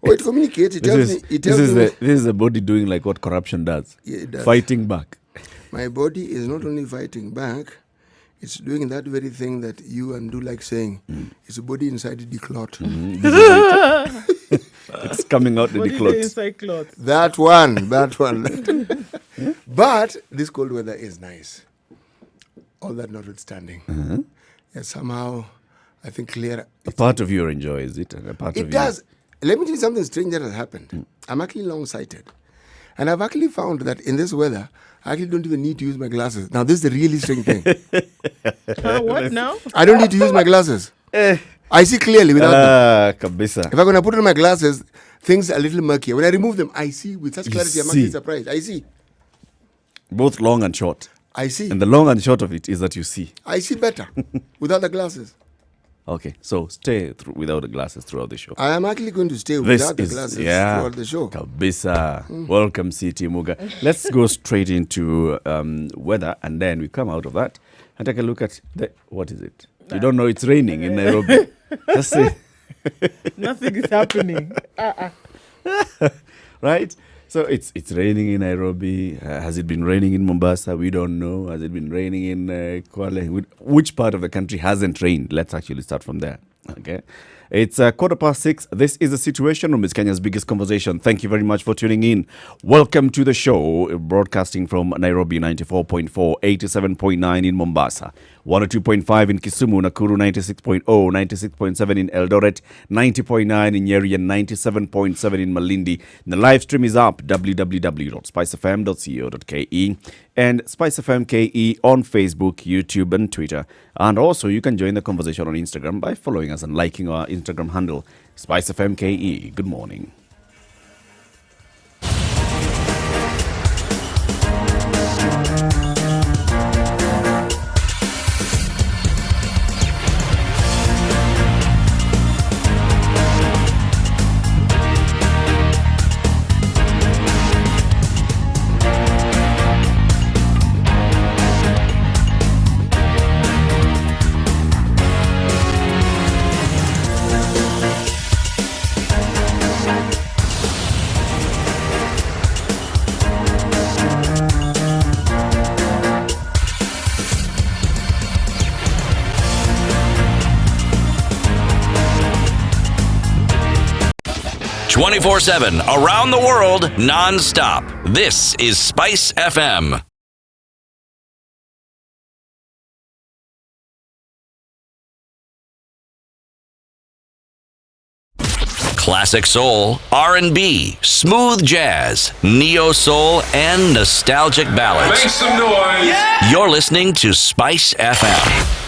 Oh, it communicates. It tells me. This is the body doing like what corruption does. Yeah, it does. Fighting back. My body is not only fighting back, it's doing that very thing that you and do like saying. It's a body inside the clot. It's coming out the clot. Inside cloth. That one. But this cold weather is nice. All that notwithstanding. Yeah, somehow, I think clear. A part of you enjoys it, and a part of It does. Let me tell you something strange that has happened. I'm actually long-sighted. And I've actually found that in this weather, I actually don't even need to use my glasses. Now, this is the really strange thing. What now? I don't need to use my glasses. I see clearly without them. Kabisa. If I'm going to put on my glasses, things are a little murkier. When I remove them, I see with such clarity. I'm actually surprised. I see. Both long and short. I see. And the long and short of it is that you see. I see better without the glasses. Okay, so stay without the glasses throughout the show. I am actually going to stay without the glasses throughout the show. Kabisa. Welcome, CT Muga. Let's go straight into weather, and then we come out of that and take a look at what is it? You don't know it's raining in Nairobi. Just say. Nothing is happening. Right? So it's raining in Nairobi. Has it been raining in Mombasa? We don't know. Has it been raining in Kwale? Which part of the country hasn't rained? Let's actually start from there. Okay. It's 6:15. This is The Situation Room. It's Kenya's biggest conversation. Thank you very much for tuning in. Welcome to the show, broadcasting from Nairobi 94.4, 87.9 in Mombasa, 102.5 in Kisumu, Nakuru 96.0, 96.7 in Eldoret, 90.9 in Nyeri, and 97.7 in Malindi. And the live stream is up, www.spicefm.co.ke and Spice FM KE on Facebook, YouTube, and Twitter. And also, you can join the conversation on Instagram by following us and liking our Instagram handle, Spice FM KE. Good morning. ...24/7, around the world, non-stop. This is Spice FM. Classic soul, R&B, smooth jazz, neo-soul, and nostalgic ballads. Make some noise. Yeah! You're listening to Spice FM.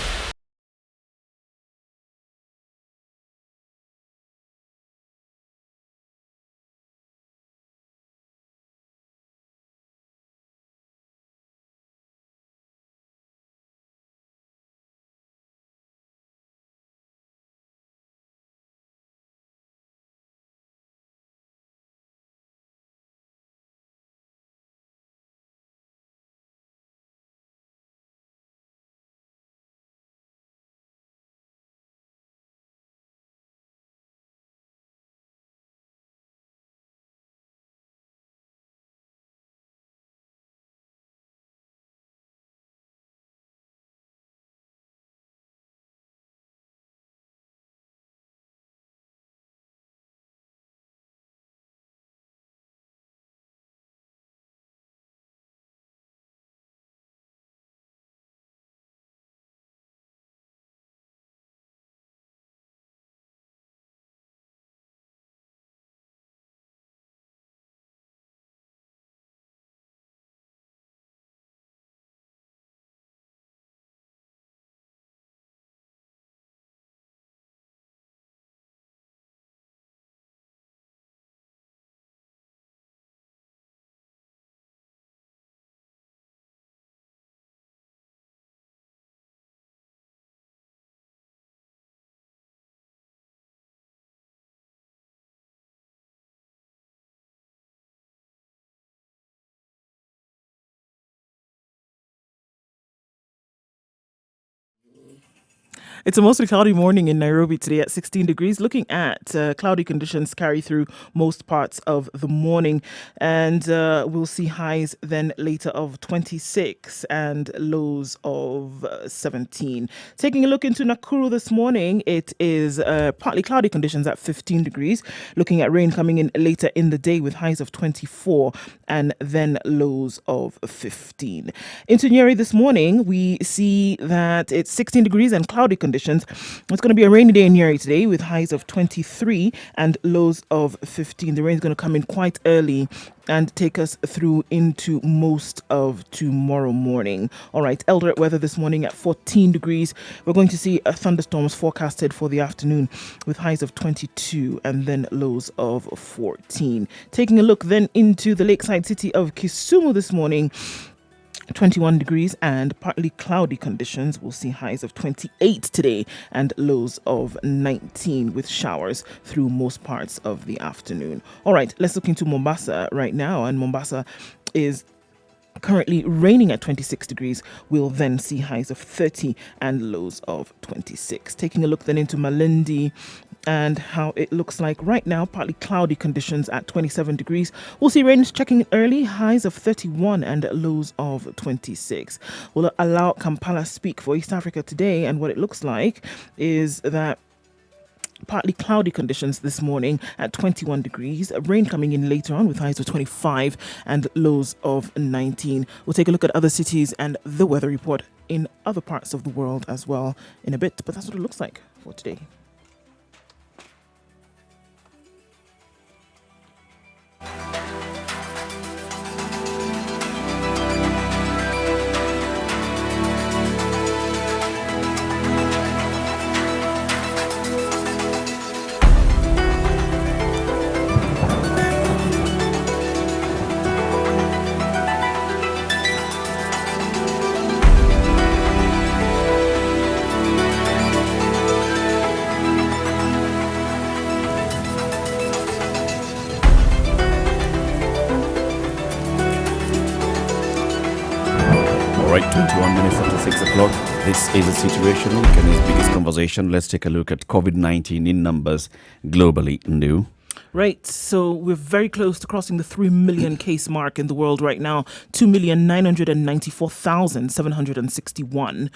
It's a mostly cloudy morning in Nairobi today at 16 degrees. Looking at cloudy conditions carry through most parts of the morning. And we'll see highs then later of 26 and lows of 17. Taking a look into Nakuru this morning, it is partly cloudy conditions at 15 degrees. Looking at rain coming in later in the day with highs of 24 and then lows of 15. Into Nyeri this morning, we see that it's 16 degrees and cloudy conditions. It's going to be a rainy day in Nyeri today with highs of 23 and lows of 15. The rain is going to come in quite early and take us through into most of tomorrow morning. All right, Eldoret weather this morning at 14 degrees. We're going to see thunderstorms forecasted for the afternoon with highs of 22 and then lows of 14. Taking a look then into the lakeside city of Kisumu this morning, 21 degrees and partly cloudy conditions. We'll see highs of 28 today and lows of 19 with showers through most parts of the afternoon. All right, let's look into Mombasa right now. And Mombasa is currently raining at 26 degrees. We'll then see highs of 30 and lows of 26. Taking a look then into Malindi and how it looks like right now, partly cloudy conditions at 27 degrees. We'll see rain checking in early, highs of 31 and lows of 26. We'll allow Kampala speak for East Africa today, and what it looks like is that partly cloudy conditions this morning at 21 degrees. Rain coming in later on with highs of 25 and lows of 19. We'll take a look at other cities and the weather report in other parts of the world as well in a bit, but that's what it looks like for today. Right, 21 minutes after 6 o'clock. This is a situation week and his biggest conversation. Let's take a look at COVID-19 in numbers globally. New. Right, so we're very close to crossing the 3 million case mark in the world right now, 2,994,761.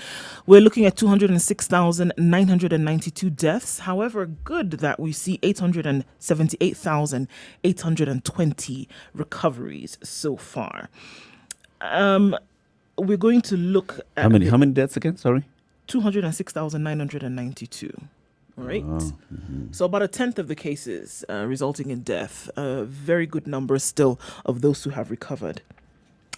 We're looking at 206,992 deaths. However, good that we see 878,820 recoveries so far. We're going to look at... How many deaths again? Sorry? 206,992. All right. So about a tenth of the cases resulting in death. A very good number still of those who have recovered.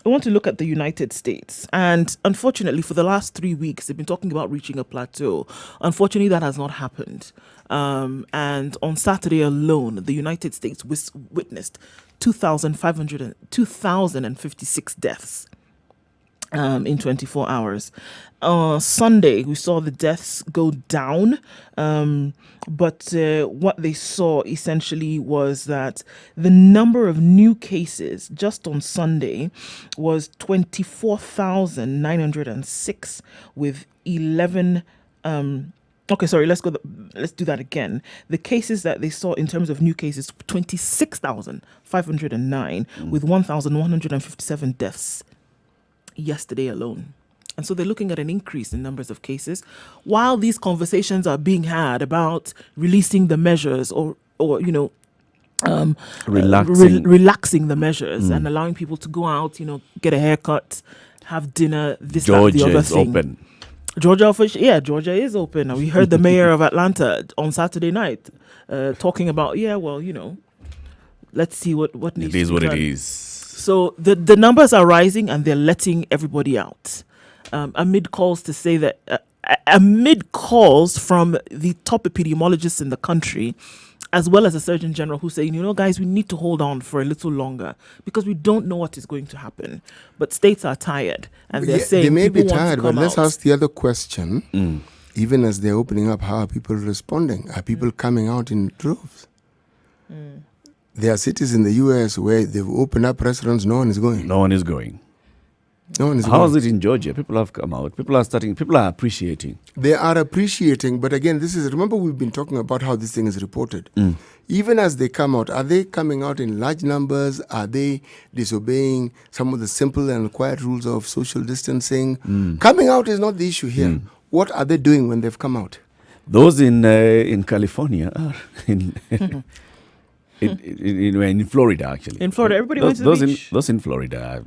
I want to look at the United States. And unfortunately, for the last 3 weeks, they've been talking about reaching a plateau. Unfortunately, that has not happened. And on Saturday alone, the United States witnessed 2,056 deaths. In 24 hours. Sunday, we saw the deaths go down, but what they saw essentially was that the number of new cases just on Sunday was 24,906 with 11... Okay, sorry, let's do that again. The cases that they saw in terms of new cases, 26,509 with 1,157 deaths yesterday alone. And so they're looking at an increase in numbers of cases while these conversations are being had about releasing the measures or relaxing the measures and allowing people to go out, get a haircut, have dinner, that, the other thing. Open. Georgia is open. We heard the mayor of Atlanta on Saturday night talking about, let's see what needs to be done. It is what it is. So the numbers are rising and they're letting everybody out. Amid calls to say that, amid calls from the top epidemiologists in the country, as well as the Surgeon General, who say, guys, we need to hold on for a little longer because we don't know what is going to happen. But states are tired and they're saying they may be people tired, want to but let's out. ask the other question. Even as they're opening up, how are people responding? Are people coming out in droves? There are cities in the U.S. where they've opened up restaurants, no one is going. No one is going. No one is How going. is it in Georgia? People have come out. People are appreciating. They are appreciating, but again, remember we've been talking about how this thing is reported. Even as they come out, are they coming out in large numbers? Are they disobeying some of the simple and quiet rules of social distancing? Coming out is not the issue here. What are they doing when they've come out? Those in California are in Florida, actually. In Florida, everybody went to the beach. Those in Florida,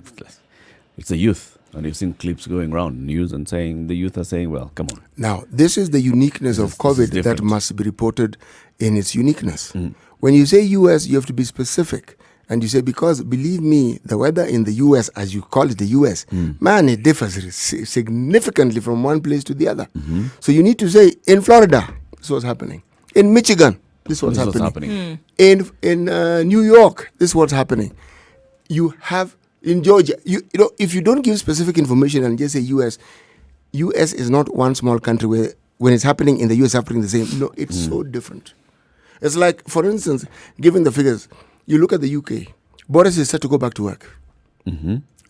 it's the youth. And you've seen clips going around news and saying the youth are saying, well, come on. Now, this is the uniqueness of COVID that different. must be reported in its uniqueness. When you say US, you have to be specific. And you say, because believe me, the weather in the US, as you call it the US, man, it differs significantly from one place to the other. So you need to say, in Florida, this was happening. In Michigan, this was happening. In New York, this was happening. You have... In Georgia, you know, if you don't give specific information and just say US is not one small country where when it's happening in the US, happening the same. No, it's so different. It's like, for instance, given the figures, you look at the UK. Boris is set to go back to work.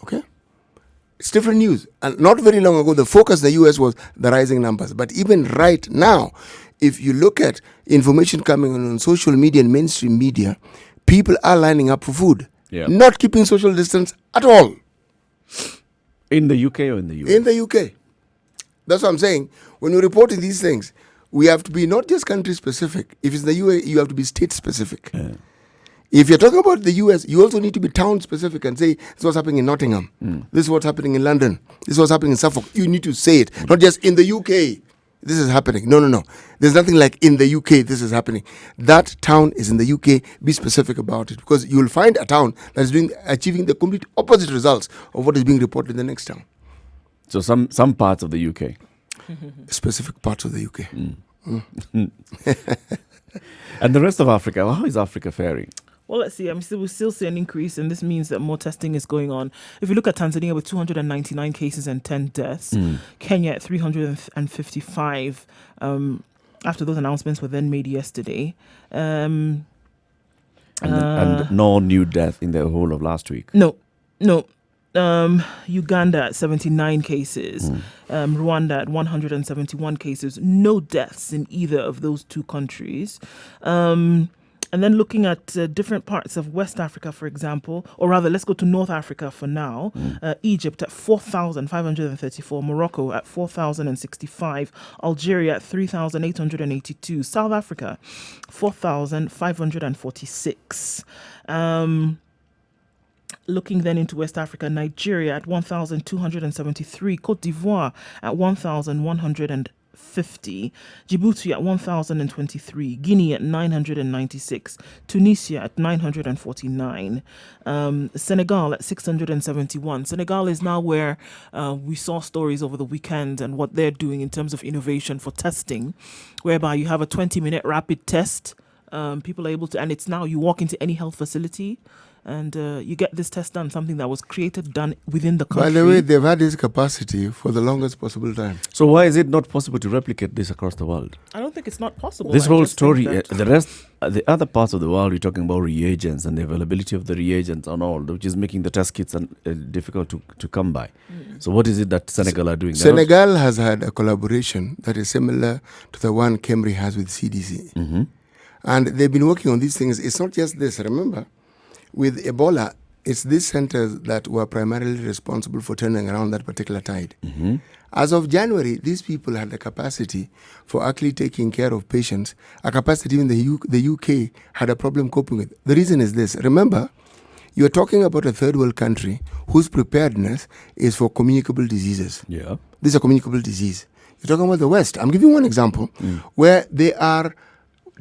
Okay? It's different news. And not very long ago, the focus in the US was the rising numbers. But even right now, if you look at information coming on social media and mainstream media, people are lining up for food. Yeah. Not keeping social distance at all. In the UK or in the US? In the UK. That's what I'm saying. When you're reporting these things, we have to be not just country specific. If it's the UAE, you have to be state specific. If you're talking about the US, you also need to be town specific and say, this is what's happening in Nottingham. This is what's happening in London. This is what's happening in Suffolk. You need to say it. Not just in the UK. This is happening. No. There's nothing like in the UK, this is happening. That town is in the UK. Be specific about it. Because you'll find a town that is achieving the complete opposite results of what is being reported in the next town. So some parts of the UK. Specific parts of the UK. And the rest of Africa, how is Africa faring? Well, let's see. We still see an increase, and this means that more testing is going on. If you look at Tanzania with 299 cases and 10 deaths, Kenya at 355, after those announcements were then made yesterday. And no new death in the whole of last week. No. Uganda at 79 cases, Rwanda at 171 cases, no deaths in either of those two countries. And then looking at different parts of West Africa, for example, or rather, let's go to North Africa for now. Egypt at 4,534, Morocco at 4,065, Algeria at 3,882, South Africa 4,546. Looking then into West Africa, Nigeria at 1,273, Cote d'Ivoire at 1,150, Djibouti at 1,023, Guinea at 996, Tunisia at 949, Senegal at 671. Senegal is now where we saw stories over the weekend and what they're doing in terms of innovation for testing, whereby you have a 20-minute rapid test. People are able to, and it's now you walk into any health facility and you get this test done, something that was done within the country. By the way, they've had this capacity for the longest possible time. So why is it not possible to replicate this across the world? I don't think it's not possible. This I whole just think story, that- the other parts of the world, you're talking about reagents and the availability of the reagents and all, which is making the test kits difficult to come by. So what is it that Senegal are doing? Senegal has had a collaboration that is similar to the one Kemri has with CDC. And they've been working on these things. It's not just this. Remember, with Ebola, it's these centers that were primarily responsible for turning around that particular tide. As of January, these people had the capacity for actually taking care of patients, a capacity even the UK had a problem coping with. The reason is this. Remember, you're talking about a third world country whose preparedness is for communicable diseases. Yeah. This is a communicable disease. You're talking about the West. I'm giving you one example where they are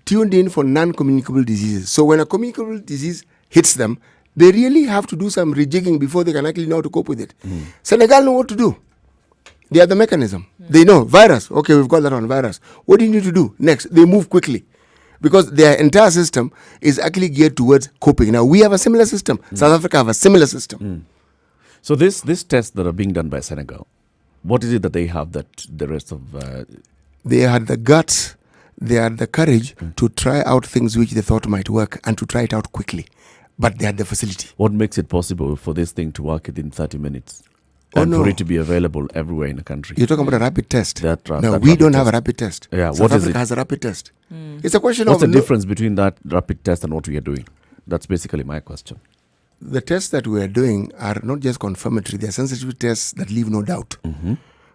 tuned in for non-communicable diseases. So when a communicable disease hits them, they really have to do some rejigging before they can actually know how to cope with it. Senegal know what to do. They have the mechanism. They know virus. Okay, we've got that on virus. What do you need to do next? They move quickly because their entire system is actually geared towards coping. Now, we have a similar system. South Africa have a similar system. So this tests that are being done by Senegal, what is it that they have that the rest of... They had the guts, they had the courage to try out things which they thought might work and to try it out quickly. But they had the facility. What makes it possible for this thing to work within 30 minutes? and no. for it to be available everywhere in the country. You're talking about a rapid test. No, we don't have a rapid test. Yeah, South what is Africa it? has a rapid test. It's a question What's of the difference between that rapid test and what we are doing? That's basically my question. The tests that we are doing are not just confirmatory, they are sensitivity tests that leave no doubt.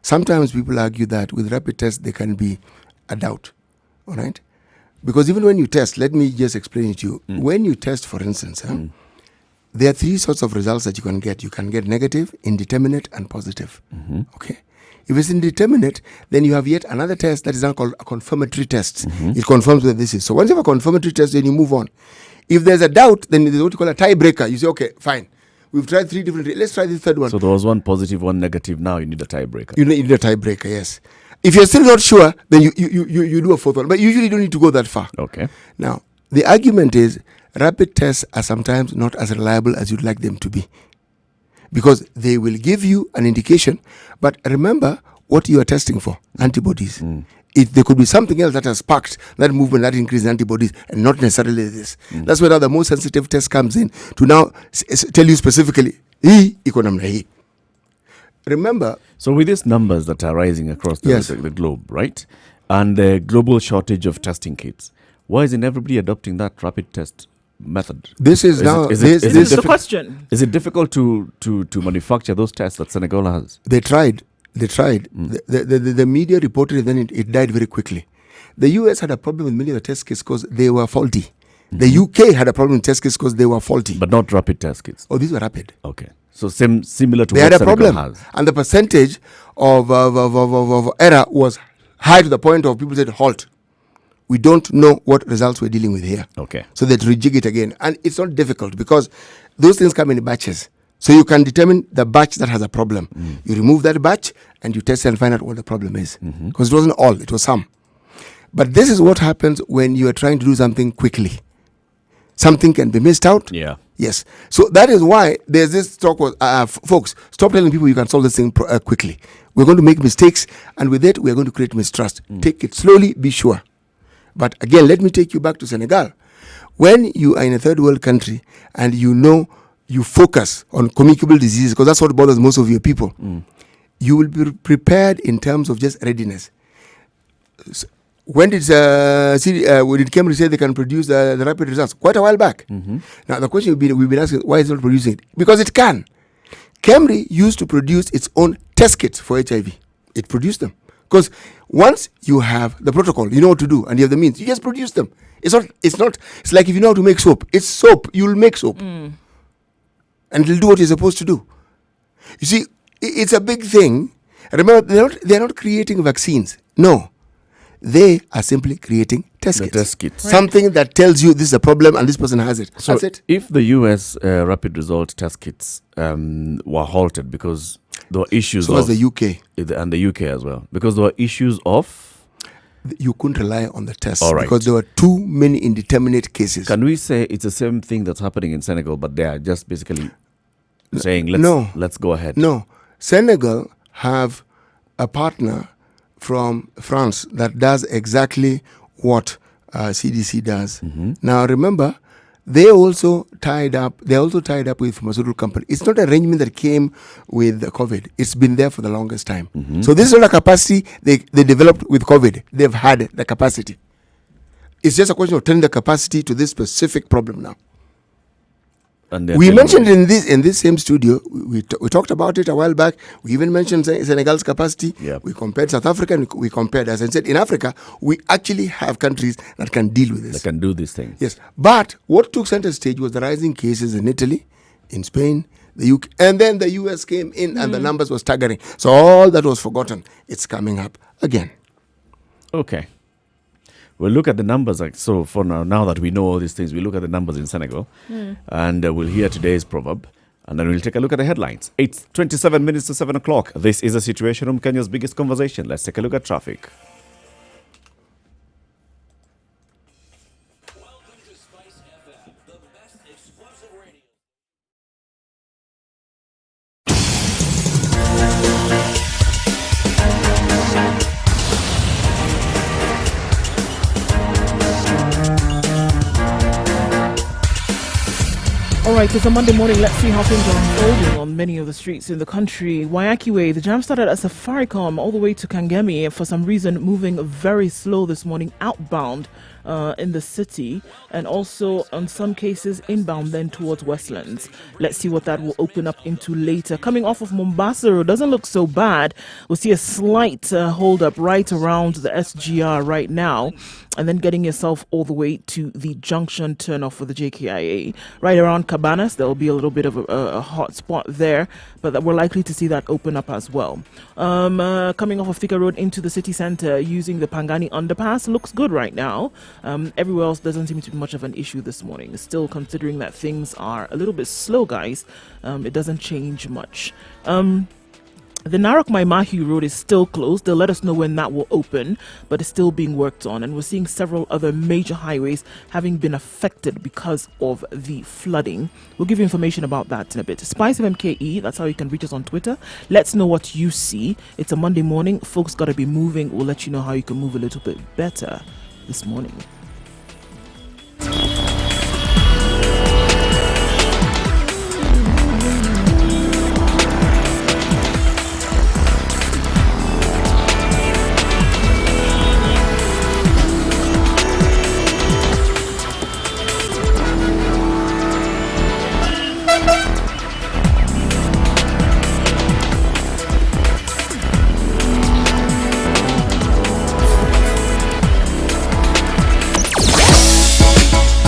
Sometimes people argue that with rapid tests there can be a doubt. All right? Because even when you test, let me just explain it to you. When you test, for instance, there are three sorts of results that you can get. You can get negative, indeterminate, and positive. Okay? If it's indeterminate, then you have yet another test that is now called a confirmatory test. It confirms whether this is. So once you have a confirmatory test, then you move on. If there's a doubt, then there's what you call a tiebreaker. You say, okay, fine. We've tried three different. Let's try the third one. So there was one positive, one negative. Now you need a tiebreaker. You need a tiebreaker, yes. If you're still not sure, then you do a fourth one. But usually you don't need to go that far. Okay. Now, the argument is rapid tests are sometimes not as reliable as you'd like them to be. Because they will give you an indication, but remember what you are testing for, antibodies. There could be something else that has sparked that movement, that increase in antibodies, and not necessarily this. That's where now the most sensitive test comes in to now tell you specifically, remember. So with these numbers that are rising across the globe, right, and the global shortage of testing kits, why isn't everybody adopting that rapid test method? This is the question. Is it difficult to manufacture those tests that Senegal has? They tried. The media reported it, then it died very quickly. The US had a problem with many of the test kits because they were faulty. The UK had a problem with test kits because they were faulty. But not rapid test kits. Oh, these were rapid. Okay. So similar to they what had a Senegal problem. has. And the percentage of error was high to the point of people said, halt. We don't know what results we're dealing with here. Okay. So they'd rejig it again. And it's not difficult because those things come in batches. So you can determine the batch that has a problem. You remove that batch and you test it and find out what the problem is. Because it wasn't all, it was some. But this is what happens when you are trying to do something quickly. Something can be missed out. Yeah. Yes. So that is why there's this talk was, folks, stop telling people you can solve this thing quickly. We're going to make mistakes, and with it, we're going to create mistrust. Take it slowly, be sure. But again, let me take you back to Senegal. When you are in a third world country and you focus on communicable diseases, because that's what bothers most of your people, you will be prepared in terms of just readiness. When did Cambridge say they can produce the rapid results? Quite a while back. Now, the question we've been asking, why is it not producing it? Because it can. Cambridge used to produce its own test kits for HIV. It produced them. Because once you have the protocol, you know what to do, and you have the means, you just produce them. It's like if you know how to make soap. It's soap. You'll make soap. And it'll do what you're supposed to do. You see, it's a big thing. Remember, they're not creating vaccines. No. They are simply creating test kits. Something that tells you this is a problem and this person has it. So that's it. If the US rapid result test kits were halted because there were issues so was the UK. And the UK as well. Because there were issues of... You couldn't rely on the tests. All right. Because there were too many indeterminate cases. Can we say it's the same thing that's happening in Senegal, but they are just basically saying, let's go ahead? No. Senegal have a partner from France that does exactly what CDC does. Now remember, they're also tied up with pharmaceutical company. It's not an arrangement that came with COVID. It's been there for the longest time. So this is not a capacity they developed with COVID. They've had the capacity. It's just a question of turning the capacity to this specific problem now. And we mentioned in this same studio, we talked about it a while back. We even mentioned Senegal's capacity. Yep. We compared South Africa and we compared, as I said, in Africa, we actually have countries that can deal with this. That can do these things. Yes. But what took center stage was the rising cases in Italy, in Spain, the UK, and then the US came in and the numbers were staggering. So all that was forgotten. It's coming up again. Okay. We'll look at the numbers. So for now that we know all these things, we look at the numbers in Senegal and we'll hear today's proverb and then we'll take a look at the headlines. It's 27 minutes to 7 o'clock. This is a Situation Room, Kenya's biggest conversation. Let's take a look at traffic. Welcome to Spice FM, the best explosive radio. All right, it's a Monday morning. Let's see how things are unfolding on many of the streets in the country. Wayaki Way, the jam started at Safaricom all the way to Kangemi, and for some reason moving very slow this morning outbound in the city, and also on some cases inbound then towards Westlands. Let's see what that will open up into later. Coming off of Mombasa, it doesn't look so bad. We'll see a slight hold up right around the SGR right now, and then getting yourself all the way to the junction turnoff for the JKIA. Right around Cabanas, there will be a little bit of a hot spot there, but that we're likely to see that open up as well. Coming off of Thika Road into the city centre using the Pangani underpass looks good right now. Everywhere else doesn't seem to be much of an issue this morning. Still, considering that things are a little bit slow, guys, it doesn't change much. The Narok Maimahi Road is still closed. They'll let us know when that will open, but it's still being worked on. And we're seeing several other major highways having been affected because of the flooding. We'll give you information about that in a bit. Spice of MKE, that's how you can reach us on Twitter. Let's know what you see. It's a Monday morning. Folks got to be moving. We'll let you know how you can move a little bit better this morning.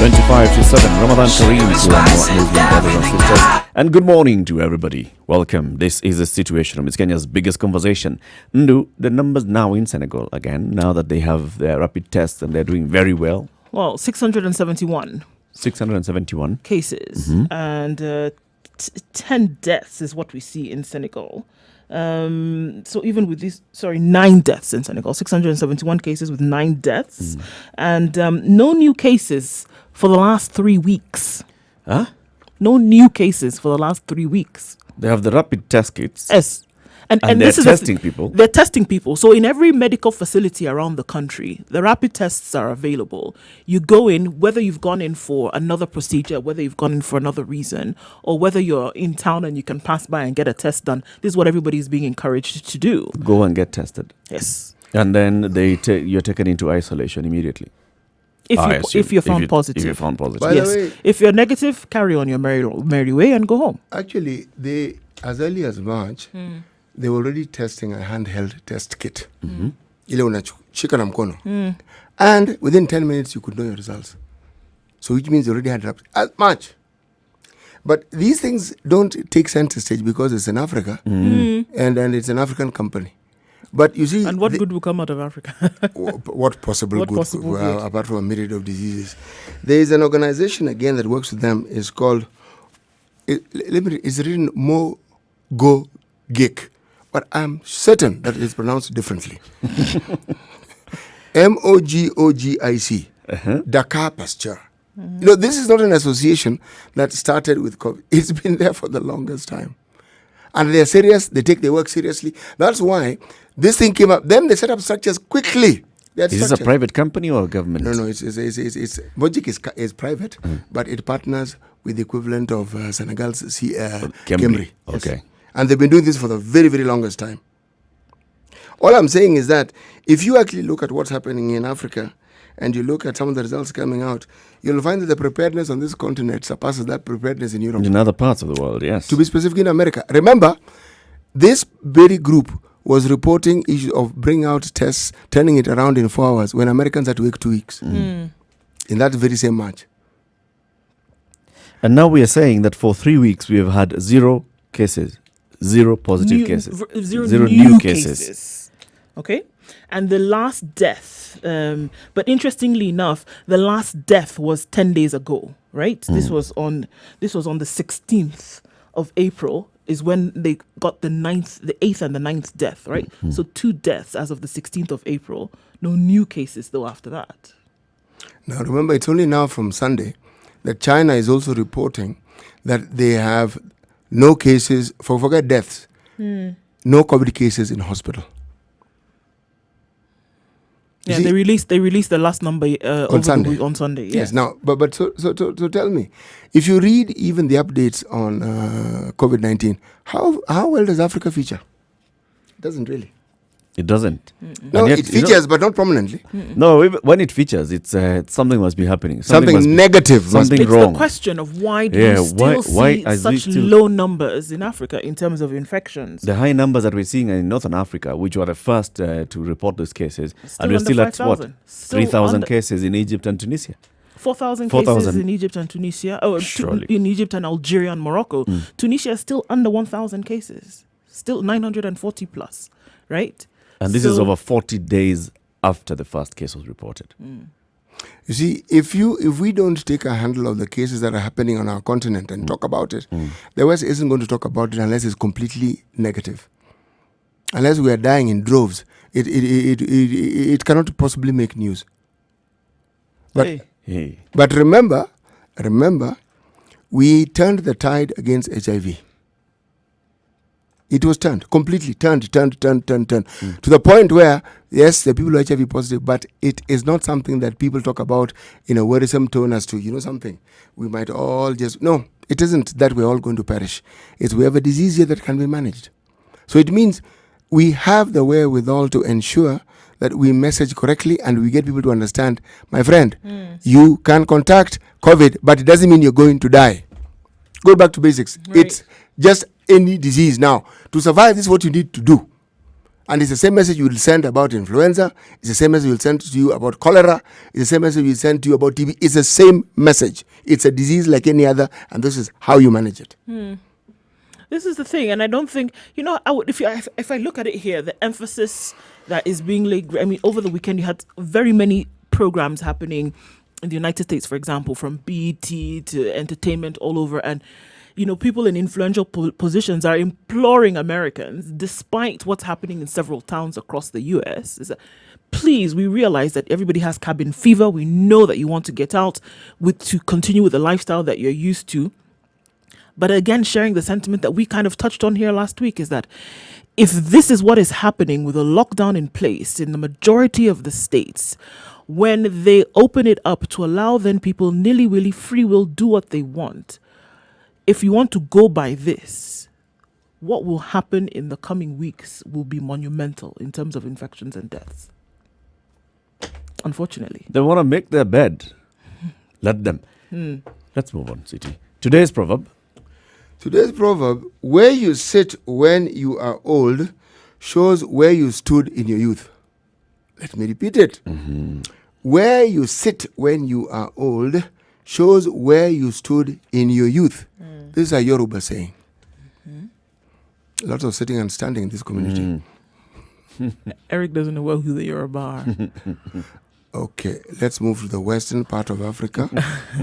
25 to 7, Ramadan Kareem to our Muslim brothers and sisters. And good morning to everybody. Welcome. This is The Situation Room. It's Kenya's biggest conversation. Ndu, the numbers now in Senegal again, now that they have their rapid tests and they're doing very well. Well, 671. 671 cases, and 10 deaths is what we see in Senegal. So even with these, 9 deaths in Senegal, 671 cases with 9 deaths, and no new cases for the last 3 weeks. Huh? No new cases for the last 3 weeks. They have the rapid test kits. Yes. And they're this is testing people. They're testing people. So in every medical facility around the country, the rapid tests are available. You go in, whether you've gone in for another procedure, whether you've gone in for another reason, or whether you're in town and you can pass by and get a test done. This is what everybody is being encouraged to do. Go and get tested. Yes. And then you're taken into isolation immediately. If you're found positive. If you're found positive. By the way, if you're negative, carry on your merry way and go home. actually, they, as early as March, they were already testing a handheld test kit. Ile unashika na mkono. And within 10 minutes, you could know your results. So which means you already had March. But these things don't take center stage because it's in Africa. And it's an African company. But you see... And what good will come out of Africa? What possible good, good? apart from a myriad of diseases. There is an organization, again, that works with them. It's called... It's written Mo-Go-Gic. But I'm certain that it's pronounced differently. Mogogic. Dakar Pasture. You know, this is not an association that started with COVID. It's been there for the longest time. And they're serious. They take their work seriously. That's why this thing came up. Then they set up structures quickly. Is this a private company or a government? No. It's Mogic is private, but it partners with the equivalent of Senegal's Kemri. Okay. Yes. And they've been doing this for the very, very longest time. All I'm saying is that if you actually look at what's happening in Africa and you look at some of the results coming out, you'll find that the preparedness on this continent surpasses that preparedness in Europe. In other parts of the world, yes. To be specific, in America. Remember, this very group was reporting issues of bringing out tests, turning it around in 4 hours, when Americans had to wait 2 weeks. In that very same March. And now we are saying that for 3 weeks we have had 0 cases. 0 positive cases. Zero new cases. Okay? And the last death, but interestingly enough, the last death was 10 days ago, right? This was on the 16th of April is when they got the 8th and the 9th death, right? So 2 deaths as of the 16th of April. No new cases though after that. Now remember, it's only now from Sunday that China is also reporting that they have no cases, forget deaths, no COVID cases in hospital. Yeah, see- they released the last number over Sunday. the week on Sunday. Yeah. Yes. Now, but so tell me, if you read even the updates on COVID-19, how well does Africa feature? It doesn't really. It doesn't. No, And yet, it features, but not prominently. No, when it features, it's something must be happening. Something must be- negative. must something be. It's wrong. the question of why do Yeah, we still why see are we such still- low numbers in Africa in terms of infections? The high numbers that we're seeing in Northern Africa, which were the first to report those cases, Still and we're under still at 5,000. what? Still 3,000 under- cases in Egypt and Tunisia. 4,000 4,000. cases in Egypt and Tunisia. Surely. In Egypt and Algeria and Morocco. Tunisia is still under 1,000 cases. Still 940 plus, right? And this is So- over 40 days after the first case was reported. You see, if we don't take a handle of the cases that are happening on our continent and talk about it, the West isn't going to talk about it unless it's completely negative. Unless we are dying in droves, it cannot possibly make news. But Hey. Hey. but remember, we turned the tide against HIV. It was completely turned to the point where, yes, the people are HIV positive, but it is not something that people talk about in a worrisome tone as to, something. We might all no, it isn't that we're all going to perish. It's we have a disease here that can be managed. So it means we have the wherewithal to ensure that we message correctly and we get people to understand, my friend, you can contact COVID, but it doesn't mean you're going to die. Go back to basics. Right. It's just any disease. Now, to survive, this is what you need to do. And it's the same message you will send about influenza. It's the same message you will send to you about cholera. It's the same message you will send to you about TB. It's the same message. It's a disease like any other, and this is how you manage it. This is the thing, and I don't think if I look at it here, the emphasis that is being laid. I mean, over the weekend you had very many programs happening in the United States, for example, from BET to entertainment all over, and people in influential positions are imploring Americans, despite what's happening in several towns across the U.S., is that please, we realize that everybody has cabin fever. We know that you want to get out to continue with the lifestyle that you're used to. But again, sharing the sentiment that we kind of touched on here last week is that if this is what is happening with a lockdown in place in the majority of the states, when they open it up to allow then people nilly-willy free will do what they want, if you want to go by this, what will happen in the coming weeks will be monumental in terms of infections and deaths. Unfortunately. They want to make their bed. Let them. Let's move on, City. Today's proverb. Where you sit when you are old shows where you stood in your youth. Let me repeat it. Where you sit when you are old shows where you stood in your youth. This is a Yoruba saying. Lots of sitting and standing in this community. Eric doesn't know well who the Yoruba are. Okay, let's move to the western part of Africa,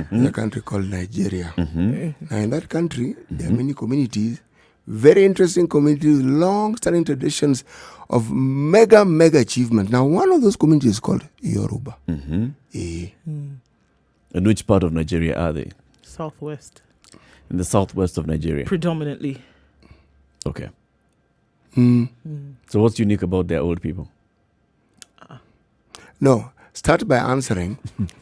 a country called Nigeria. Now, in that country, there are many communities, very interesting communities, long-standing traditions of mega achievement. Now, one of those communities is called Yoruba. In which part of Nigeria are they? Southwest. In the southwest of Nigeria. Predominantly. Okay. So what's unique about their old people? No, start by answering.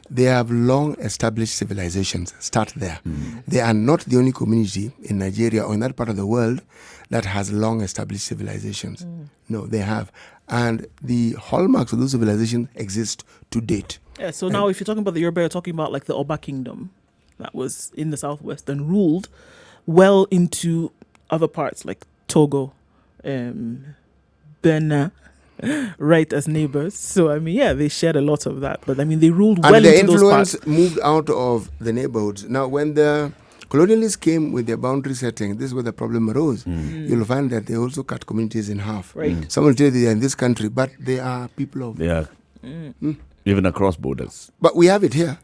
They have long established civilizations. Start there. They are not the only community in Nigeria or in that part of the world that has long established civilizations. No, they have. And the hallmarks of those civilizations exist to date. Yeah, so now if you're talking about the Yoruba, you're talking about like the Oba Kingdom that was in the southwest and ruled well into other parts like Togo, Benin, right, as neighbors. So, I mean, yeah, they shared a lot of that. But, I mean, they ruled well and the into those influence parts. moved out of the neighborhoods. Now, when the colonialists came with their boundary setting, this is where the problem arose. You'll find that they also cut communities in half. Right. Some will tell you they are in this country, but they are people of... They are even across borders. But we have it here.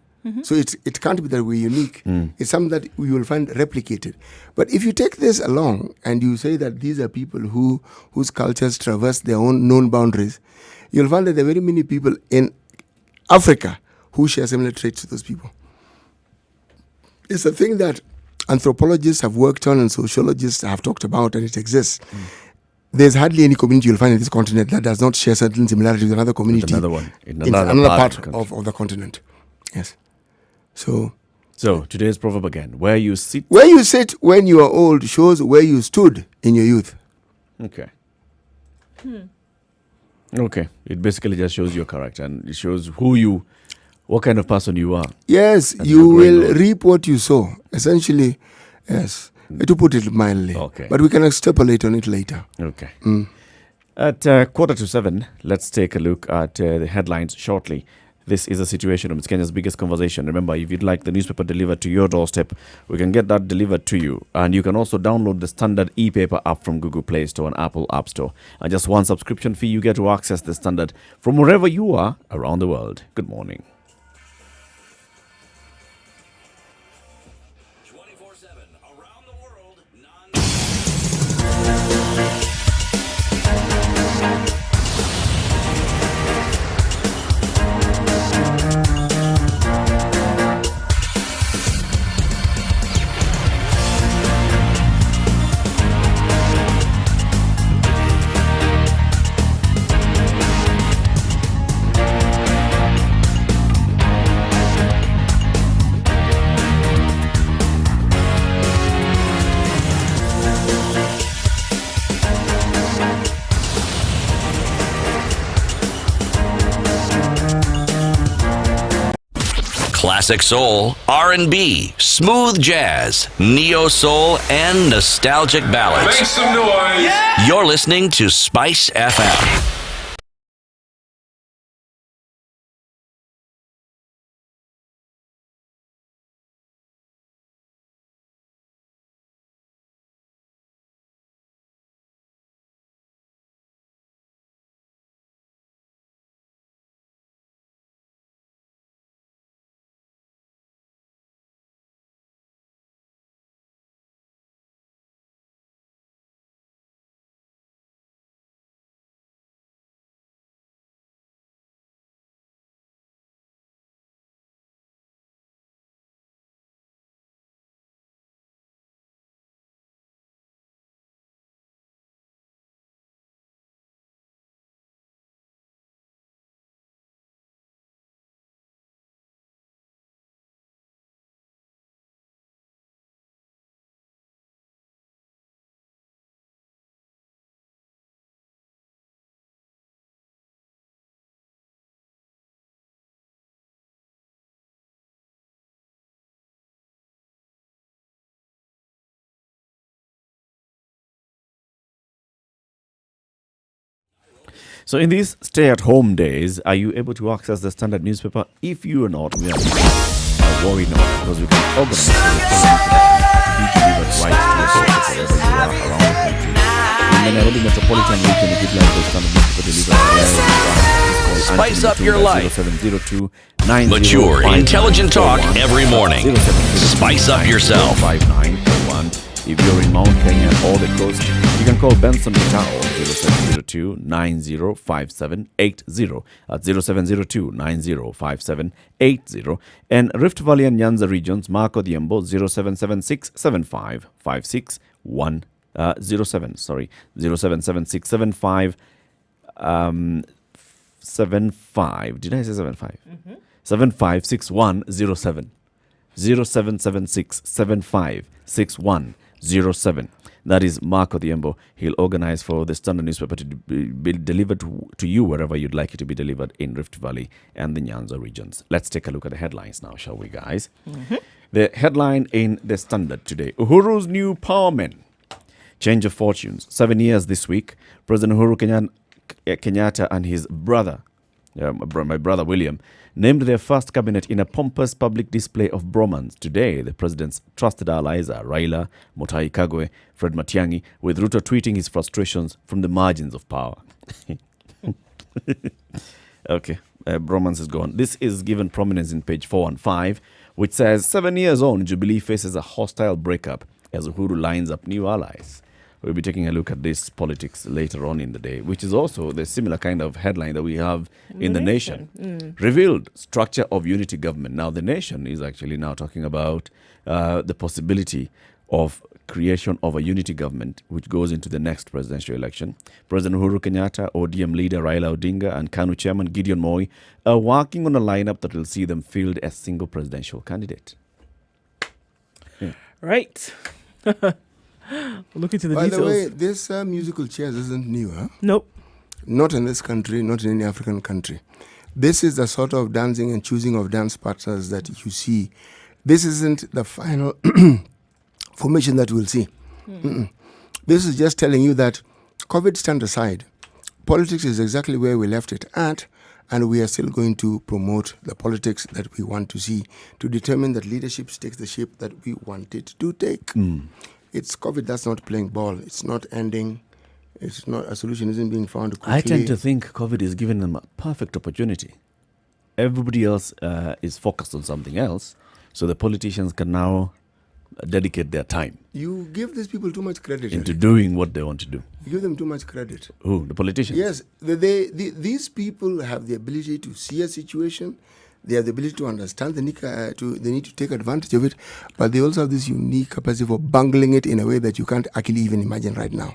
So it can't be that we're unique. It's something that we will find replicated. But if you take this along and you say that these are people whose cultures traverse their own known boundaries, you'll find that there are very many people in Africa who share similar traits to those people. It's a thing that anthropologists have worked on and sociologists have talked about, and it exists. there's hardly any community you'll find in this continent that does not share certain similarities with another community. another one in in another part of the country. of the continent. Yes. So So today's proverb again: where you sit. where you sit when you are old shows where you stood in your youth. Okay. Okay. It basically just shows your character and it shows what kind of person you are. Yes, As you you're growing will old. reap what you sow. Essentially, yes. To put it mildly. Okay. But we can extrapolate on it later. Okay. At 6:45, let's take a look at the headlines shortly. This is a situation of Kenya's biggest conversation. Remember, if you'd like the newspaper delivered to your doorstep, we can get that delivered to you. And you can also download the standard e-paper app from Google Play Store and Apple App Store. And just one subscription fee, you get to access the standard from wherever you are around the world. Good morning. 24/7 around the world, classic soul, R&B, smooth jazz, neo soul, and nostalgic ballads. Make some noise. You're listening to Spice FM. So in these stay-at-home days, are you able to access the standard newspaper? If you are not, we are worried not, because we can organize the delivered right to your doorstep wherever you are around the country. In the Nairobi metropolitan region, if you'd like the standard newspaper delivered wherever you are, Spice up your life. 0702 Mature, intelligent talk every morning. Spice up yourself. 5941. If you're in Mount Kenya or the coast, you can call Benson Mitao 0702 905780 at 0702 905780, and Rift Valley and Nyanza regions, Marco Diembo 0776 7556 75. Did I say 75? 756107. 0776 756107. That is Marco Diembo. He'll organize for the standard newspaper to be delivered to you wherever you'd like it to be delivered in Rift Valley and the Nyanza regions. Let's take a look at the headlines now, shall we, guys? The headline in the Standard today: Uhuru's new power men. Change of fortunes. 7 years this week. President Uhuru Kenyatta and his brother, my brother William, named their first cabinet in a pompous public display of bromance. Today, the president's trusted allies are Raila, Mutahi Kagwe, Fred Matiang'i, with Ruto tweeting his frustrations from the margins of power. Okay, bromance is gone. This is given prominence in page 4 and 5, which says 7 years on, Jubilee faces a hostile breakup as Uhuru lines up new allies. We'll be taking a look at this politics later on in the day, which is also the similar kind of headline that we have in the Nation. Revealed structure of unity government. Now, the Nation is actually now talking about the possibility of creation of a unity government which goes into the next presidential election. President Uhuru Kenyatta, ODM leader Raila Odinga, and KANU chairman Gideon Moi are working on a lineup that will see them field a single presidential candidate. Yeah. Right. Look into the By details. the way, this musical chairs isn't new, huh? Nope. Not in this country, not in any African country. This is the sort of dancing and choosing of dance partners that you see. This isn't the final formation that we'll see. This is just telling you that COVID stand aside. Politics is exactly where we left it at, and we are still going to promote the politics that we want to see to determine that leadership takes the shape that we want it to take. It's COVID that's not playing ball. It's not ending. It's not, a solution isn't being found quickly. I tend to think COVID is giving them a perfect opportunity. Everybody else is focused on something else, so the politicians can now dedicate their time You give these people too much credit. into doing what they want to do. You give them too much credit. Who? The politicians? Yes, these people have the ability to see a situation. They have the ability to understand they need to take advantage of it, but they also have this unique capacity for bungling it in a way that you can't actually even imagine right now.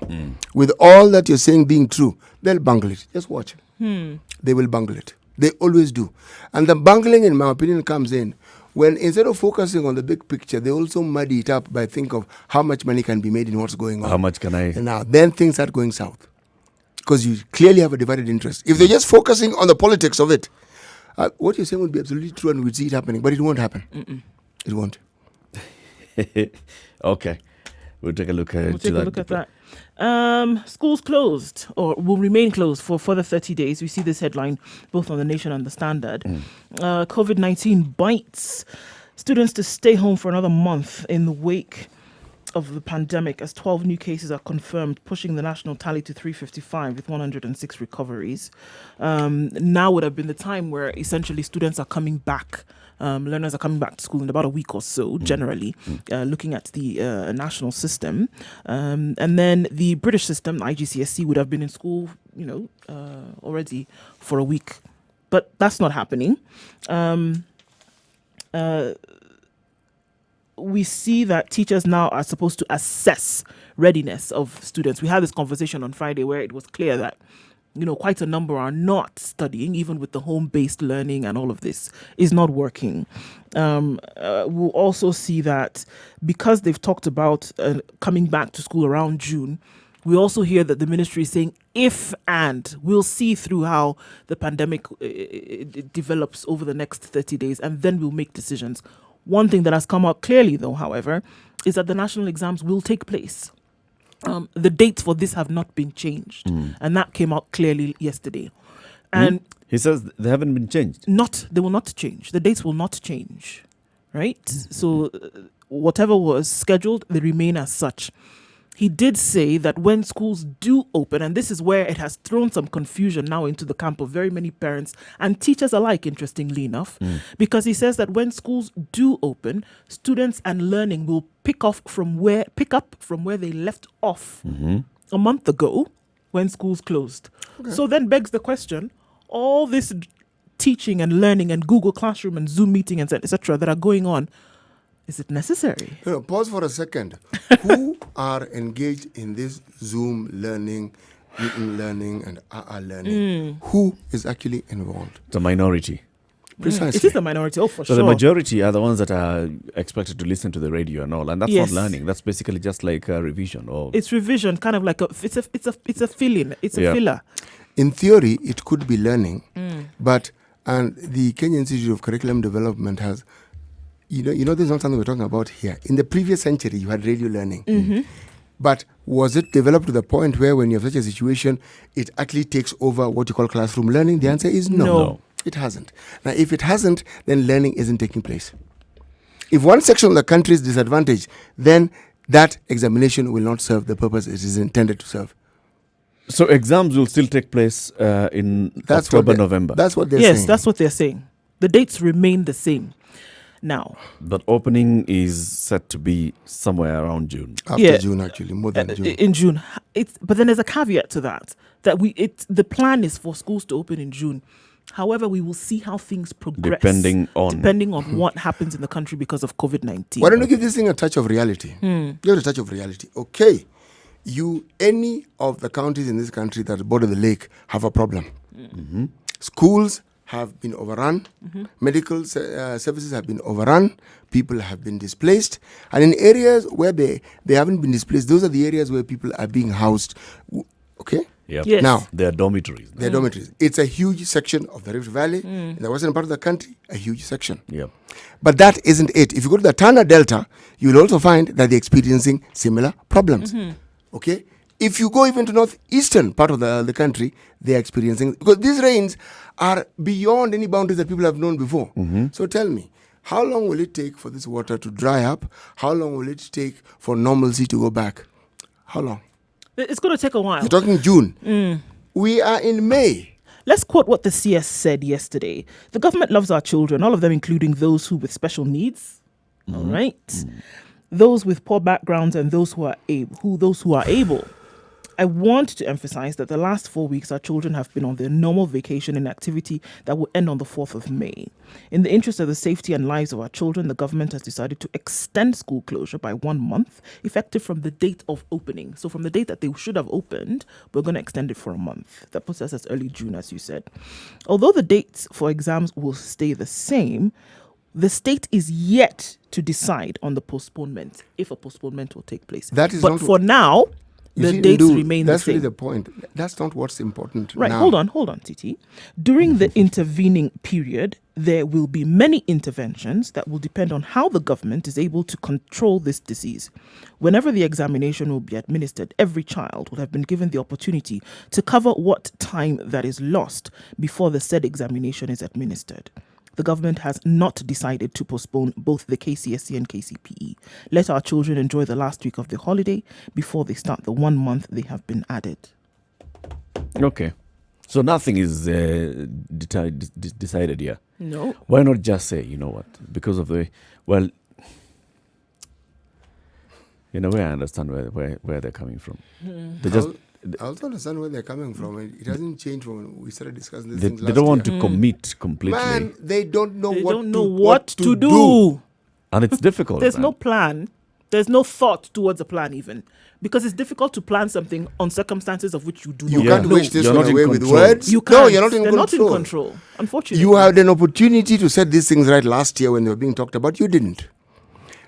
With all that you're saying being true, they'll bungle it. Just watch. They will bungle it. They always do. And the bungling, in my opinion, comes in when instead of focusing on the big picture, they also muddy it up by think of how much money can be made in what's going on. How much can I? And now, then things start going south. Because you clearly have a divided interest. If they're just focusing on the politics of it, what you're saying would be absolutely true and we'd see it happening, but it won't happen. It won't. Okay. We'll take a look at We'll take a look at that. Schools closed or will remain closed for further 30 days. We see this headline both on The Nation and The Standard. COVID-19 bites students to stay home for another month in the wake of the pandemic as 12 new cases are confirmed, pushing the national tally to 355 with 106 recoveries. Now would have been the time where essentially students are coming back. Learners are coming back to school in about a week or so, generally, looking at the national system. And then the British system, IGCSE, would have been in school, already for a week. But that's not happening. We see that teachers now are supposed to assess readiness of students. We had this conversation on Friday where it was clear that quite a number are not studying, even with the home-based learning and all of this is not working. We'll also see that because they've talked about coming back to school around June, we also hear that the ministry is saying if and we'll see through how the pandemic it develops over the next 30 days and then we'll make decisions. One thing that has come out clearly, though, however, is that the national exams will take place. The dates for this have not been changed. And that came out clearly yesterday. And he says they haven't been changed. They will not change. The dates will not change. Right? So whatever was scheduled, they remain as such. He did say that when schools do open, and this is where it has thrown some confusion now into the camp of very many parents and teachers alike, interestingly enough, because he says that when schools do open, students and learning will pick up from where they left off a month ago when schools closed. Okay. So then begs the question, all this teaching and learning and Google Classroom and Zoom meeting and etc. that are going on, is it necessary? Pause for a second. Who are engaged in this Zoom learning, written learning, and learning? Who is actually involved? The minority. Precisely. It is the minority, for sure. So the majority are the ones that are expected to listen to the radio and all, and that's not learning. That's basically just like a revision. It's revision, kind of like it's a fill-in. It's a filler. In theory, it could be learning, but the Kenya Institute of Curriculum Development has. This is not something we're talking about here. In the previous century, you had radio learning. But was it developed to the point where when you have such a situation, it actually takes over what you call classroom learning? The answer is no. It hasn't. Now, if it hasn't, then learning isn't taking place. If one section of the country is disadvantaged, then that examination will not serve the purpose it is intended to serve. So exams will still take place in October, November? That's what they're saying. Yes, that's what they're saying. The dates remain the same. Now, but opening is set to be somewhere around June. After June, actually, more than June. In June, but then there's a caveat to that. The plan is for schools to open in June, However, we will see how things progress Depending on what happens in the country because of COVID-19. Why don't you give this thing a touch of reality? Give it a touch of reality. Okay, any of the counties in this country that border the lake have a problem. Schools have been overrun. Medical services have been overrun. People have been displaced. And in areas where they haven't been displaced, those are the areas where people are being housed. Okay? Yep. Yes. Now, They're dormitories. they're dormitories. It's a huge section of the Rift Valley. In the western part of the country, a huge section. Yep. But that isn't it. If you go to the Tana Delta, you will also find that they're experiencing similar problems. Okay? If you go even to northeastern part of the country, they're experiencing, because these rains are beyond any boundaries that people have known before. So tell me, how long will it take for this water to dry up? How long will it take for normalcy to go back? How long? It's going to take a while. You're talking June. We are in May. Let's quote what the CS said yesterday. The government loves our children, all of them, including those who with special needs. All right. Those with poor backgrounds and those who are able. I want to emphasize that the last 4 weeks, our children have been on their normal vacation and activity that will end on the 4th of May. In the interest of the safety and lives of our children, the government has decided to extend school closure by 1 month, effective from the date of opening. So from the date that they should have opened, we're going to extend it for a month. That puts us as early June, as you said. Although the dates for exams will stay the same, the state is yet to decide on the postponement, if a postponement will take place. That is but not for now, the dates remain the That's same. really the point. That's not what's important Right, now. hold on, Titi. During the intervening period, there will be many interventions that will depend on how the government is able to control this disease. Whenever the examination will be administered, every child will have been given the opportunity to cover what time that is lost before the said examination is administered. The government has not decided to postpone both the KCSE and KCPE. Let our children enjoy the last week of the holiday before they start the 1 month they have been added. Okay. So nothing is decided here. No. Why not just say, you know what? Because of the, well, in a way, I understand where they're coming from. They just I also understand where they're coming from. It hasn't changed from when we started discussing this they, thing they last don't want year. to commit completely, Man, they don't know They what don't know what to do. and it's difficult. There's man. no plan. There's no thought towards a plan even. Because it's difficult to plan something on circumstances of which you do You not can't know. wish this You're one not in away with control. words. You No, can't. you're not in They're control. not in control, unfortunately. You had an opportunity to set these things right last year when they were being talked about. You didn't.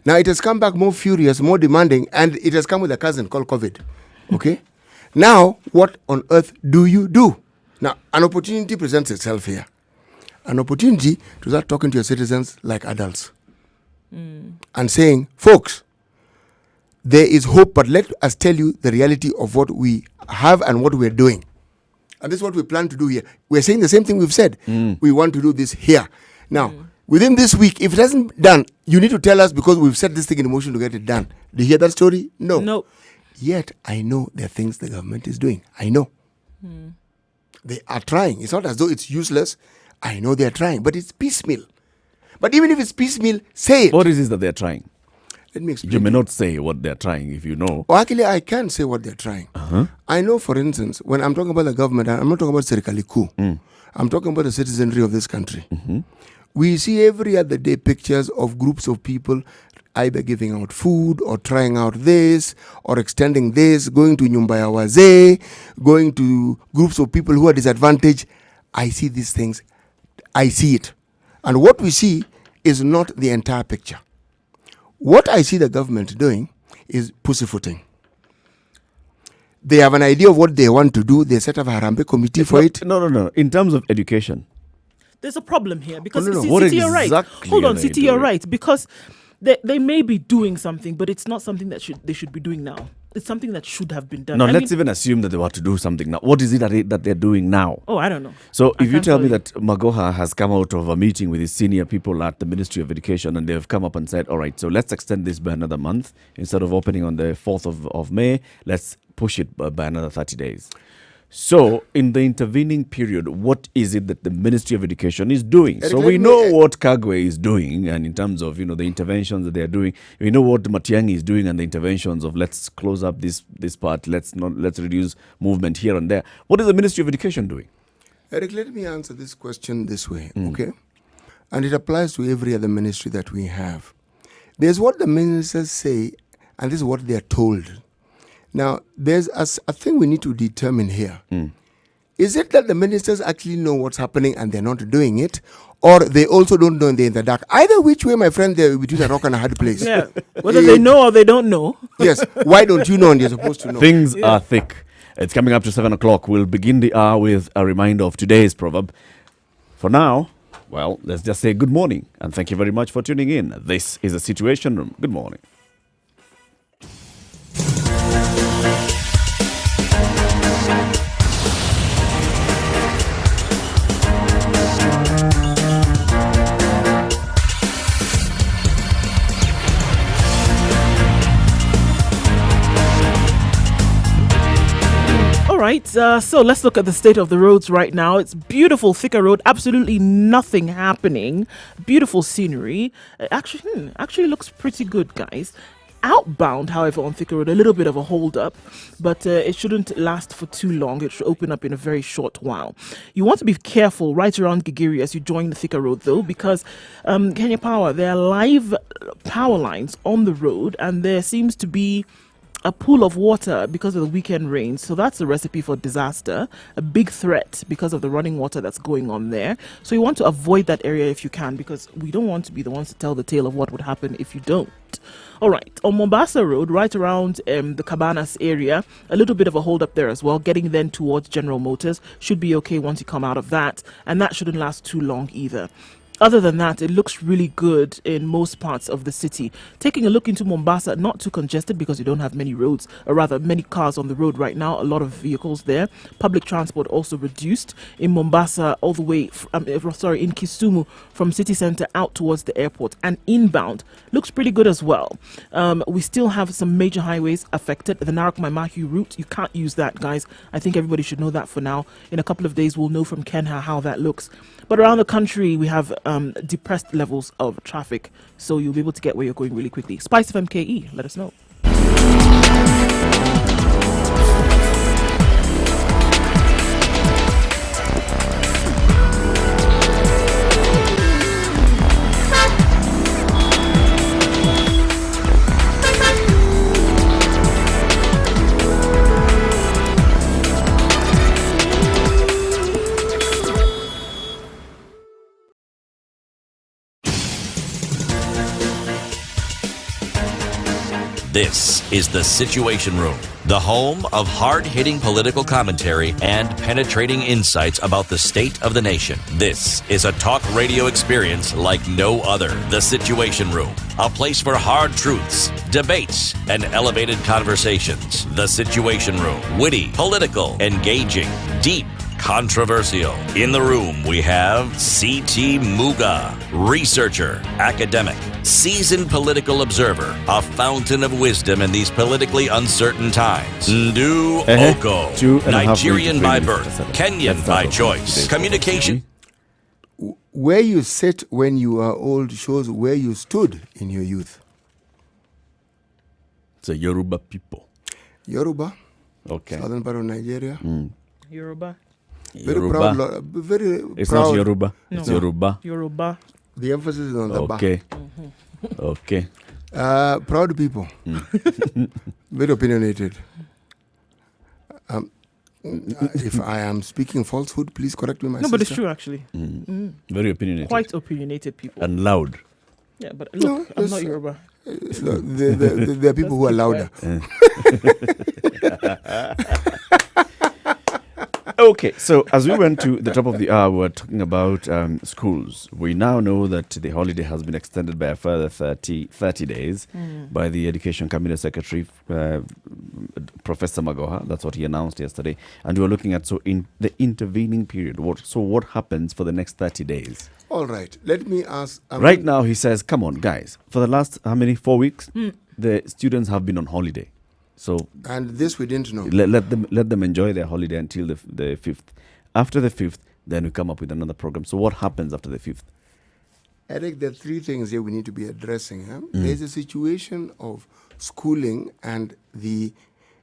Now it has come back more furious, more demanding, and it has come with a cousin called COVID. Okay? Now, what on earth do you do? Now, an opportunity presents itself here. An opportunity to start talking to your citizens like adults. And saying, folks, there is hope, but let us tell you the reality of what we have and what we're doing. And this is what we plan to do here. We're saying the same thing we've said. We want to do this here. Now, within this week, if it hasn't done, you need to tell us because we've set this thing in motion to get it done. Do you hear that story? No. Yet, I know there are things the government is doing. I know. They are trying. It's not as though it's useless. I know they're trying, but it's piecemeal. But even if it's piecemeal, say it. What is it that they're trying? Let me explain. You may not say what they're trying if you know. Well, actually, I can say what they're trying. I know, for instance, when I'm talking about the government, I'm not talking about Serikali Kuu. I'm talking about the citizenry of this country. We see every other day pictures of groups of people either giving out food or trying out this or extending this, going to Nyumba ya Wazee, going to groups of people who are disadvantaged. I see these things. I see it. And what we see is not the entire picture. What I see the government doing is pussyfooting. They have an idea of what they want to do. They set up a Harambee committee for it. No. In terms of education. There's a problem here because no. see, What City, you're right. exactly Hold are on, they City, you're doing? right. Because they may be doing something, but it's not something that they should be doing now. It's something that should have been done. No, I let's mean, even assume that they want to do something now. What is it that they're doing now? Oh, I don't know. So I if you can't tell me you. that Magoha has come out of a meeting with his senior people at the Ministry of Education and they've come up and said, all right, so let's extend this by another month. Instead of opening on the 4th of May, let's push it by another 30 days. So in the intervening period, what is it that the Ministry of Education is doing? So we know what Kagwe is doing, and in terms of, the interventions that they're doing, we know what Matiang'i is doing and the interventions of let's close up this part, let's reduce movement here and there. What is the Ministry of Education doing? Eric, let me answer this question this way, okay? And it applies to every other ministry that we have. There's what the ministers say, and this is what they're told. Now, there's a thing we need to determine here. Is it that the ministers actually know what's happening and they're not doing it, or they also don't know and they're in the dark? Either which way, my friend, they're between a rock and a hard place. Yeah. Whether they know or they don't know. Yes. Why don't you know and you're supposed to know? Things are thick. It's coming up to 7 o'clock. We'll begin the hour with a reminder of today's proverb. For now, well, let's just say good morning and thank you very much for tuning in. This is the Situation Room. Good morning. Right, so let's look at the state of the roads right now. It's beautiful, Thika Road, absolutely nothing happening. Beautiful scenery. Actually looks pretty good, guys. Outbound, however, on Thika Road, a little bit of a hold up, but it shouldn't last for too long. It should open up in a very short while. You want to be careful right around Gigiri as you join the Thika Road, though, because Kenya Power, there are live power lines on the road, and there seems to be a pool of water because of the weekend rains. So that's a recipe for disaster, a big threat because of the running water that's going on there. So you want to avoid that area if you can, because we don't want to be the ones to tell the tale of what would happen if you don't. All right, on Mombasa Road, right around the Cabanas area, a little bit of a hold up there as well. Getting then towards General Motors should be okay once you come out of that, and that shouldn't last too long either. Other than that, it looks really good in most parts of the city. Taking a look into Mombasa, not too congested because you don't have many roads, or rather many cars on the road right now, a lot of vehicles there. Public transport also reduced in Mombasa all the way, in Kisumu from city centre out towards the airport, and inbound looks pretty good as well. We still have some major highways affected. The Narok-Maimahiu route, you can't use that, guys. I think everybody should know that for now. In a couple of days, we'll know from Kenha how that looks. But around the country, we have depressed levels of traffic, so you'll be able to get where you're going really quickly. Spice FM KE, let us know. This is the Situation Room, the home of hard-hitting political commentary and penetrating insights about the state of the nation. This is a talk radio experience like no other. The Situation Room, a place for hard truths, debates, and elevated conversations. The Situation Room, witty, political, engaging, deep, controversial. In the room, we have C.T. Muga, researcher, academic, seasoned political observer, a fountain of wisdom in these politically uncertain times. Ndu Oko, Nigerian by birth, Kenyan by choice. Communication. Where you sit when you are old shows where you stood in your youth. It's a Yoruba people. Yoruba, Okay. southern part of Nigeria. Yoruba. Very proud. Very It's proud. not Yoruba. No. It's Yoruba. Yoruba. The emphasis is on the Okay. Okay. proud people. Very opinionated. If I am speaking falsehood, please correct me, my No, sister. but it's true, actually. Very opinionated. Quite opinionated people. And loud. Yeah, but No, look, I'm it's- not Yoruba. There are people who are louder. Okay, so as we went to the top of the hour, we're talking about schools. We now know that the holiday has been extended by a further 30 days by the Education Cabinet Secretary, Professor Magoha. That's what he announced yesterday. And we were looking at, in the intervening period, what happens for the next 30 days? All right, let me ask. Right now, he says, come on, guys, for the last, 4 weeks, the students have been on holiday. So And this we didn't know. let them enjoy their holiday until the 5th. After the 5th, then we come up with another program. So what happens after the 5th? Eric, there are three things here we need to be addressing. There's a situation of schooling and the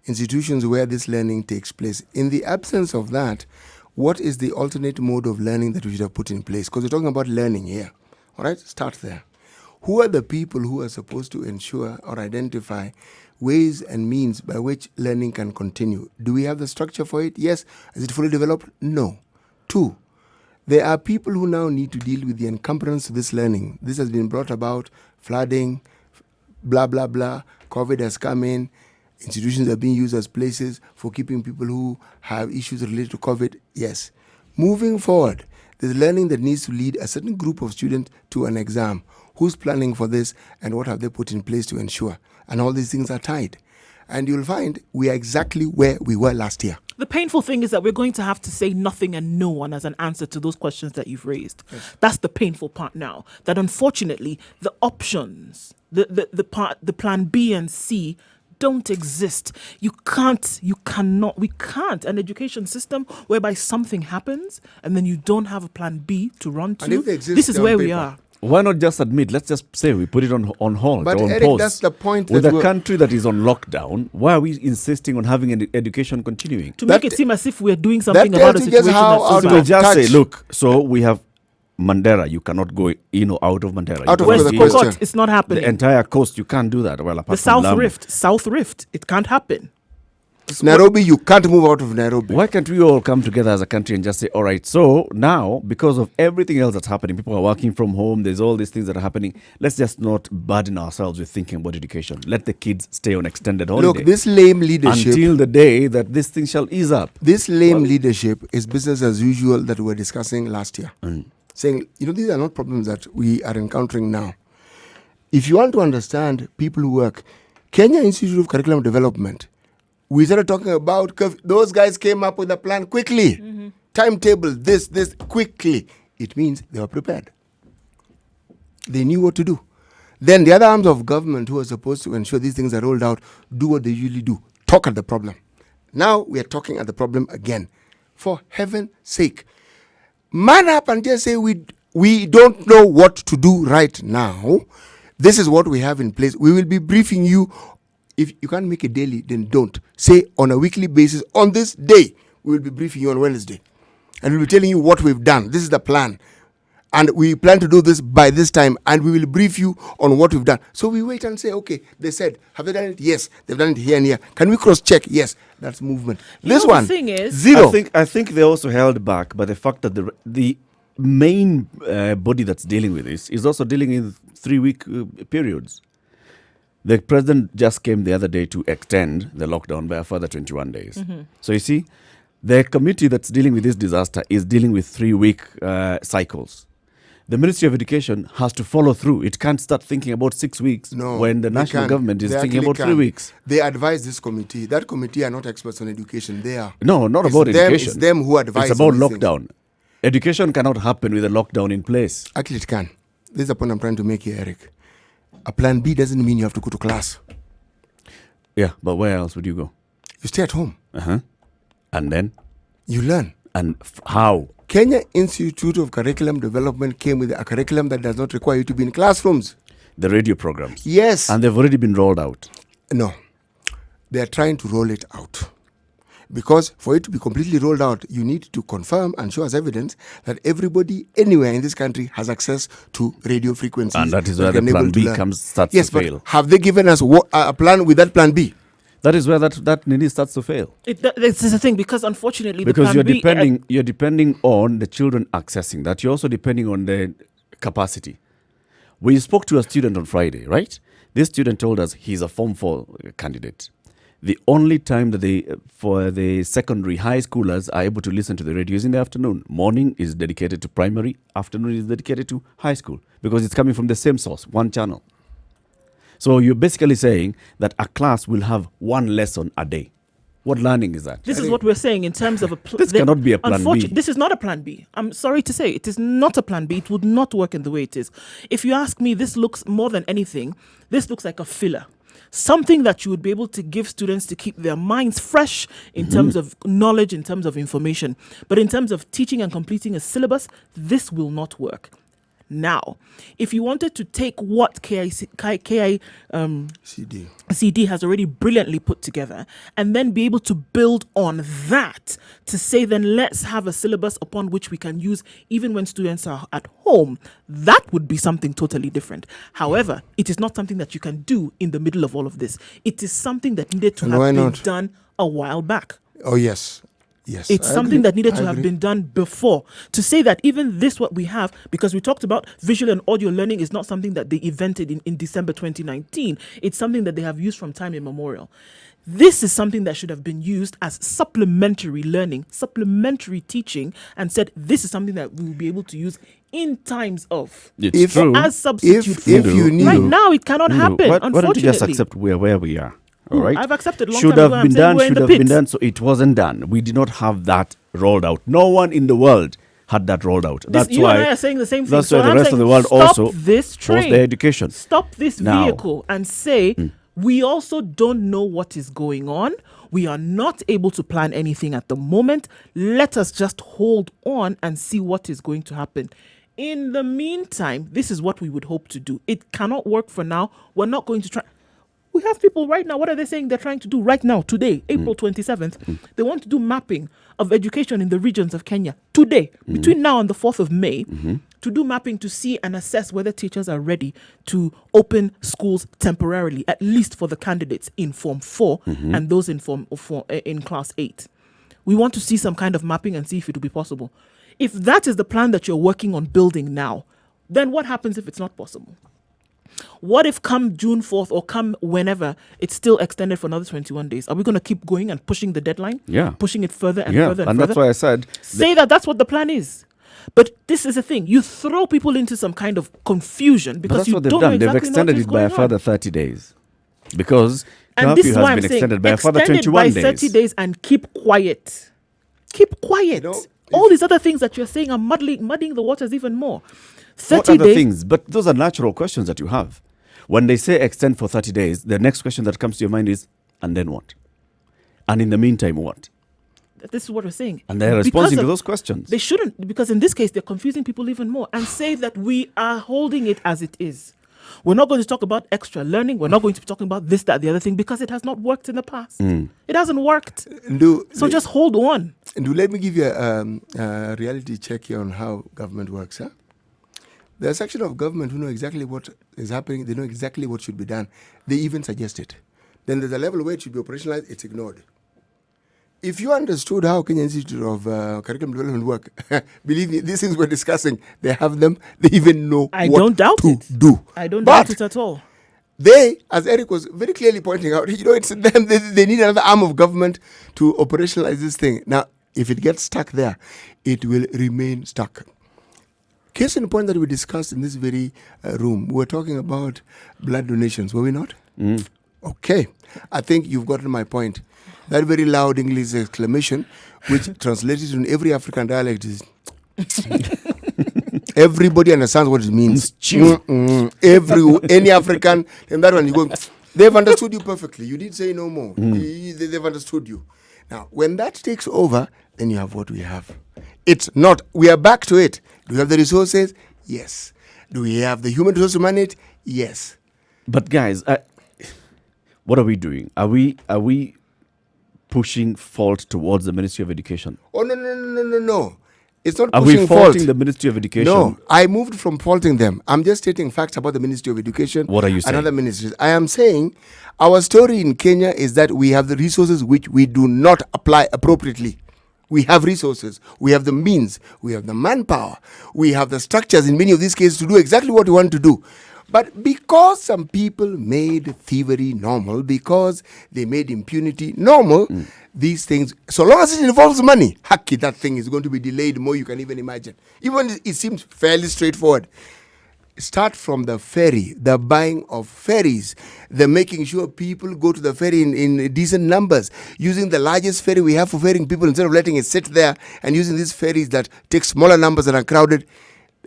institutions where this learning takes place. In the absence of that, what is the alternate mode of learning that we should have put in place? Because we're talking about learning here. All right, start there. Who are the people who are supposed to ensure or identify ways and means by which learning can continue? Do we have the structure for it? Yes. Is it fully developed? No. 2, there are people who now need to deal with the encumbrance of this learning. This has been brought about, flooding, blah, blah, blah. COVID has come in. Institutions are being used as places for keeping people who have issues related to COVID. Yes. Moving forward, there's learning that needs to lead a certain group of students to an exam. Who's planning for this and what have they put in place to ensure? And all these things are tied. And you'll find we are exactly where we were last year. The painful thing is that we're going to have to say nothing and no one as an answer to those questions that you've raised. Yes. That's the painful part now. That unfortunately, the options, the plan B and C don't exist. We can't. An education system whereby something happens and then you don't have a plan B to run to. And if they exist, this is where we are. Why not just admit? Let's just say we put it on hold. But or on Eric, pause. that's the point. With a country that is on lockdown, why are we insisting on having an education continuing? To make it seem as if we're doing something about a situation that's so just say, look, so we have Mandera, you cannot go in or out of Mandera. Out of West the question. It's not happening. The entire coast, you can't do that. Well, apart the from South Rift, it can't happen. Nairobi, you can't move out of Nairobi. Why can't we all come together as a country and just say, all right, so now, because of everything else that's happening, people are working from home, there's all these things that are happening, let's just not burden ourselves with thinking about education. Let the kids stay on extended holiday. Look, this lame leadership... Until the day that this thing shall ease up. This lame leadership is business as usual that we were discussing last year. Saying, these are not problems that we are encountering now. If you want to understand people who work, Kenya Institute of Curriculum Development, we started talking about, those guys came up with a plan quickly. Timetable, this, quickly. It means they were prepared. They knew what to do. Then the other arms of government who are supposed to ensure these things are rolled out, do what they usually do. Talk at the problem. Now we are talking at the problem again. For heaven's sake. Man up and just say we don't know what to do right now. This is what we have in place. We will be briefing you. If you can't make it daily, then don't. Say on a weekly basis, on this day, we will be briefing you on Wednesday. And we'll be telling you what we've done. This is the plan. And we plan to do this by this time. And we will brief you on what we've done. So we wait and say, okay, they said, have they done it? Yes. They've done it here and here. Can we cross-check? Yes. That's movement. This one, the thing is, zero. I think they're also held back by the fact that the main body that's dealing with this is also dealing in 3-week periods. The president just came the other day to extend the lockdown by a further 21 days. So you see, the committee that's dealing with this disaster is dealing with 3-week cycles. The Ministry of Education has to follow through. It can't start thinking about 6 weeks when the national government is thinking about 3 weeks. They advise this committee. That committee are not experts on education. They are. No, not about education. It's them who advise. It's about lockdown. Education cannot happen with a lockdown in place. Actually, it can. This is the point I'm trying to make here, Eric. A plan B doesn't mean you have to go to class. Yeah, but where else would you go? You stay at home. And then? You learn. And how? Kenya Institute of Curriculum Development came with a curriculum that does not require you to be in classrooms. The radio programs. Yes. And they've already been rolled out. No. They are trying to roll it out. Because for it to be completely rolled out, you need to confirm and show us evidence that everybody anywhere in this country has access to radio frequencies. And that is where the plan B starts to fail. But have they given us a plan with that plan B? That is where that nearly starts to fail. This is the thing, because unfortunately, because you're depending on the children accessing that. You're also depending on the capacity. We spoke to a student on Friday, right? This student told us he's a Form 4 candidate. The only time that for the secondary high schoolers are able to listen to the radio is in the afternoon. Morning is dedicated to primary, afternoon is dedicated to high school, because it's coming from the same source, one channel. So you're basically saying that a class will have one lesson a day. What learning is that? This is what we're saying in terms of a plan. This cannot be a plan B. This is not a plan B. I'm sorry to say, it is not a plan B. It would not work in the way it is. If you ask me, this looks more than anything, this looks like a filler. Something that you would be able to give students to keep their minds fresh in terms of knowledge, in terms of information. But in terms of teaching and completing a syllabus, this will not work. now. If you wanted to take what KICD has already brilliantly put together and then be able to build on that to say, then let's have a syllabus upon which we can use even when students are at home, that would be something totally different. However, it is not something that you can do in the middle of all of this. It is something that needed to have been done a while back. Oh, yes. Yes, it's something that needed to have been done before. To say that even this, what we have, because we talked about visual and audio learning is not something that they invented in December 2019. It's something that they have used from time immemorial. This is something that should have been used as supplementary learning, supplementary teaching, and said this is something that we will be able to use in times of. It's true. As substitute. If you need. Right now, it cannot happen, Why unfortunately. don't you just accept where we are? All right. I've accepted long should time have ago. been done, should have been done, so it wasn't done. We did not have that rolled out. No one in the world had that rolled out. That's you why and I are saying the same thing. That's so why the I'm rest saying, of the world stop also this train. forced their education. Stop this Now, vehicle and say we also don't know what is going on. We are not able to plan anything at the moment. Let us just hold on and see what is going to happen. In the meantime, this is what we would hope to do. It cannot work for now. We're not going to try. We have people right now. What are they saying they're trying to do right now, today, April 27th? They want to do mapping of education in the regions of Kenya today, between now and the 4th of May, to do mapping to see and assess whether teachers are ready to open schools temporarily, at least for the candidates in Form 4 and those in Form 4 in Class 8. We want to see some kind of mapping and see if it will be possible. If that is the plan that you're working on building now, then what happens if it's not possible? What if come June 4th or come whenever it's still extended for another 21 days? Are we going to keep going and pushing the deadline? Yeah. Pushing it further and further and and further? that's why I said Say that's what the plan is. But this is the thing. You throw people into some kind of confusion because that's you what they've don't done. know exactly They've extended what is it by a going further on. 30 days. Because And this curfew is has why I'm been saying extended by a further extend it 21 by days. 30 days and keep quiet. Keep quiet. You know, All these other things that you're saying are muddying the waters even more. 30 What other days. things? But those are natural questions that you have. When they say extend for 30 days, the next question that comes to your mind is, and then what? And in the meantime, what? This is what we're saying. And they're responding to those questions. They shouldn't, because in this case, they're confusing people even more and say that we are holding it as it is. We're not going to talk about extra learning. We're not going to be talking about this, that, the other thing, because it has not worked in the past. It hasn't worked. So just hold on. And let me give you a reality check here on how government works. Huh? There's a section of government who know exactly what is happening. They know exactly what should be done. They even suggest it. Then there's a level where it should be operationalized. It's ignored. If you understood how Kenya Institute of Curriculum Development work, believe me, these things we're discussing, they have them. They even know I what don't doubt to it. do. I don't But doubt it at all. they, as Eric was very clearly pointing out, it's them. They need another arm of government to operationalize this thing. Now, if it gets stuck there, it will remain stuck. Case in point that we discussed in this very room, we were talking about blood donations, were we not? Okay. I think you've gotten my point. That very loud English exclamation, which translated in every African dialect is... Everybody understands what it means. Any African, and that one, you go, they've understood you perfectly. You did say no more. They've understood you. Now, when that takes over, then you have what we have. It's not, we are back to it. Do we have the resources? Yes. Do we have the human resources to manage it? Yes. But guys, what are we doing? Are we pushing fault towards the Ministry of Education? Oh, no. It's not Are pushing we fault. faulting the Ministry of Education? No, I moved from faulting them. I'm just stating facts about the Ministry of Education. What are you saying? And other ministries. I am saying our story in Kenya is that we have the resources which we do not apply appropriately. We have resources, we have the means, we have the manpower, we have the structures in many of these cases to do exactly what we want to do. But because some people made thievery normal, because they made impunity normal, these things, so long as it involves money, hacky, that thing is going to be delayed more you can even imagine. Even it seems fairly straightforward. Start from the ferry, the buying of ferries, the making sure people go to the ferry in decent numbers, using the largest ferry we have for ferrying people instead of letting it sit there and using these ferries that take smaller numbers and are crowded.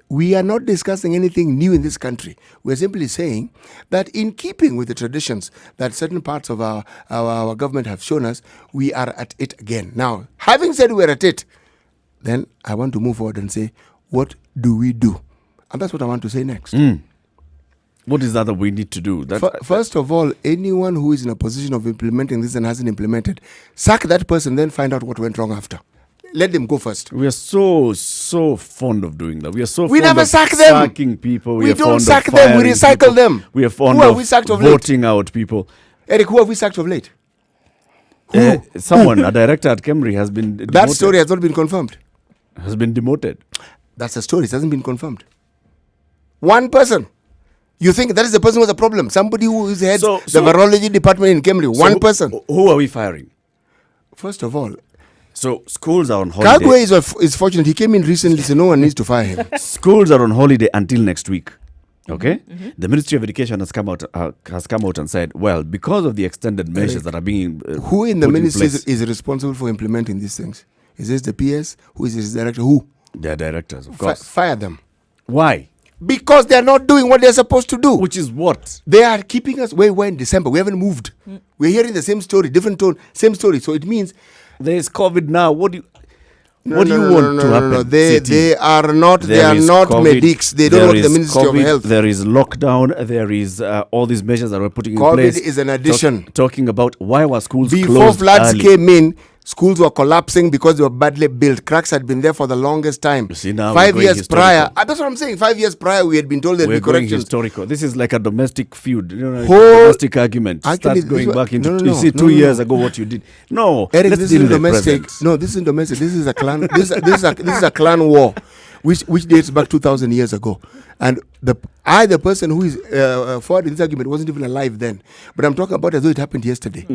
We are not discussing anything new in this country. We're simply saying that in keeping with the traditions that certain parts of our government have shown us, we are at it again. Now, having said we're at it, then I want to move forward and say, what do we do? And that's what I want to say next. What is that we need to do? First of all, anyone who is in a position of implementing this and hasn't implemented, sack that person, then find out what went wrong after. Let them go first. We are so fond of doing that. We are so We fond never of sack them. sacking people. We are don't fond sack of them, we firing recycle people. them. We are fond Who are of we sacked of late? voting out people. Eric, who have we sacked of late? Someone, a director at Kemri has been demoted. That story has not been confirmed. Has been demoted. That's a story. It hasn't been confirmed. One person. You think that is the person who has a problem? Somebody who is head the virology department in Kemri. One person. Who are we firing? First of all, so schools are on holiday. Kagwe is fortunate. He came in recently, so no one needs to fire him. Schools are on holiday until next week. Okay, the Ministry of Education has come out and said, well, because of the extended measures that are being who in the put ministry in place, is responsible for implementing these things? Is this the PS? Who is this director? Who? They are directors, of course. Fire them. Why? Because they are not doing what they are supposed to do. Which is what? They are keeping us where we were in December. We haven't moved. We're hearing the same story, different tone, same story. So it means there is COVID now. What do you want to happen? No. They are not COVID, medics. They don't know the Ministry COVID, of Health. There is lockdown. There is all these measures that we're putting in COVID place. is an addition. Talking about why were schools Before closed floods early. came in, schools were collapsing because they were badly built. Cracks had been there for the longest time. You see, now 5 we're years going prior, that's what I'm saying. 5 years prior, we had been told there'd We're be going corrections. historical. This is like a domestic feud. It's Whole- a domestic argument. Actually, Starts going this back into. no, You see, no, 2 no. years ago, what you did. No, Eric, let's this deal is with the domestic. present. No, this is domestic. This is a clan. this is a clan war, which dates back 2,000 years ago. And the person who is forwarding this argument wasn't even alive then. But I'm talking about as though it happened yesterday.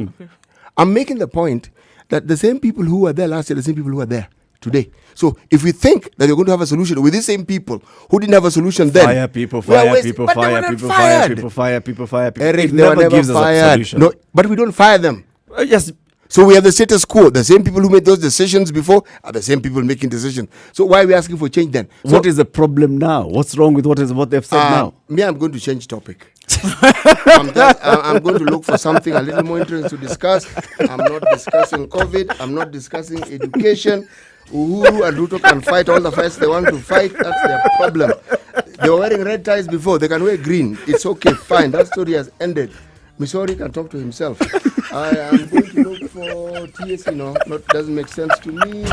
I'm making the point that the same people who were there last year, the same people who are there today. So if we think that you're going to have a solution with these same people who didn't have a solution then, Fire people, we are fire wasting- people, but they were fire not people, fired. fire people, fire people, fire people. Eric, It they were never never gives us a fired. solution. No, but we don't fire them. Yes. So we have the status quo. The same people who made those decisions before are the same people making decisions. So why are we asking for change then? So, What is the problem now? What's wrong with what they've said now? I'm going to change topic. I'm going to look for something a little more interesting to discuss. I'm not discussing COVID. I'm not discussing education. Uhuru and Ruto can fight all the fights they want to fight. That's their problem. They were wearing red ties before. They can wear green. It's okay, fine. That story has ended. Missouri can talk to himself. I am going to look for TSC. No, doesn't make sense to me.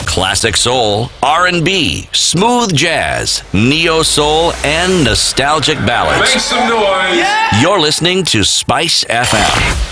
Classic soul, R&B, smooth jazz, neo soul, and nostalgic ballads. Make some noise. Yeah. You're listening to Spice FM.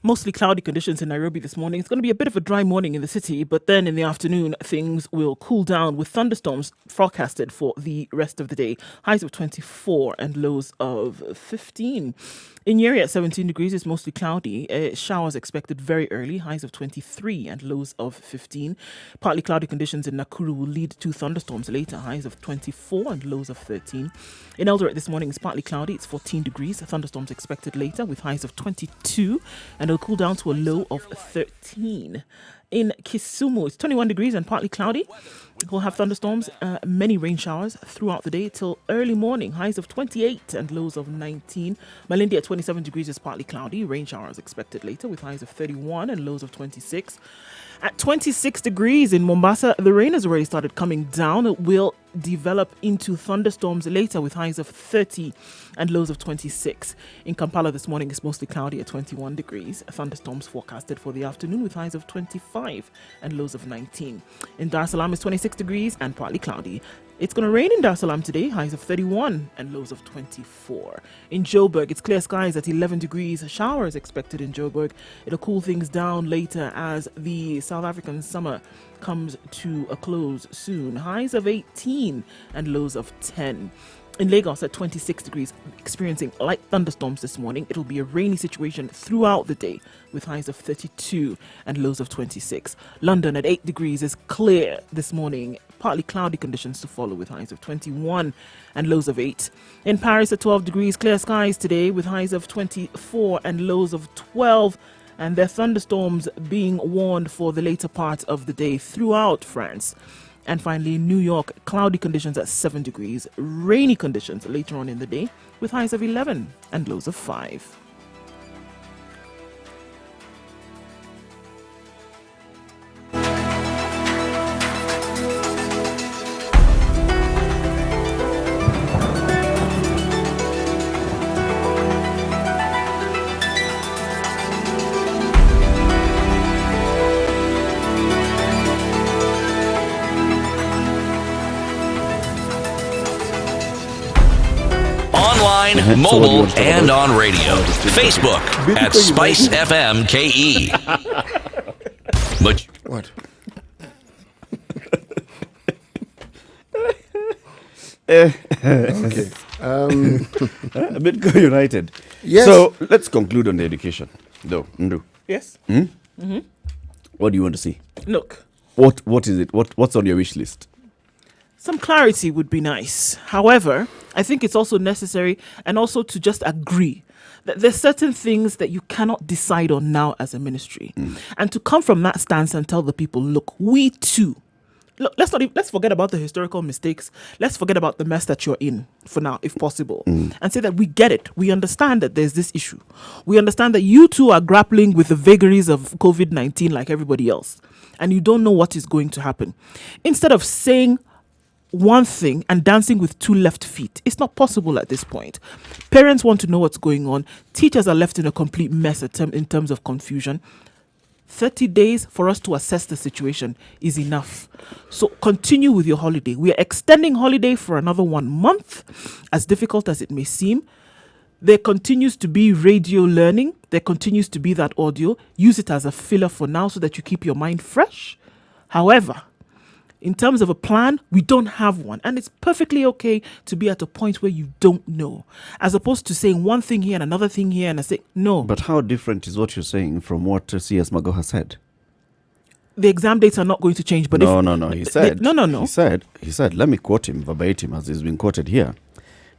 Mostly cloudy conditions in Nairobi this morning. It's going to be a bit of a dry morning in the city, but then in the afternoon, things will cool down with thunderstorms forecasted for the rest of the day. Highs of 24 and lows of 15. In Nyeri at 17 degrees, it's mostly cloudy. Showers expected very early. Highs of 23 and lows of 15. Partly cloudy conditions in Nakuru will lead to thunderstorms later. Highs of 24 and lows of 13. In Eldoret this morning, it's partly cloudy. It's 14 degrees. Thunderstorms expected later with highs of 22 and and it'll cool down to a low of 13. In Kisumu, it's 21 degrees and partly cloudy. We'll have thunderstorms, many rain showers throughout the day till early morning. Highs of 28 and lows of 19. Malindi at 27 degrees is partly cloudy. Rain showers expected later with highs of 31 and lows of 26. At 26 degrees in Mombasa, the rain has already started coming down. It will develop into thunderstorms later with highs of 30 and lows of 26. In Kampala this morning, it's mostly cloudy at 21 degrees. Thunderstorms forecasted for the afternoon with highs of 25 and lows of 19. In Dar es Salaam, it's 26 degrees and partly cloudy. It's going to rain in Dar es Salaam today, highs of 31 and lows of 24. In Joburg, it's clear skies at 11 degrees. Showers expected in Joburg. It'll cool things down later as the South African summer comes to a close soon. Highs of 18 and lows of 10. In Lagos at 26 degrees, experiencing light thunderstorms this morning. It'll be a rainy situation throughout the day with highs of 32 and lows of 26. London at 8 degrees is clear this morning. Partly cloudy conditions to follow with highs of 21 and lows of 8. In Paris at 12 degrees, clear skies today with highs of 24 and lows of 12. And there are thunderstorms being warned for the later part of the day throughout France. And finally, New York, cloudy conditions at 7 degrees, rainy conditions later on in the day with highs of 11 and lows of 5. Online, mobile, and on radio. Facebook at Spice FM KE. But What? Okay. Bidco United. Yes. So let's conclude on the education, though. Ndu. Yes. What do you want to see? Look, What is it? What's on your wish list? some clarity would be nice. However, I think it's also necessary and also to just agree that there's certain things that you cannot decide on now as a ministry. And to come from that stance and tell the people, look, we too. Look, let's forget about the historical mistakes. Let's forget about the mess that you're in for now, if possible, and say that we get it. We understand that there's this issue. We understand that you too are grappling with the vagaries of COVID-19 like everybody else, and you don't know what is going to happen. Instead of saying one thing and dancing with two left feet, it's not possible at this point. Parents want to know what's going on. Teachers are left in a complete mess in terms of confusion. 30 days for us to assess the situation is enough. So continue with your holiday. We are extending holiday for another 1 month, as difficult as it may seem. There continues to be radio learning. There continues to be that audio. Use it as a filler for now so that you keep your mind fresh. However, in terms of a plan, we don't have one. And it's perfectly okay to be at a point where you don't know, as opposed to saying one thing here and another thing here and I say, no. But how different is what you're saying from what C.S. Magoha said? The exam dates are not going to change. But No. He said, no. He said, let me quote him verbatim as he's been quoted here.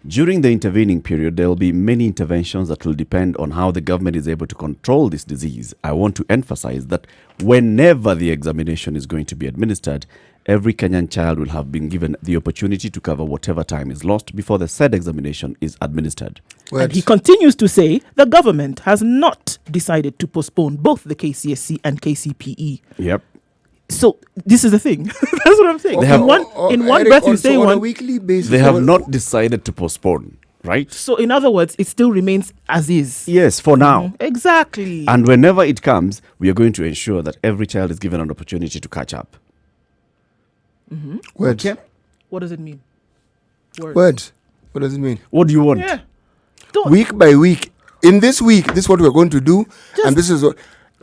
During the intervening period, there will be many interventions that will depend on how the government is able to control this disease. I want to emphasize that whenever the examination is going to be administered, every Kenyan child will have been given the opportunity to cover whatever time is lost before the said examination is administered. And he continues to say the government has not decided to postpone both the KCSE and KCPE. Yep. So this is the thing. That's what I'm saying. They have- in one Eric, breath you also say on a one. weekly basis. They have not decided to postpone, right? So in other words, it still remains as is. Yes, for now. Exactly. And whenever it comes, we are going to ensure that every child is given an opportunity to catch up. Words. What does it mean? Words. What does it mean? What do you want? Yeah. Don't. Week by week. In this week, this is what we're going to do, and this is what.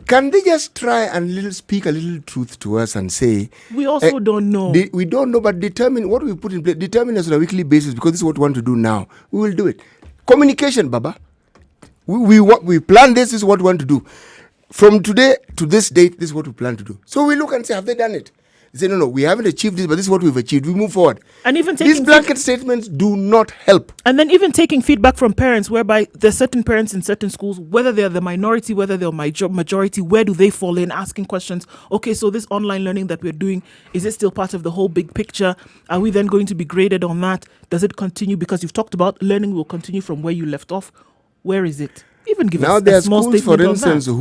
Can they just try and speak a little truth to us and say We also don't know. we don't know, but determine what we put in place. Determine us on a weekly basis because this is what we want to do now. We will do it. Communication, Baba. We plan this. This is what we want to do. From today to this date, this is what we plan to do. So we look and say, have they done it? They say, no, we haven't achieved this, but this is what we've achieved. We move forward. And even These blanket statements do not help. And then even taking feedback from parents, whereby there's certain parents in certain schools, whether they're the minority, whether they're majority, where do they fall in? Asking questions. Okay, so this online learning that we're doing, is it still part of the whole big picture? Are we then going to be graded on that? Does it continue? Because you've talked about learning will continue from where you left off. Where is it? Even give now us there a are small schools, statement for on instance, that.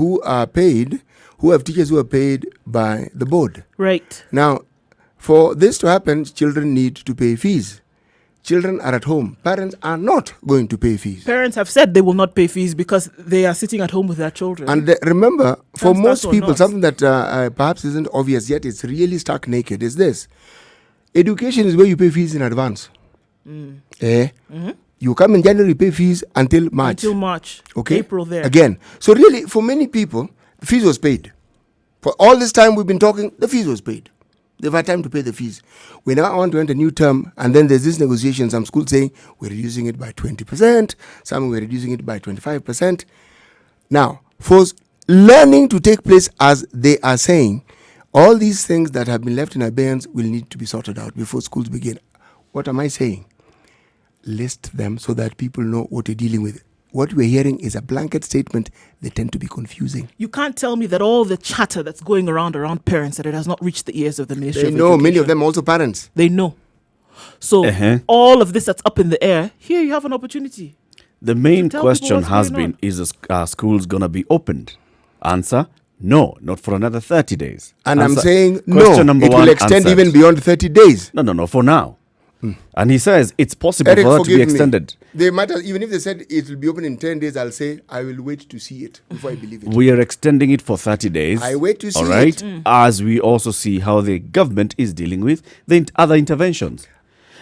who have teachers who are paid by the board. Right. Now, for this to happen, children need to pay fees. Children are at home. Parents are not going to pay fees. Parents have said they will not pay fees because they are sitting at home with their children. And remember, for Can most start or people, not. something that perhaps isn't obvious yet, it's really stark naked, is this. Education is where you pay fees in advance. You come in January, pay fees until March. Until March. Okay? April there. Again. So really, for many people, the fees was paid. For all this time we've been talking, the fees was paid. They've had time to pay the fees. We now want to enter a new term, and then there's this negotiation. Some schools saying we're reducing it by 20%, some we're reducing it by 25%. Now, for learning to take place as they are saying, all these things that have been left in abeyance will need to be sorted out before schools begin. What am I saying? List them so that people know what you're dealing with. What we're hearing is a blanket statement. They tend to be confusing. You can't tell me that all the chatter that's going around parents, that it has not reached the ears of the Ministry They of know, Education. many of them also parents. They know. So all of this that's up in the air, here you have an opportunity. The main tell people question what's has going been, is schools going to be opened? Answer, no, not for another 30 days. And Answer, I'm saying, no, question number it will one extend answered. even beyond 30 days. No, for now. And he says it's possible Eric, for that to be forgive me. extended. They might have, even if they said it will be open in 10 days, I'll say, I will wait to see it before I believe it. We are extending it for 30 days. I wait to see all right, it. As we also see how the government is dealing with the other interventions.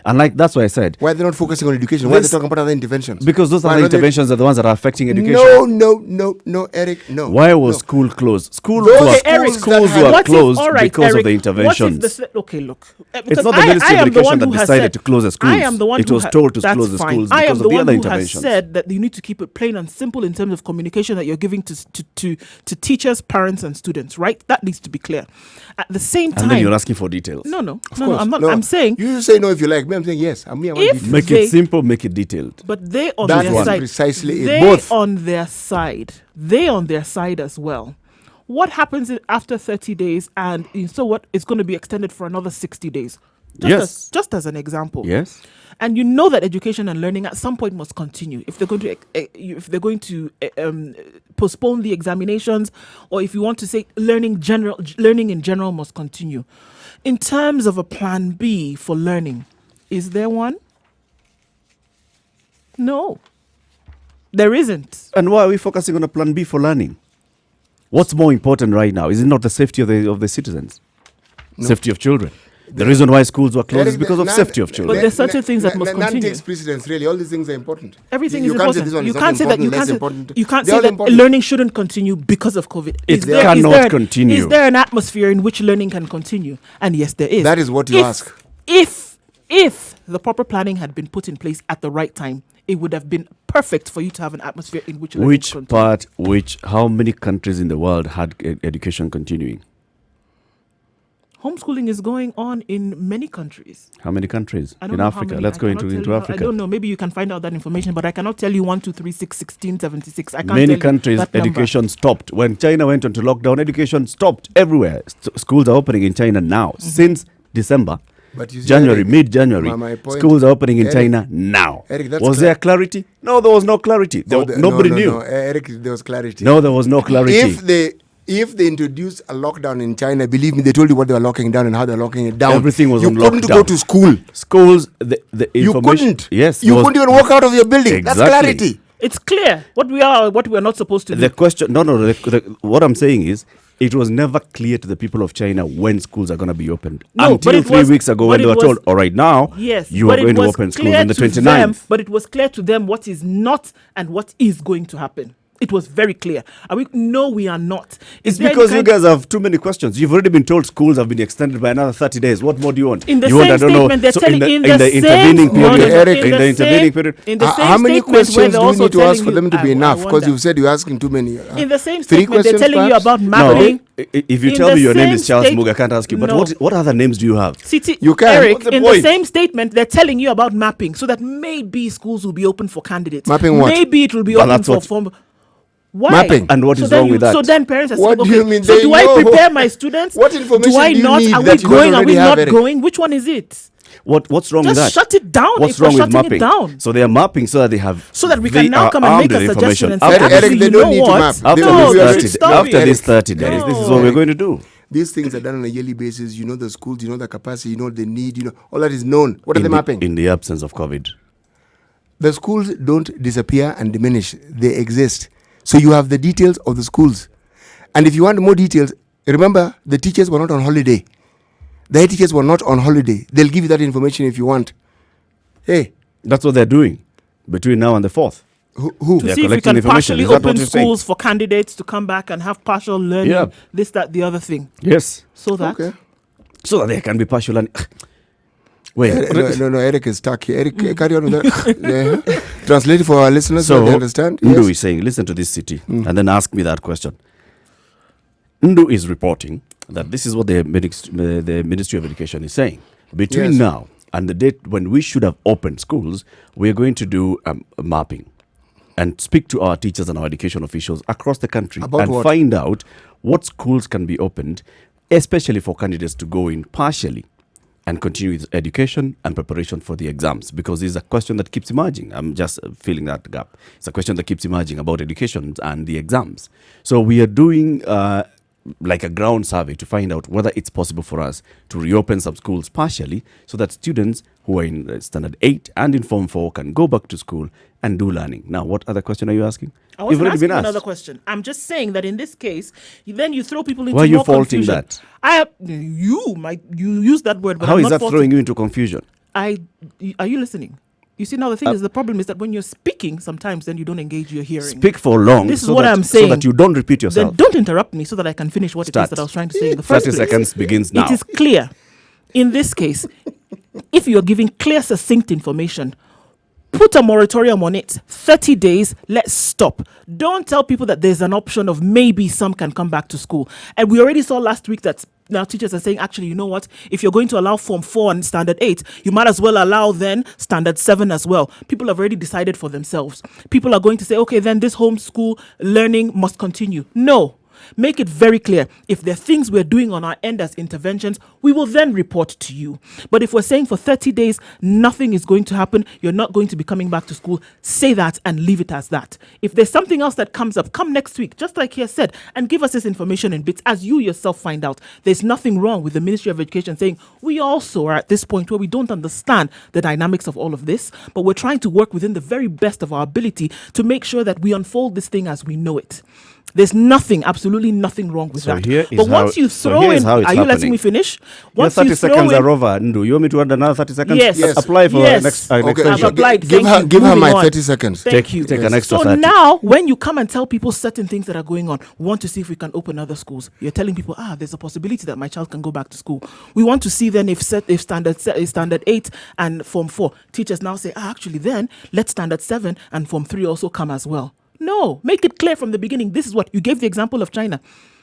And like that's why I said, Why are they not focusing on education? Why are they This- talking about other interventions? because those Why other not they- interventions are the ones that are affecting education. No, Eric, no. Why was no. school closed? Schools Those were, schools Eric, schools that were what if- closed all right, because Eric, of the interventions. What if okay, look. It's Because not the Ministry I of am the Education one that who has decided said- to close the schools. I am the one It who was ha- told to that's close the fine. schools I because am of the the one other who has interventions. said that you need to keep it plain and simple in terms of communication that you're giving to teachers, parents, and students. Right? That needs to be clear. At the same time, And then you're asking for details. no, Of course. I'm not. No. I'm saying, You say no if you like. Me, I'm saying yes. I want If- details. Make They- it simple, make it detailed. but they on That their one side, precisely is they both. on their side as well. What happens after 30 days, and so what? It's going to be extended for another 60 days. Yes. Just as an example. Yes. And you know that education and learning at some point must continue. If they're going to postpone the examinations, or if you want to say learning in general must continue. In terms of a plan B for learning, is there one? No, there isn't. And why are we focusing on a plan B for learning? What's more important right now? Is it not the safety of the citizens? Safety of children? The reason why schools were closed is because of safety of But children. there's certain things that must None continue. takes precedence, really. All these things are important. Everything you is can't say important. this one You is not can't say that. important, You less can't say, important. you can't They're say all that important. learning shouldn't continue because of COVID. It cannot continue. Is there an atmosphere in which learning can continue? And yes, there is. That is what you ask. If the proper planning had been put in place at the right time, it would have been perfect for you to have an atmosphere in which learning Which continue. how many countries in the world had education continuing? Homeschooling is going on in many countries. How many countries I don't in know how Africa? many. Let's I go cannot into tell you how- Africa. I don't know. Maybe you can find out that information, but I cannot tell you 1, 2, 3, 6, 16, 76. I can't tell Many you countries, that number. education stopped. When China went into lockdown, education stopped everywhere. Schools are opening in China now. Mm-hmm. Since December, But you see, January, Eric, mid-January, my point- schools are opening in Eric, China now. Eric, that's Was there clarity? No, there was no clarity. Nobody knew. No, Eric, there was clarity. No, there was no clarity. If they introduced a lockdown in China, believe me, they told you what they were locking down and how they're locking it down. Everything was you on couldn't lockdown. go to school. Schools, the You information. couldn't. Yes. You there was- couldn't even walk out of your building. That's Exactly. clarity. It's clear what we are not supposed to do. The question, what I'm saying is, it was never clear to the people of China when schools are going to be opened. No, Until but it 3 was- weeks ago but when they it were was- told, all right, now Yes, you but are it going to was open schools clear on the to 29th. them, but it was clear to them what is not and what is going to happen. It was very clear. No, we are not. It's because you guys have too many questions. You've already been told schools have been extended by another 30 days. What more do you want? In the you want, same I don't know, statement, they're so telling in in the intervening period. Eric, in the intervening period. In the same How many statement where questions they're do you also need to ask telling for them to you- be I enough? Because wonder. you've said you're asking too many. In the same Three statement, they're questions, telling you perhaps? about mapping. If you In tell the me your name same is Charles state- Muga, I can't ask you. But No. what other names do you have? You can. Eric, What's the in point? the same statement, they're telling you about mapping so that maybe schools will be open for candidates. Mapping what? Maybe it will be But open that's for what- form. Why? Mapping. And what So is then wrong with that? So then parents are What saying, do you okay, mean so they do I know? prepare my students? What information do I do you not? need Are we that you don't going? Are we already have, not Eric? going? Which one is it? What's wrong with Just that? shut it down. What's if we're wrong with shutting mapping? it down. So they are mapping so that they have. So that we they can now are come and armed make a with suggestion information. and say, Eric, actually, Eric, they you don't know need to what? map. After, No, this, they 30 should stop after it. this 30 days, this is what we're going to do. These things are done on a yearly basis. You know the schools, you know the capacity, you know the need, you know all that is known. What are they mapping? In the absence of COVID. The schools don't disappear and diminish; they exist. So you have the details of the schools, and if you want more details, remember the teachers were not on holiday. The head teachers were not on holiday. They'll give you that information if you want. Hey, That's what they're doing between now and the 4th. who? To They're see if we collecting can information. partially Is that what open you're saying? schools for candidates to come back and have partial learning, Yeah. this, that, the other thing. Yes. So that Okay. So that there can be partial learning. Wait. No, Eric is stuck here. Eric, carry on with that. Yeah. Translate it for our listeners so So, they understand. Ndu is saying, listen to this city, and then ask me that question. Ndu is reporting that this is what the Ministry of Education is saying. Between Yes. now and the date when we should have opened schools, we are going to do a mapping and speak to our teachers and our education officials across the country About and what? find out what schools can be opened, especially for candidates to go in partially and continue with education and preparation for the exams, because it's a question that keeps emerging. I'm just filling that gap. It's a question that keeps emerging about education and the exams. So we are doing like a ground survey to find out whether it's possible for us to reopen some schools partially so that students who are in standard 8 and in form 4 can go back to school and do learning. Now, what other question are you asking? I wasn't asking another question. I'm just saying that in this case, then you throw people into Why are you more faulting confusion. that? You use that word, but How I'm is not that faulting. throwing you into confusion? Are you listening? You see, now the thing is, the problem is that when you're speaking, sometimes then you don't engage your hearing. Speak for long. This is so what that, I'm So saying. that you don't repeat Then yourself. don't interrupt me so that I can finish what it Start. is that I was trying to say in the first 30 place. seconds begins now. It is clear. In this case, if you're giving clear, succinct information, put a moratorium on it. 30 days, let's stop. Don't tell people that there's an option of maybe some can come back to school. And we already saw last week that now teachers are saying, actually, you know what? If you're going to allow Form 4 and Standard 8, you might as well allow then Standard 7 as well. People have already decided for themselves. People are going to say, okay, then this homeschool learning must continue. No. Make it very clear. If there are things we're doing on our end as interventions, we will then report to you. But if we're saying for 30 days, nothing is going to happen, you're not going to be coming back to school, say that and leave it as that. If there's something else that comes up, come next week, just like he has said, and give us this information in bits as you yourself find out. There's nothing wrong with the Ministry of Education saying, we also are at this point where we don't understand the dynamics of all of this, but we're trying to work within the very best of our ability to make sure that we unfold this thing as we know it. There's nothing, absolutely nothing wrong with So that. here is But once how- you so throw here is in, how it's are you letting happening. me finish? Your Once 30 you throw seconds in, are over. Ndu, you want me to add another 30 seconds? Yes. Yes. Apply for Yes. an next Okay, extension. I've applied. Give Thank her, you. give her Moving my on. 30 seconds. Thank you. Take an extra So 30. now, when you come and tell people certain things that are going on, we want to see if we can open other schools. You're telling people, there's a possibility that my child can go back to school. We want to see then if standard 8 and Form 4 teachers now say, actually then let Standard 7 and Form 3 also come as well. No, make it clear from the beginning. This is what you gave the example of China.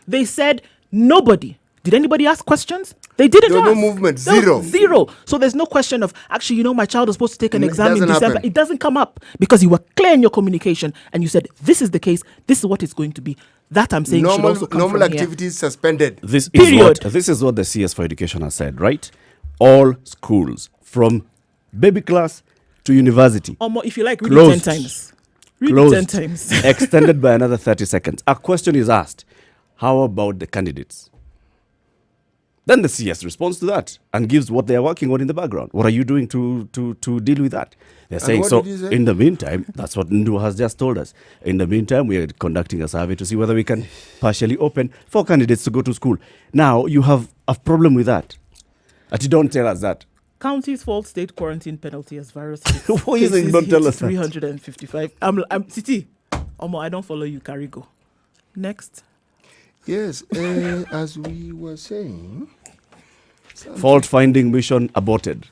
They said nobody. Did anybody ask questions? They didn't There was ask. no movement, There was zero. Zero. So there's no question of, actually, my child is supposed to take an It exam in doesn't December. happen. It doesn't come up because you were clear in your communication and you said, this is the case, this is what it's going to be. That I'm saying should also come Normal from here. activities suspended. This Period. this is what the CS for Education has said, right? All schools from baby class to university Or more, if you like, read it Closed. 10 times. Read closed, it 10 times. extended by another 30 seconds. A question is asked, how about the candidates? Then the CS responds to that and gives what they are working on in the background. What are you doing to deal with that? They're saying, what so did he say? in the meantime, that's what Ndu has just told us. In the meantime, we are conducting a survey to see whether we can partially open for candidates to go to school. Now, you have a problem with that. But you don't tell us that. Counties fault state quarantine penalty as virus. Why you saying don't tell us that? 355. I'm City. I don't follow you, Carigo. Next. Yes, as we were saying. Fault finding mission aborted.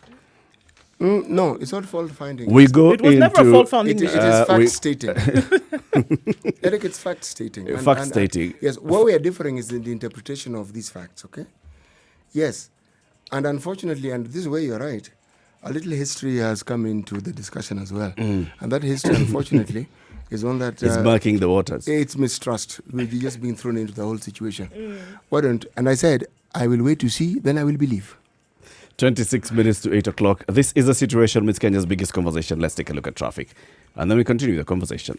No, it's not fault finding. We go It was into never a fault finding It mission. is fact stating. Eric, it's fact stating. Fact stating. Yes, what we are differing is in the interpretation of these facts, okay? Yes. And unfortunately, and this is where you're right, a little history has come into the discussion as well. And that history, unfortunately, is one that... It's murking the waters. It's mistrust. We've just been thrown into the whole situation. And I said, I will wait to see, then I will believe. 26 minutes to 8 o'clock. This is a situation with Kenya's biggest conversation. Let's take a look at traffic. And then we continue the conversation.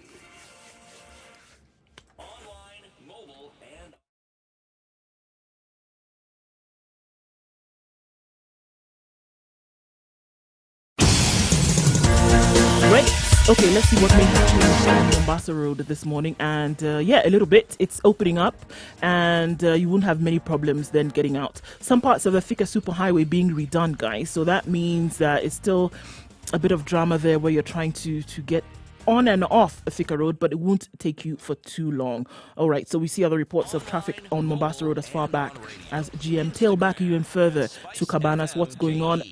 Great. Okay, let's see what may have changed on Mombasa Road this morning. And a little bit. It's opening up and you won't have many problems then getting out. Some parts of the Thika Superhighway being redone, guys. So that means that it's still a bit of drama there where you're trying to get on and off Thika Road, but it won't take you for too long. All right, so we see other reports of traffic on Mombasa Road as far back as GM. Tail back even further to Cabanas. What's going on?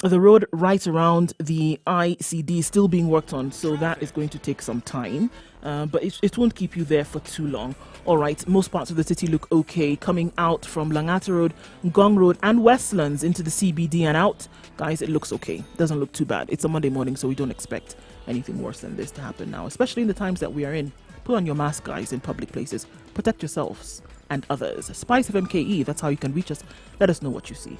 The road right around the ICD is still being worked on, so that is going to take some time, but it won't keep you there for too long. All right, most parts of the city look okay. Coming out from Langata Road, Ngong Road and Westlands into the CBD and out, guys, it looks okay. Doesn't look too bad. It's a Monday morning, so we don't expect anything worse than this to happen now, especially in the times that we are in. Put on your mask, guys, in public places. Protect yourselves and others. Spice of MKE, that's how you can reach us. Let us know what you see.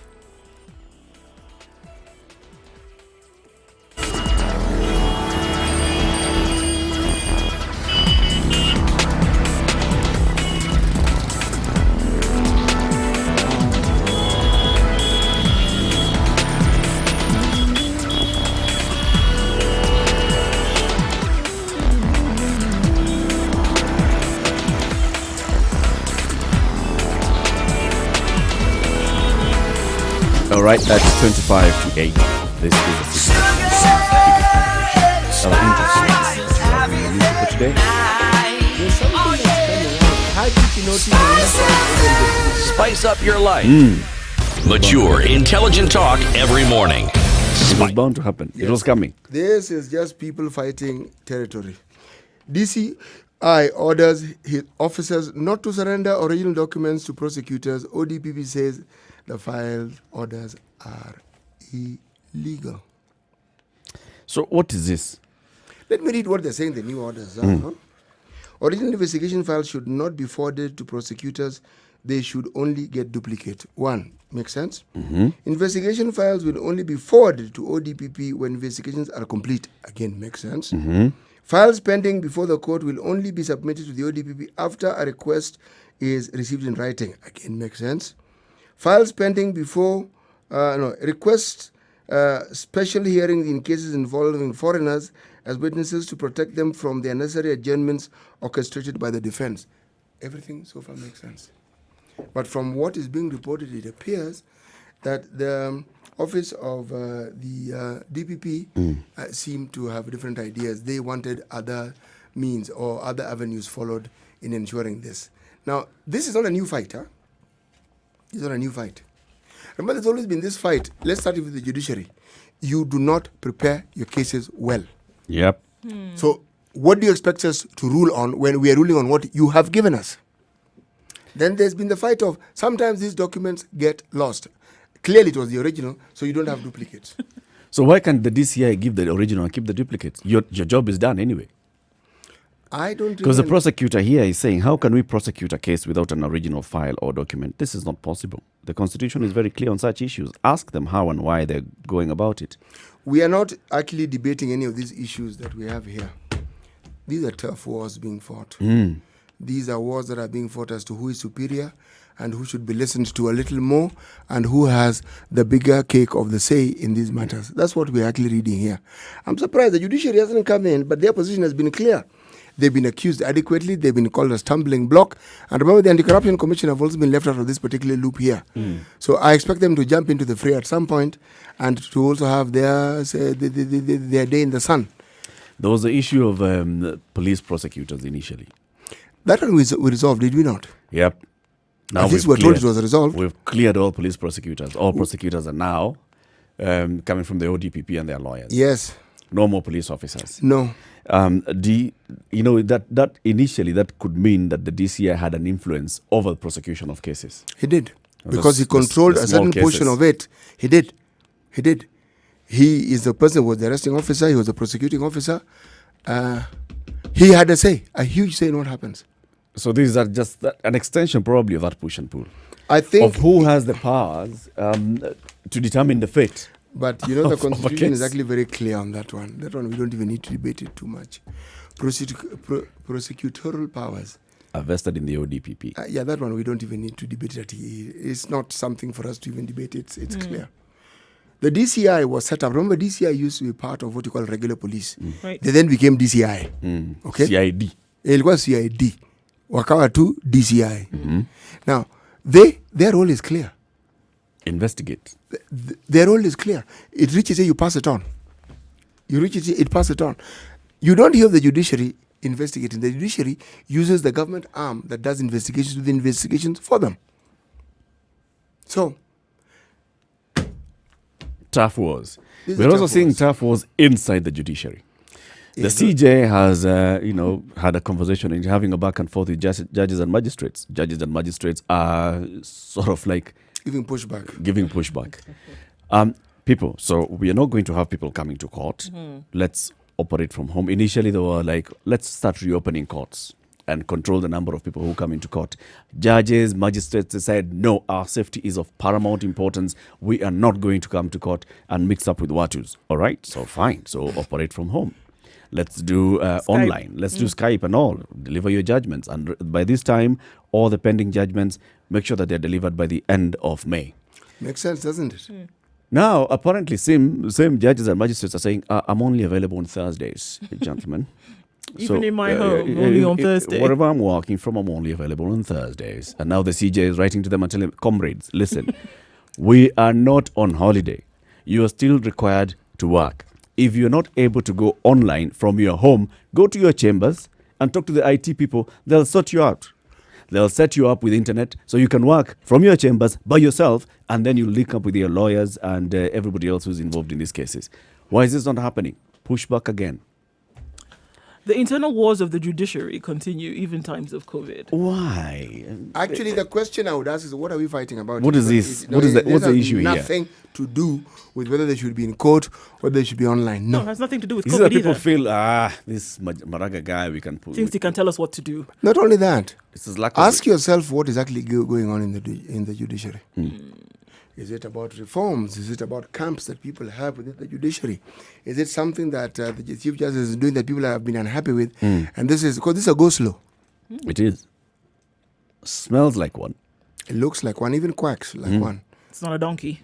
All right, that's 25 to 8. This is a situation. For today. There's something that's coming out. How did you notice? Spice up your life. Mature, intelligent talk every morning. It was bound to happen. Yes. It was coming. This is just people fighting territory. DCI orders his officers not to surrender original documents to prosecutors. ODPP says the filed orders are illegal. So what is this? Let me read what they're saying the new orders are. Huh? Original investigation files should not be forwarded to prosecutors. They should only get duplicate. 1. Makes sense? Investigation files will only be forwarded to ODPP when investigations are complete. Again, makes sense? Files pending before the court will only be submitted to the ODPP after a request is received in writing. Again, makes sense? Files pending before request special hearings in cases involving foreigners as witnesses to protect them from the unnecessary adjournments orchestrated by the defense. Everything so far makes sense. But from what is being reported, it appears that the office of the DPP seemed to have different ideas. They wanted other means or other avenues followed in ensuring this. Now, this is not a new fight, huh? It's not a new fight. Remember, there's always been this fight. Let's start with the judiciary. You do not prepare your cases well. Yep. So what do you expect us to rule on when we are ruling on what you have given us? Then there's been the fight of sometimes these documents get lost. Clearly it was the original, so you don't have duplicates. So why can't the DCI give the original and keep the duplicates? Your job is done anyway. I don't Because the remember- prosecutor here is saying, how can we prosecute a case without an original file or document? This is not possible. The Constitution is very clear on such issues. Ask them how and why they're going about it. We are not actually debating any of these issues that we have here. These are tough wars being fought. These are wars that are being fought as to who is superior and who should be listened to a little more and who has the bigger cake of the say in these matters. That's what we're actually reading here. I'm surprised the judiciary hasn't come in, but their position has been clear. They've been accused adequately. They've been called a stumbling block. And remember, the Anti-Corruption Commission have also been left out of this particular loop here. So I expect them to jump into the fray at some point and to also have their day in the sun. There was the issue of police prosecutors initially. That one we resolved, did we not? Yep. At least we're told it was resolved. We've cleared all police prosecutors. All prosecutors are now coming from the ODPP and their lawyers. Yes. No more police officers. No. That initially that could mean that the DCI had an influence over the prosecution of cases. He did. Because he controlled the a small certain portion cases. of it. He did. He is the person who was the arresting officer. He was the prosecuting officer. He had a say, a huge say in what happens. So these are just an extension probably of that push and pull. I think Of who has the powers to determine the fate. But the of a Constitution is case. actually very clear on that one. That one we don't even need to debate it too much. Prosecutorial powers. Are vested in the ODPP. That one we don't even need to debate it. It's not something for us to even debate. It's clear. The DCI was set up. Remember, DCI used to be part of what you call regular police. Right. They then became DCI. Okay? CID. It was CID. Wakawa to DCI. Now, their role is clear. Investigate. Their role is clear. It reaches here, you pass it on. It pass it on. You don't hear the judiciary investigating. The judiciary uses the government arm that does investigations to do the investigations for them. So, Tough wars. These We're are also tough seeing wars. tough wars inside the judiciary. The Yes, CJ has, had a conversation and having a back and forth with judges and magistrates. Judges and magistrates are sort of like giving pushback. giving pushback. People, so we are not going to have people coming to court. Let's operate from home. Initially, they were like, let's start reopening courts and control the number of people who come into court. Judges, magistrates decided, no, our safety is of paramount importance. We are not going to come to court and mix up with Watus. All right, so fine. So operate from home. Let's do online. Let's do Skype and all. Deliver your judgments. And by this time, all the pending judgments, make sure that they're delivered by the end of May. Makes sense, doesn't it? Now, apparently, same judges and magistrates are saying, I'm only available on Thursdays, gentlemen. Even in my home, only on Thursday. Wherever I'm working from, I'm only available on Thursdays. And now the CJ is writing to them and telling them, comrades, listen, we are not on holiday. You are still required to work. If you're not able to go online from your home, go to your chambers and talk to the IT people. They'll sort you out. They'll set you up with internet so you can work from your chambers by yourself, and then you link up with your lawyers and everybody else who's involved in these cases. Why is this not happening? Push back again. The internal wars of the judiciary continue even times of COVID. Why? Actually, the question I would ask is, what are we fighting about? What is this? What's the issue here? Nothing to do with whether they should be in court or they should be online. No, No. it has nothing to do with This is that COVID people either. feel, this Maraga guy, we can put. Thinks he can tell us what to do. Not only that, This is lack of ask yourself what is actually going on in the judiciary. Is it about reforms? Is it about camps that people have within the judiciary? Is it something that the Chief Justice is doing that people have been unhappy with? And this is because this is a go-slow. It is. Smells like one. It looks like one, even quacks like one. It's not a donkey.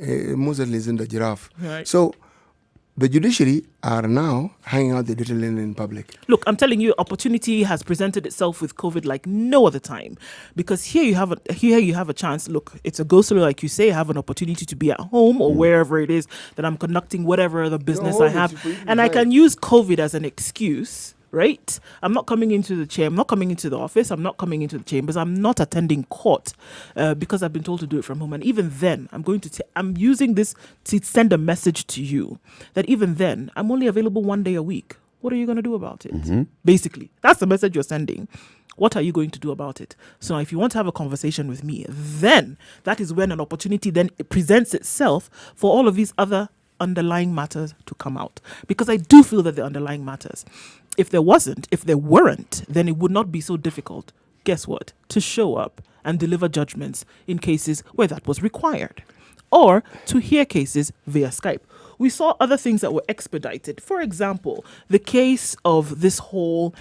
Most certainly isn't a giraffe. Right. So the judiciary are now hanging out the little linen in public. Look, I'm telling you, opportunity has presented itself with COVID like no other time, because here you have a chance. Look, it's a go slow, like you say. I have an opportunity to be at home or wherever it is that I'm conducting whatever other business I home, have, it's for you to and I decide. can use COVID as an excuse. Right? I'm not coming into the chair. I'm not coming into the office. I'm not coming into the chambers. I'm not attending court because I've been told to do it from home. And even then, I'm using this to send a message to you that even then, I'm only available one day a week. What are you going to do about it? Basically, that's the message you're sending. What are you going to do about it? So if you want to have a conversation with me, then that is when an opportunity then presents itself for all of these other underlying matters to come out. Because I do feel that the underlying matters, if there weren't, then it would not be so difficult, guess what, to show up and deliver judgments in cases where that was required, or to hear cases via Skype. We saw other things that were expedited. For example, the case of this whole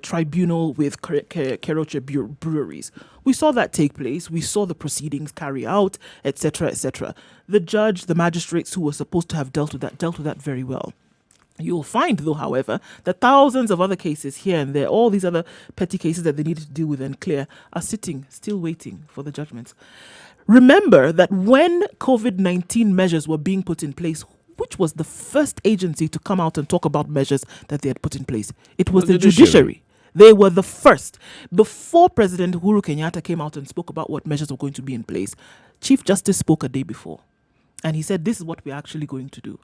tribunal with Keroche breweries. We saw that take place. We saw the proceedings carry out, etc., etc. The judge, the magistrates who were supposed to have dealt with that very well. You'll find, though, however, that thousands of other cases here and there, all these other petty cases that they needed to deal with and clear, are sitting, still waiting for the judgments. Remember that when COVID-19 measures were being put in place, which was the first agency to come out and talk about measures that they had put in place? It was the judiciary. They were the first. Before President Uhuru Kenyatta came out and spoke about what measures were going to be in place, Chief Justice spoke a day before. and he said, this is what we're actually going to do,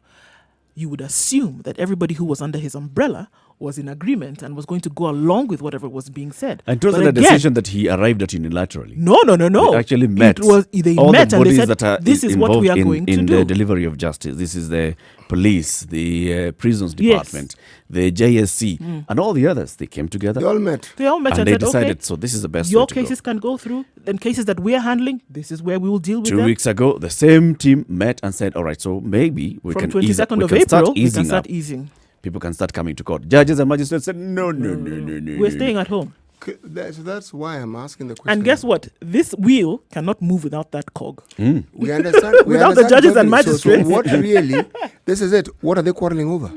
you would assume that everybody who was under his umbrella was in agreement and was going to go along with whatever was being said. And it wasn't a decision that he arrived at unilaterally. No. They actually met. They all met the and they bodies said, that are this is what we are going to in do. the delivery of justice. This is the police, the prisons department, the JSC, and all the others. They came together. They all met. They all met and they said, decided, okay, so this is the best your way to go. cases can go through, and cases that we are handling, this is where we will deal with 2 them. weeks ago, the same team met and said, all right, so maybe we From can 22nd of we can start April, we can easing start up. easing. People can start coming to court. Judges and magistrates said, no. We're staying at home. So that's why I'm asking the question. And guess what? This wheel cannot move without that cog. We understand. Without the judges and perfectly. So magistrates. what really, this is it. What are they quarreling over?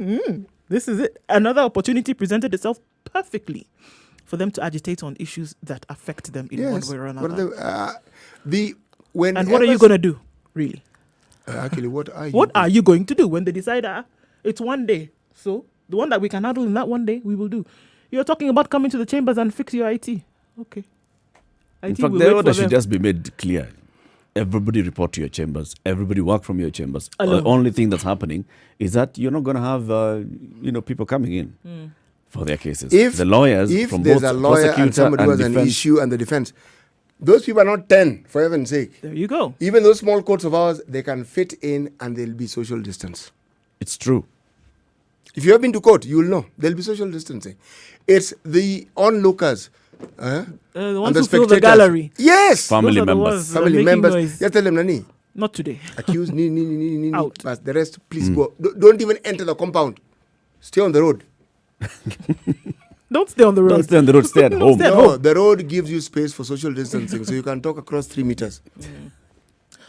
This is it. Another opportunity presented itself perfectly for them to agitate on issues that affect them in one way or another. What are you going to do, really? Actually, what are you? What are you going to do when they decide it's one day? So the one that we can handle in that one day, we will do. You're talking about coming to the chambers and fix your IT. Okay. In fact, the order should just be made clear. Everybody report to your chambers. Everybody work from your chambers. The only thing that's happening is that you're not going to have people coming in for their cases. If the lawyers if from there's both a lawyer prosecutor and somebody who has an defense, issue and the defense, those people are not 10, for heaven's sake. There you go. Even those small courts of ours, they can fit in and there'll be social distance. it's true. If you have been to court, you will know there'll be social distancing. It's the onlookers. The and ones the who fill the spectators. gallery. Yes! Family Those are the members. ones that are Family making members. noise. Just tell them, Nani, Not today. accused, ni. Out. But the rest, please go. Don't even enter the compound. Stay on the road. Don't stay on the road. Don't stay on the road, stay at home. stay at No, home. the road gives you space for social distancing, so you can talk across 3 meters.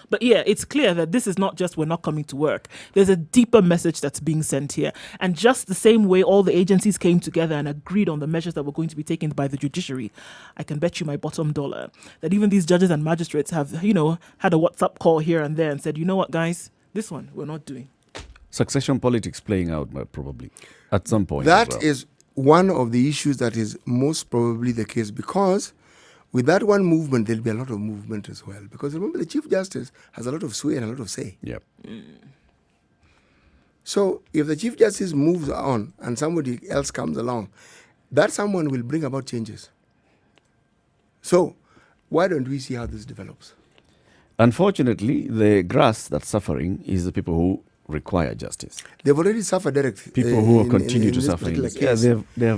But yeah, it's clear that this is not just we're not coming to work. There's a deeper message that's being sent here. And just the same way all the agencies came together and agreed on the measures that were going to be taken by the judiciary, I can bet you my bottom dollar that even these judges and magistrates have, had a WhatsApp call here and there and said, you know what, guys, this one we're not doing. Succession politics playing out, probably, at some point. That as well. is one of the issues that is most probably the case, because with that one movement, there'll be a lot of movement as well. Because remember, the Chief Justice has a lot of sway and a lot of say. Yep. So if the Chief Justice moves on and somebody else comes along, that someone will bring about changes. So why don't we see how this develops? Unfortunately, the grass that's suffering is the people who require justice. They've already suffered, Derek. People who will continue in to this suffer. particular Yeah, case.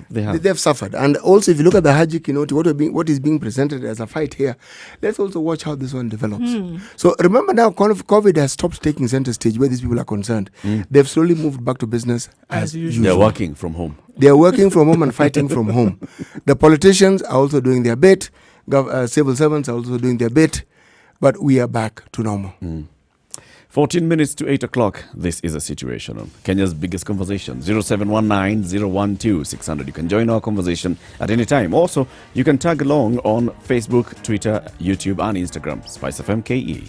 they have. They've suffered. And also, if you look at the Haji Kinoti, what is being presented as a fight here, let's also watch how this one develops. So remember now, COVID has stopped taking center stage where these people are concerned. They've slowly moved back to business as usual. They're working from home. They are working from home and fighting from home. The politicians are also doing their bit. Civil servants are also doing their bit. But we are back to normal. 14 minutes to 8 o'clock. This is a situation on Kenya's biggest conversation. 0719-012-600. You can join our conversation at any time. Also, you can tag along on Facebook, Twitter, YouTube, and Instagram. Spice FM KE.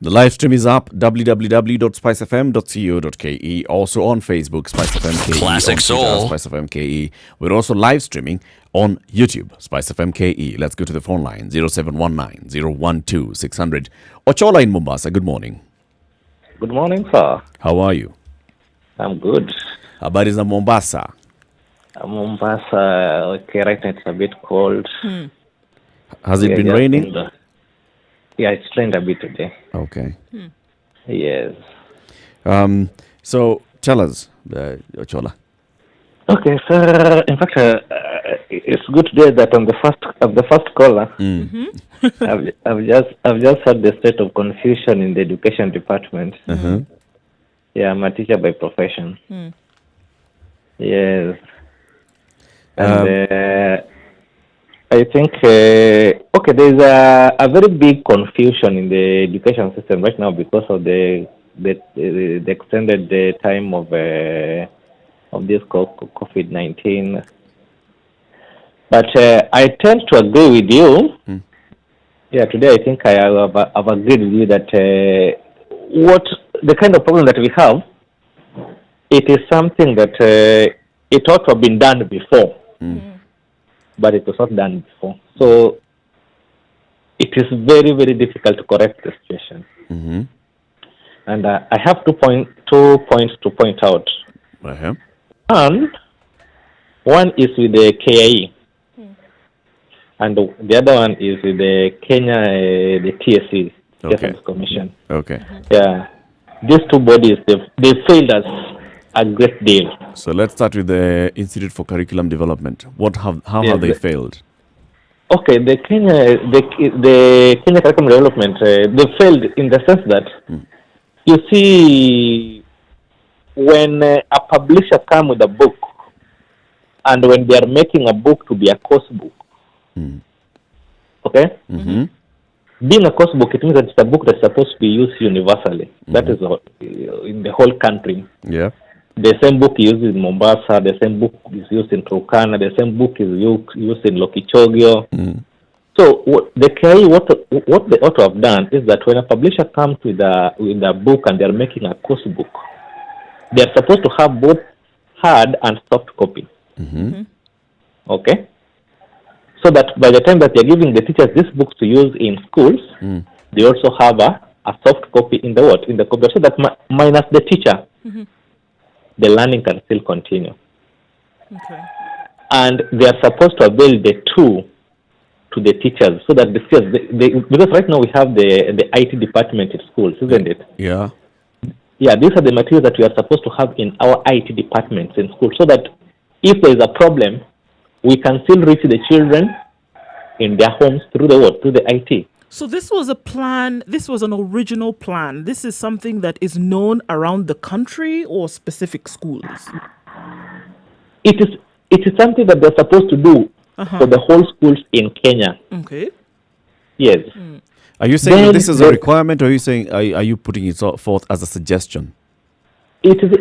The live stream is up, www.spicefm.co.ke. Also on Facebook, Spice FM KE. Classic on Soul. Twitter, Spice FM KE. We're also live streaming on YouTube, Spice FM KE. Let's go to the phone line, 0719 012 600. Ochola in Mombasa, good morning. Good morning, sir. How are you? I'm good. Habari za Mombasa? Mombasa, okay, right now it's a bit cold. Has it been raining? Yeah, it's rained a bit today. Okay. Yes. So tell us, Ochola. Okay, sir. In fact, it's good today that on the first caller, I've just heard the state of confusion in the education department. Yeah, I'm a teacher by profession. Yes. And I think, there's a very big confusion in the education system right now because of the extended time of this COVID-19. But I tend to agree with you. Yeah, today I think I've agreed with you that what the kind of problem that we have, it is something that it ought to have been done before. But it was not done before. So it is very, very difficult to correct the situation. And I have 2 points to point out. And one is with the KIE. And the other one is with the Kenya, the TSC, Service Commission. Okay. Yeah. These two bodies, they failed us a great deal. So let's start with the Institute for Curriculum Development. How have they failed? Okay, the Kenya Curriculum Development, they failed in the sense that, you see, when a publisher comes with a book, and when they are making a book to be a course book, okay? Being a course book, it means that it's a book that's supposed to be used universally. That is in the whole country. Yeah. The same book is used in Mombasa, the same book is used in Turkana, the same book is used in Lokichogio. So the KI, what they ought to have done is that when a publisher comes with a book and they're making a course book, they're supposed to have both hard and soft copy. Okay? So that by the time that they're giving the teachers these books to use in schools, they also have a soft copy in the computer, so that minus the teacher, the learning can still continue. Okay. And they are supposed to avail the two to the teachers, so that the teachers, because right now we have the IT department in schools, isn't it? Yeah. Yeah, these are the materials that we are supposed to have in our IT departments in school, so that if there is a problem, we can still reach the children in their homes through the IT. So this was a plan, this was an original plan. This is something that is known around the country or specific schools? It is something that they're supposed to do for the whole schools in Kenya. Okay. Yes. Are you saying that this is a requirement, or are you saying are you putting it forth as a suggestion? It is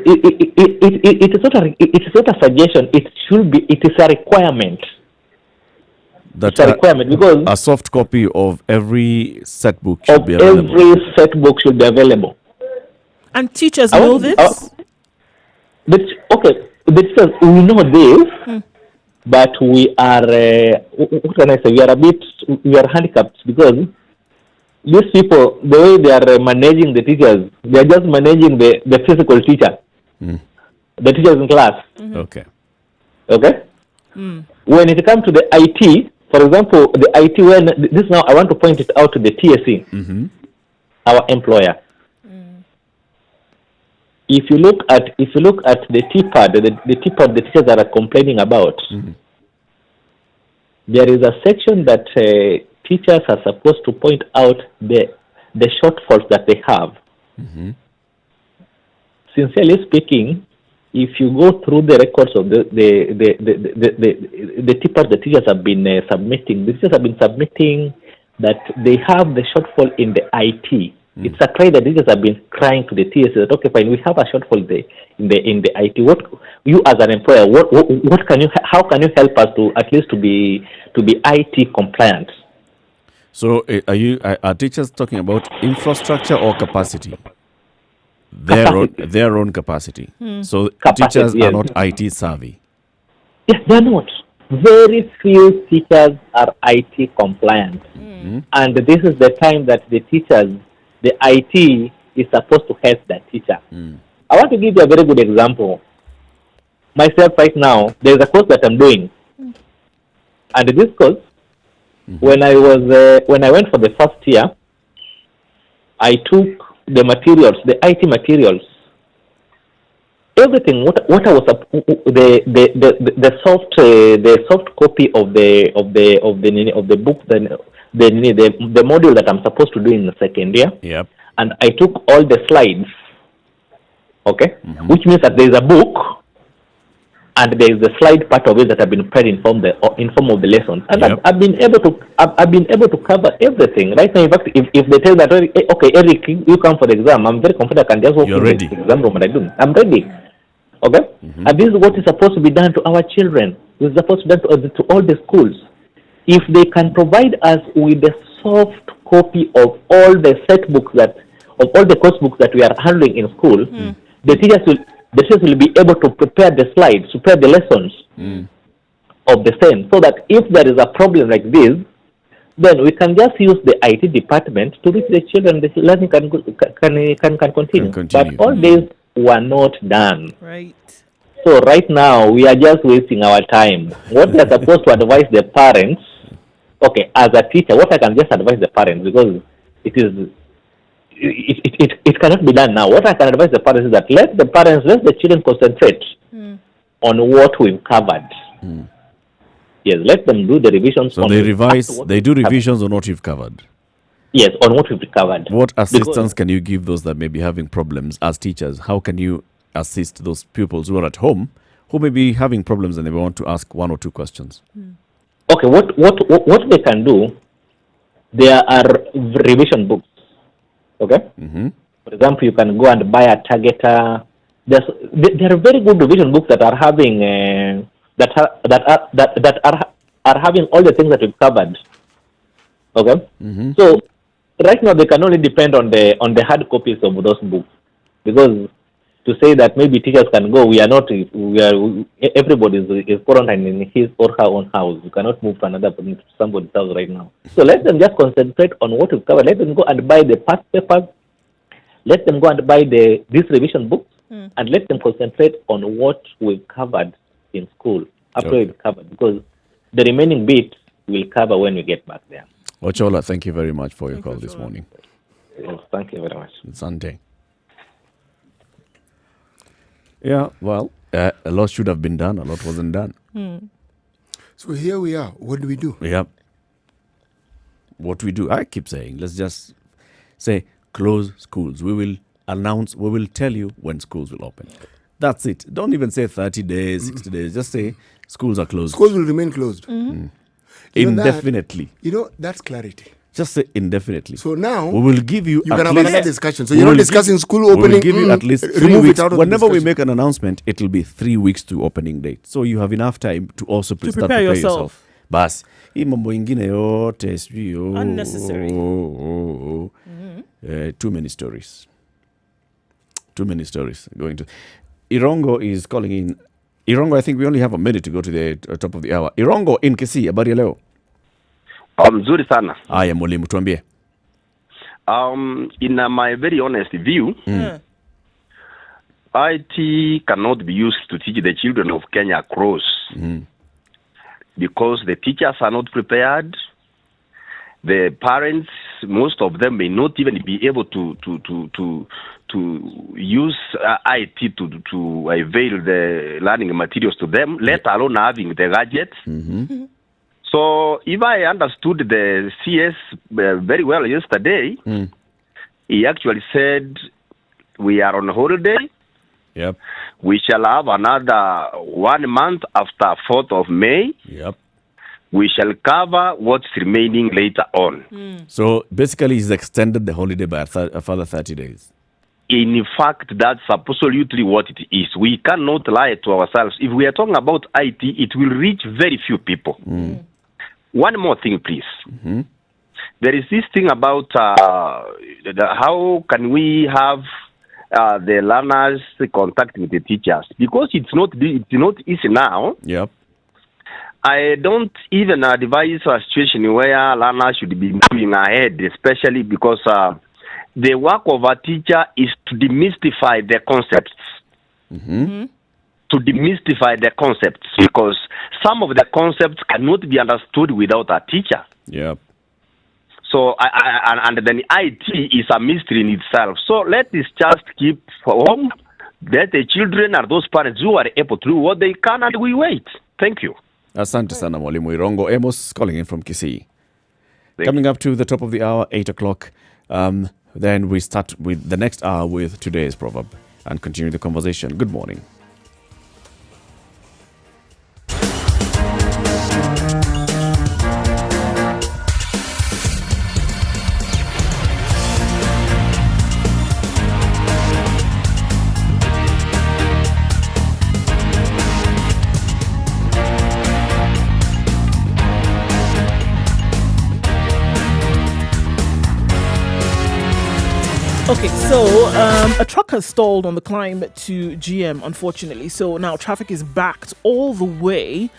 not a suggestion. It is a requirement. That it's a requirement because a soft copy of every set book should be available. Every set book should be available. And teachers know this? The teachers, we know this, but we are, what can I say, we are handicapped because these people, the way they are managing the teachers, they are just managing the physical teacher, the teachers in class. Okay. When it comes to the IT, for example, the IT, I want to point it out to the TSC, our employer. If you look at the TPAD, the TPAD the teachers are complaining about, there is a section that teachers are supposed to point out the shortfalls that they have. Sincerely speaking, if you go through the records of the TPAD the teachers have been submitting, that they have the shortfall in the IT. It's a cry that teachers have been crying to the TSC that, okay, fine, we have a shortfall in the IT. What you as an employer, how can you help us to at least to be IT compliant? So are teachers talking about infrastructure or capacity? Their own capacity. So Capacity, teachers are yes. not IT savvy. Yes, they're not. Very few teachers are IT compliant. And this is the time that the IT is supposed to help the teacher. I want to give you a very good example. Myself right now, there's a course that I'm doing. And this course, when I went for the first year, I took the materials, the IT materials, everything. What I was the soft copy of the book, the module that I'm supposed to do in the second year. Yep. And I took all the slides. Okay, which means that there is a book, and there is the slide part of it that have been prepared in form of the lessons, and I've been able to cover everything. Right now, in fact, if they tell that, okay, Eric, you come for the exam, I'm very confident I can just walk in the exam room and I do. I'm ready. Okay, and this is what is supposed to be done to our children. It's supposed to be done to all the schools. If they can provide us with the soft copy of all the set books of all the course books that we are handling in school, the teachers will be able to prepare the slides, prepare the lessons of the same, so that if there is a problem like this, then we can just use the IT department to reach the children. The learning can continue. But all these were not done. Right. So right now we are just wasting our time. What we are supposed to advise the parents, okay, as a teacher, what I can just advise the parents, because it cannot be done now. What I can advise the parents is that let the children concentrate on what we've covered. Yes, let them do the revisions. So they do revisions on what you've covered. Yes, on what we've covered. What assistance can you give those that may be having problems as teachers? How can you assist those pupils who are at home who may be having problems and they want to ask one or two questions? Okay, what they can do, there are revision books. Okay. For example, you can go and buy a targeter. There are very good revision books that are having that are having all the things that we've covered. Okay. So right now they can only depend on the hard copies of those books, because to say that maybe teachers can go, everybody is quarantined in his or her own house. You cannot move to somebody's house right now. So let them just concentrate on what we've covered. Let them go and buy the past papers. Let them go and buy these revision books, and let them concentrate on what we've covered in school after we've covered, because the remaining bit we'll cover when we get back there. Ochola, thank you very much for your call this morning. Yes, thank you very much. It's Sunday. Yeah, well, a lot should have been done. A lot wasn't done. So here we are. What do we do? Yeah. What we do, I keep saying, let's just say close schools. We will tell you when schools will open. That's it. Don't even say 30 days, 60 days. Just say schools are closed. Schools will remain closed. Indefinitely. That's clarity. Just say indefinitely. So now we will give you can have another discussion. So you're not discussing school opening. We will give you at least 3 remove weeks. It out of Whenever we make an announcement, it will be 3 weeks to opening date. So you have enough time to also prepare yourself. Bas, hii mambo ingine yote sijui unnecessary. Too many stories. Too many stories going to. Irongo is calling in. Irongo, I think we only have a minute to go to the top of the hour. Irongo in Kisii, habari ya leo? Mzuri sana. Aya mwalimu, tuambie. In my very honest view, IT cannot be used to teach the children of Kenya across, because the teachers are not prepared. The parents, most of them may not even be able to use IT to avail the learning materials to them, let alone having the gadgets. So if I understood the CS very well yesterday, he actually said we are on holiday. Yep. We shall have another 1 month after 4th of May. Yep. We shall cover what's remaining later on. So basically he's extended the holiday by a further 30 days. In fact, that's absolutely what it is. We cannot lie to ourselves. If we are talking about IT, it will reach very few people. One more thing, please. there is this thing about how can we have the learners contact with the teachers, because it's not easy now. Yep. I don't even advise a situation where learners should be moving ahead, especially because the work of a teacher is to demystify the concepts. To demystify the concepts, because some of the concepts cannot be understood without a teacher. Yep. So, and then IT is a mystery in itself. So let us just keep home. Let the children or those parents who are able to do what they can, and we wait. Thank you. Asante sana Mwalimu Irongo. Amos calling in from Kisii. Coming up to the top of the hour, 8 o'clock. Then we start with the next hour with today's proverb and continue the conversation. Good morning. Okay, so a truck has stalled on the climb to GM, unfortunately. So now traffic is backed all the way,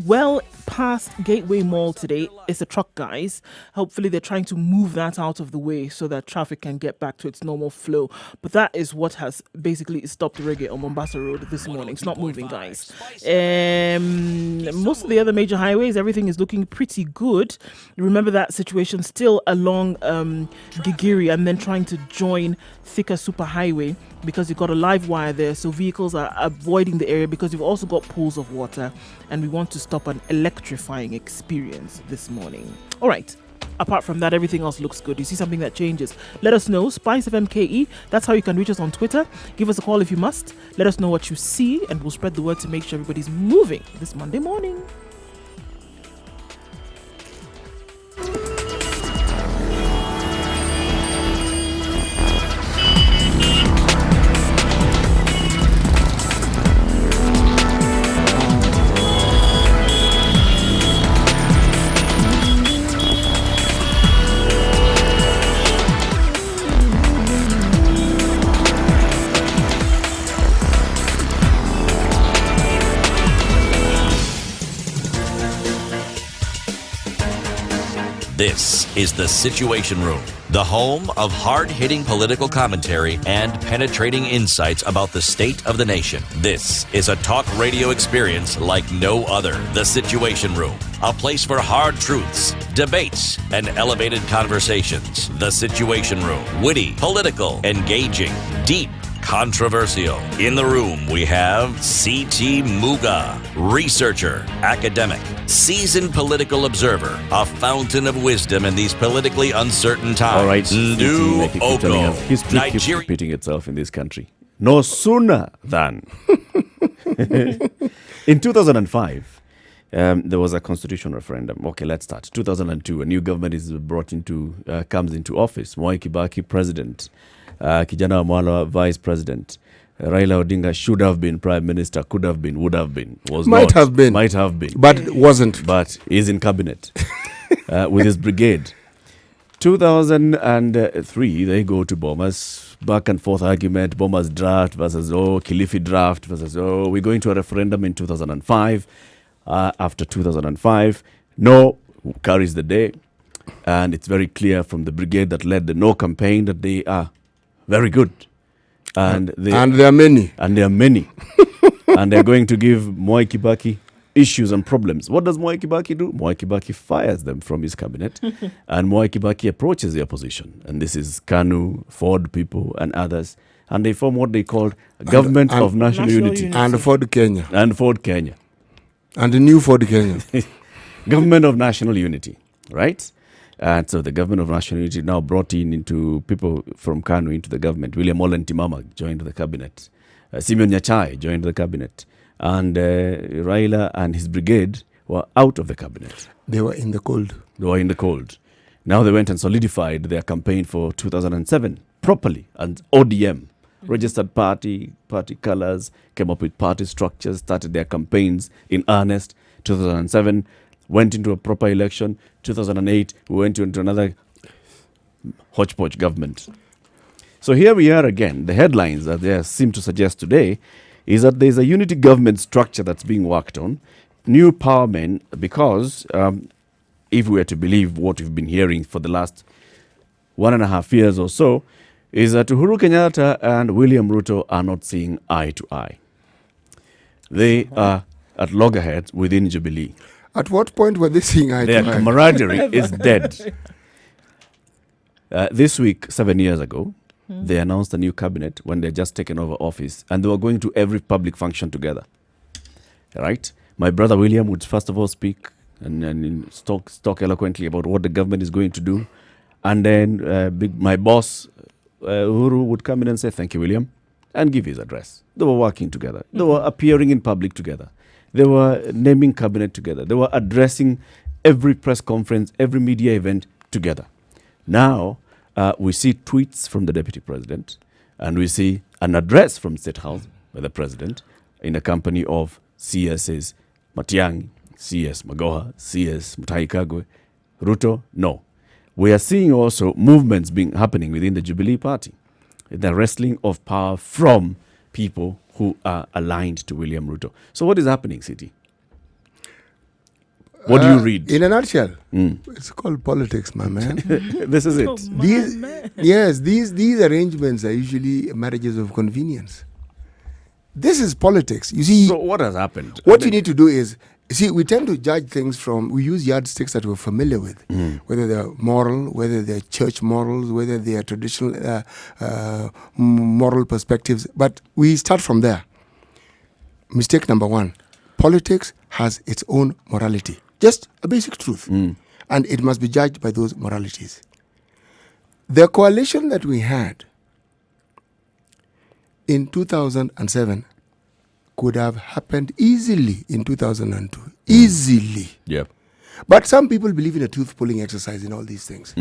well past Gateway Mall today. It's a truck, guys. Hopefully they're trying to move that out of the way so that traffic can get back to its normal flow. But that is what has basically stopped the reggae on Mombasa Road this morning. It's not moving, guys. Most of the other major highways, everything is looking pretty good. Remember that situation still along Gigiri, and then trying to join Thika Superhighway because you've got a live wire there. So vehicles are avoiding the area because you've also got pools of water, and we want to stop an electrifying experience this morning. All right. Apart from that, everything else looks good. You see something that changes, let us know. Spice FMKE, that's how you can reach us on Twitter. Give us a call if you must. Let us know what you see, and we'll spread the word to make sure everybody's moving this Monday morning. This is The Situation Room, the home of hard-hitting political commentary and penetrating insights about the state of the nation. This is a talk radio experience like no other. The Situation Room, a place for hard truths, debates, and elevated conversations. The Situation Room, witty, political, engaging, deep, controversial. In the room, we have C.T. Muga, researcher, academic, seasoned political observer, a fountain of wisdom in these politically uncertain times. All right, Ndu Oko, history keeps repeating itself in this country. No sooner than in 2005, there was a constitutional referendum. Okay, let's start. 2002, a new government is comes into office. Mwai Kibaki, president. Kijana Wamalwa, vice president. Raila Odinga should have been prime minister, could have been, would have been, was Might not. have been. Might have been. But wasn't. But is in cabinet with his brigade. 2003, they go to Bomas, back and forth argument, Bomas draft versus, Kilifi draft versus, we're going to a referendum in 2005. After 2005, no carries the day. And it's very clear from the brigade that led the no campaign that they are very good. And there are many. And there are many. And they're going to give Mwai Kibaki issues and problems. What does Mwai Kibaki do? Mwai Kibaki fires them from his cabinet. And Mwai Kibaki approaches the opposition. And this is KANU, Ford people, and others. And they form what they called Government of National Unity. And Ford Kenya. And Ford Kenya. And the new Ford Kenya. Government of National Unity. Right? And so the Government of National Unity now brought into people from KANU into the government. William Ole Ntimama joined the cabinet. Simeon Nyachai joined the cabinet. And Raila and his brigade were out of the cabinet. They were in the cold. Now they went and solidified their campaign for 2007 properly. And ODM, registered party colors, came up with party structures, started their campaigns in earnest. 2007 went into a proper election. 2008, we went into another hodgepodge government. So here we are again. The headlines that they seem to suggest today is that there's a unity government structure that's being worked on. New power men, because if we were to believe what we've been hearing for the last 1.5 years or so, is that Uhuru Kenyatta and William Ruto are not seeing eye to eye. They are at loggerheads within Jubilee. At what point were they seeing eye to Their eye? camaraderie is dead. This week, 7 years ago, they announced a new cabinet when they'd just taken over office, and they were going to every public function together. Right? My brother William would first of all speak and talk eloquently about what the government is going to do. And then my boss, Uhuru, would come in and say, "Thank you, William," and give his address. They were working together. They were appearing in public together. They were naming cabinet together. They were addressing every press conference, every media event together. Now, we see tweets from the deputy president, and we see an address from State House by the president in the company of CS's Matiang'i, CS Magoha, CS Mutahi Kagwe, Ruto. No. We are seeing also movements happening within the Jubilee Party. The wrestling of power from people who are aligned to William Ruto. So what is happening, City? What do you read? In a nutshell, it's called politics, my man. This is it. These arrangements are usually marriages of convenience. This is politics. You see, So what has happened? what you need to do is, we tend to judge things we use yardsticks that we're familiar with, whether they're moral, whether they're church morals, whether they are traditional moral perspectives. But we start from there. Mistake number one, politics has its own morality. Just a basic truth. And it must be judged by those moralities. The coalition that we had in 2007 could have happened easily in 2002. Easily. Yep. But some people believe in a truth-pulling exercise in all these things.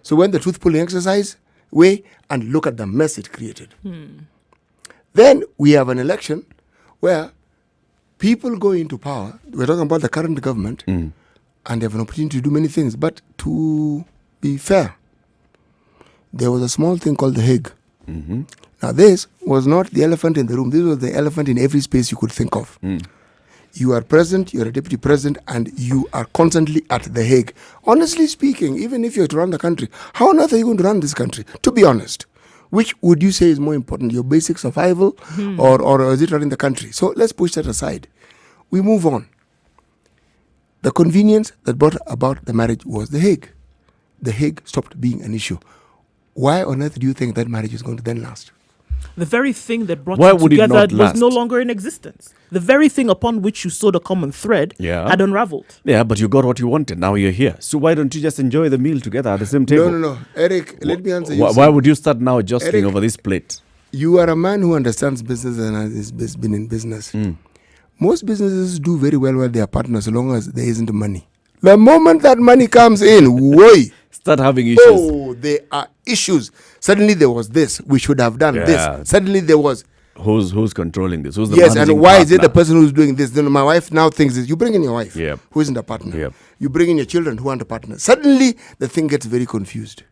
So when the truth-pulling exercise, weigh and look at the mess it created. Then we have an election where people go into power. We're talking about the current government, and they have an opportunity to do many things. But to be fair, there was a small thing called the Hague. Now, this was not the elephant in the room. This was the elephant in every space you could think of. You are president, you're a deputy president, and you are constantly at the Hague. Honestly speaking, even if you're to run the country, how on earth are you going to run this country? To be honest, which would you say is more important, your basic survival or is it running the country? So let's push that aside. We move on. The convenience that brought about the marriage was the Hague. The Hague stopped being an issue. Why on earth do you think that marriage is going to then last? The very thing that brought Why you would it together not was last? no longer in existence. The very thing upon which you sewed a common thread had unraveled. Yeah, but you got what you wanted. Now you're here. So why don't you just enjoy the meal together at the same table? No. Eric, let me answer you. Why would you start now jostling Eric, over this plate? You are a man who understands business and has been in business. Most businesses do very well with their partners so long as there isn't money. The moment that money comes in, Start having issues. oh, there are issues. Suddenly there was this. We should have done this. Suddenly there was. Who's controlling this? Who's the Yes, managing and why is it partner? the person who's doing this? Then my wife now thinks this. You bring in your wife, Yep. who isn't a partner. Yep. You bring in your children who aren't a partner. Suddenly the thing gets very confused.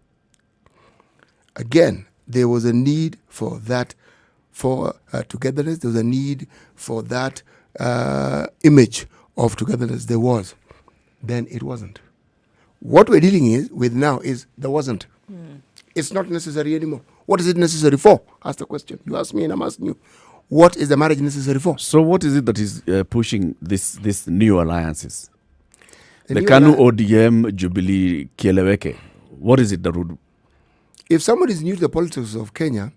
Again, there was a need for that, for togetherness. There was a need for that image of togetherness. There was. Then it wasn't. What we're dealing with now is there wasn't. It's not necessary anymore. What is it necessary for? Ask the question. You ask me and I'm asking you. What is the marriage necessary for? So what is it that is pushing this new alliances? The new KANU ODM Jubilee Kieleweke. What is it that would... If somebody is new to the politics of Kenya,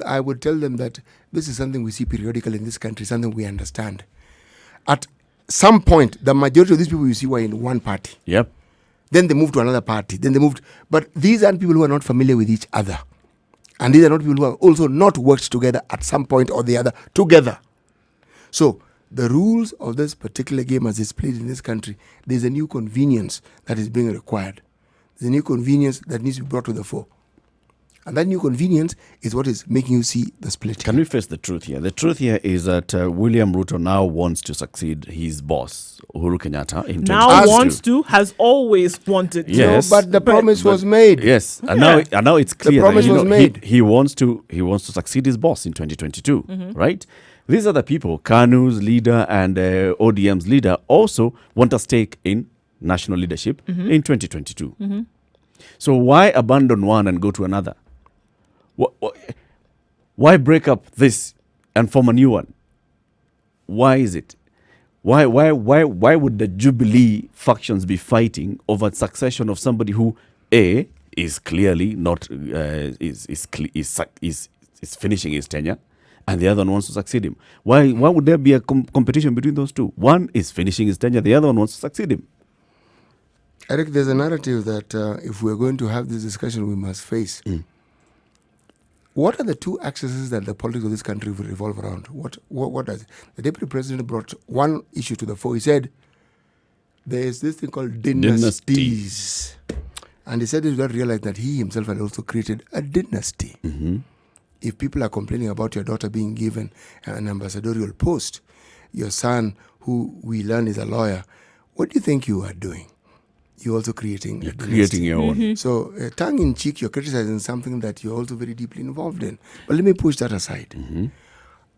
I would tell them that this is something we see periodically in this country, something we understand. At some point, the majority of these people you see were in one party. Yep. Then they moved to another party. Then they moved. But these aren't people who are not familiar with each other. And these are not people who have also not worked together at some point or the other together. So the rules of this particular game as it's played in this country, there's a new convenience that is being required. There's a new convenience that needs to be brought to the fore. And that new convenience is what is making you see the split. Can we face the truth here? The truth here is that William Ruto now wants to succeed his boss, Uhuru Kenyatta, in 2022. Has always wanted to. Yes. No, but the promise was made. Yes, and now it's clear promise that was made. He wants to succeed his boss in 2022, right? These are the people, KANU's leader and ODM's leader also want a stake in national leadership in 2022. So why abandon one and go to another? Why break up this and form a new one? Why is it? Why would the Jubilee factions be fighting over succession of somebody who A is clearly not is finishing his tenure, and the other one wants to succeed him? Why would there be a competition between those two? One is finishing his tenure, the other one wants to succeed him. Eric, there's a narrative that if we're going to have this discussion, we must face. What are the two axes that the politics of this country will revolve around? What does it? The deputy president brought one issue to the fore. He said there is this thing called dynasties. And he said he did not realize that he himself had also created a dynasty. If people are complaining about your daughter being given an ambassadorial post, your son, who we learn is a lawyer, what do you think you are doing? You're also creating your own. So, tongue in cheek, you're criticizing something that you're also very deeply involved in. But let me push that aside.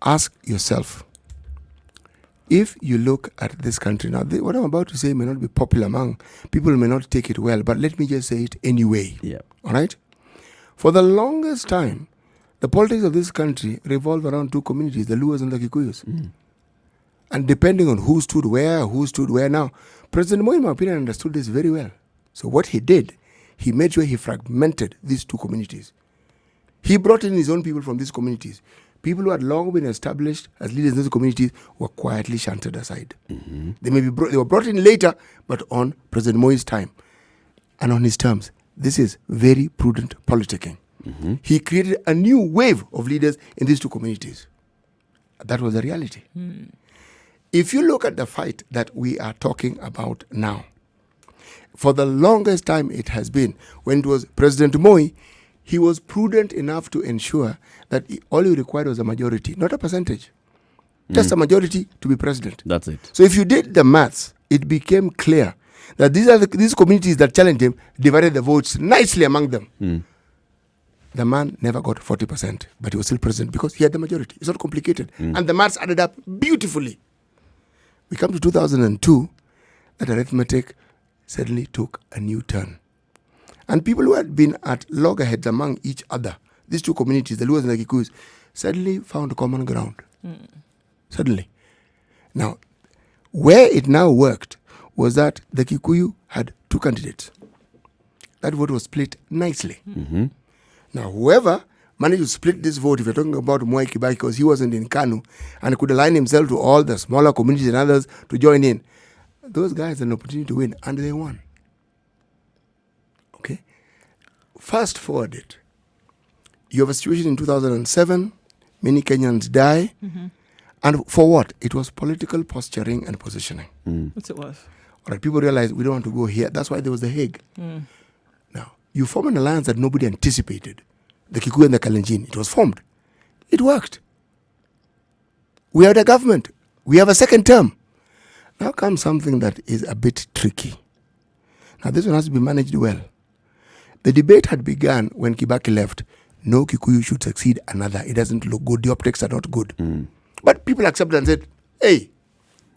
Ask yourself, if you look at this country now, what I'm about to say may not be popular among people, may not take it well, but let me just say it anyway. Yeah. All right? For the longest time, the politics of this country revolved around two communities, the Luos and the Kikuyus. And depending on who stood where now, President Moi, in my opinion, understood this very well. So what he did, he made sure he fragmented these two communities. He brought in his own people from these communities. People who had long been established as leaders in these communities were quietly shunted aside. They were brought in later, but on President Moi's time and on his terms. This is very prudent politicking. He created a new wave of leaders in these two communities. That was the reality. If you look at the fight that we are talking about now, for the longest time it has been, when it was President Moi, he was prudent enough to ensure that all he required was a majority, not a percentage. Just a majority to be president. That's it. So if you did the maths, it became clear that these communities that challenged him divided the votes nicely among them. The man never got 40%, but he was still president because he had the majority. It's not complicated. And the maths added up beautifully. We come to 2002, that arithmetic suddenly took a new turn. And people who had been at loggerheads among each other, these two communities, the Luos and the Kikuyus, suddenly found common ground. Suddenly. Now, where it now worked was that the Kikuyu had two candidates. That vote was split nicely. Now, whoever managed to split this vote, if you're talking about Mwai Kibaki, because he wasn't in KANU and could align himself to all the smaller communities and others to join in, those guys had an opportunity to win, and they won. Okay? Fast forward it. You have a situation in 2007, many Kenyans die, and for what? It was political posturing and positioning. Yes, it was. All right, people realized we don't want to go here. That's why there was the Hague. Now, you form an alliance that nobody anticipated. The Kikuyu and the Kalenjin, it was formed. It worked. We are the government. We have a second term. Now comes something that is a bit tricky. Now this one has to be managed well. The debate had begun when Kibaki left. No Kikuyu should succeed another. It doesn't look good. The optics are not good. But people accepted and said, hey,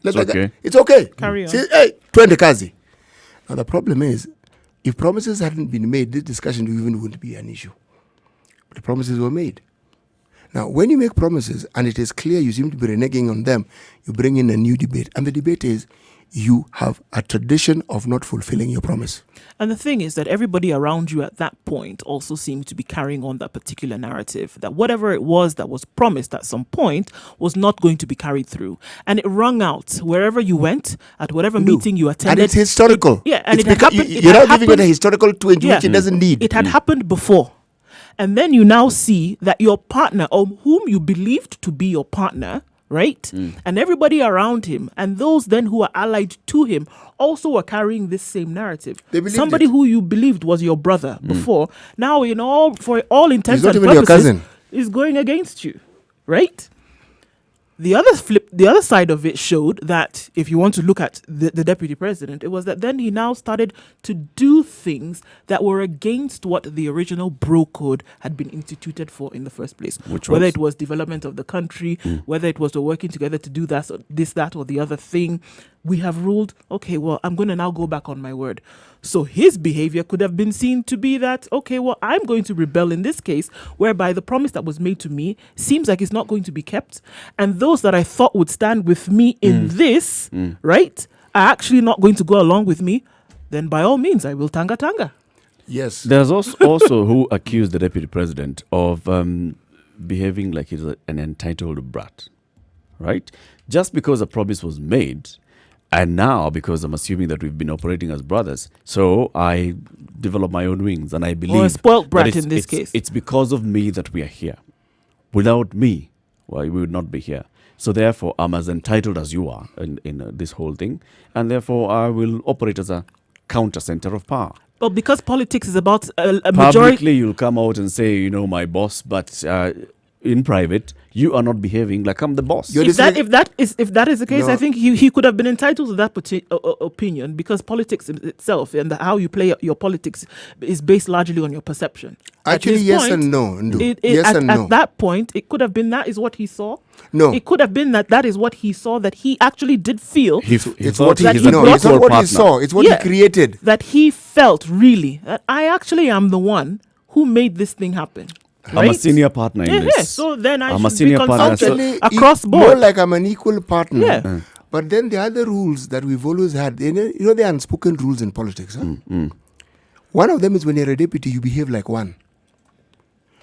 it's okay. Carry on. See, hey, twende kazi. Now the problem is, if promises hadn't been made, this discussion even wouldn't be an issue. But the promises were made. Now, when you make promises and it is clear you seem to be reneging on them, you bring in a new debate. And the debate is, you have a tradition of not fulfilling your promise. And the thing is that everybody around you at that point also seemed to be carrying on that particular narrative, that whatever it was that was promised at some point was not going to be carried through. And it rung out wherever you went, at whatever meeting you attended. And it's historical. And it had happened. You're not giving it a historical twinge, which it doesn't need. It had happened before. And then you now see that your partner, or whom you believed to be your partner, right? And everybody around him and those then who are allied to him also are carrying this same narrative. They believed Somebody it. who you believed was your brother before, now for all intents not and even your purposes cousin. is going against you, right? The other side of it showed that if you want to look at the deputy president, it was that then he now started to do things that were against what the original bro code had been instituted for in the first place. Whether it was development of the country, whether it was working together to do that, or the other thing, we have ruled, okay, well, I'm going to now go back on my word. So his behavior could have been seen to be that, okay, well, I'm going to rebel in this case, whereby the promise that was made to me seems like it's not going to be kept. And those that I thought would stand with me in this, right, are actually not going to go along with me. Then by all means, I will tanga. Yes. There's also who accused the deputy president of behaving like he's an entitled brat, right? Just because a promise was made, and now because I'm assuming that we've been operating as brothers, so I develop my own wings, and I believe Or a spoilt brat that in this case. It's because of me that we are here. Without me, well, we would not be here. So therefore, I'm as entitled as you are in this whole thing, and therefore I will operate as a counter center of power. Well, because politics is about a majority. Publicly, you'll come out and say, my boss, but in private, you are not behaving like I'm the boss. If that is the case, No. I think he could have been entitled to that opinion, because politics in itself and how you play your politics is based largely on your perception. Actually, yes and no. Yes and no. At that point, it could have been that is what he saw. No. It could have been that is what he saw, that he actually did feel. It's what he, that he no, brought it's not to- what he saw. It's what he created. That he felt really that I actually am the one who made this thing happen. I'm a right? senior partner in this. Yeah, so then I'm a should senior be partner. consulted Actually, across more board. like I'm an equal partner. Yeah. But then the other rules that we've always had, the unspoken rules in politics. Huh? One of them is when you're a deputy, you behave like one.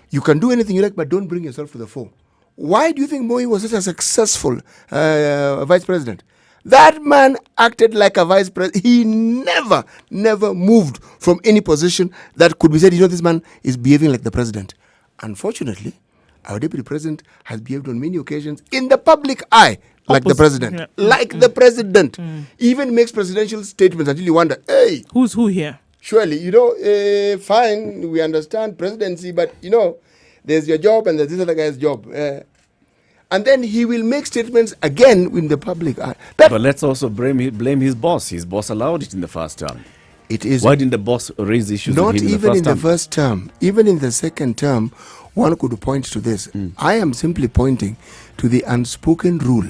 You can do anything you like, but don't bring yourself to the fore. Why do you think Moi was such a successful vice president? That man acted like a vice president. He never moved from any position that could be said, this man is behaving like the president. Unfortunately, our deputy president has behaved on many occasions in the public eye like the president. Yeah. Like the president. Even makes presidential statements until you wonder, hey, Who's who here? surely, fine, we understand presidency, but, there's your job and there's this other guy's job. And then he will make statements again in the public eye. But let's also blame his boss. His boss allowed it in the first term. It is Why didn't the boss raise issues not with him even in the term? first term, even in the second term. One could point to this. I am simply pointing to the unspoken rule.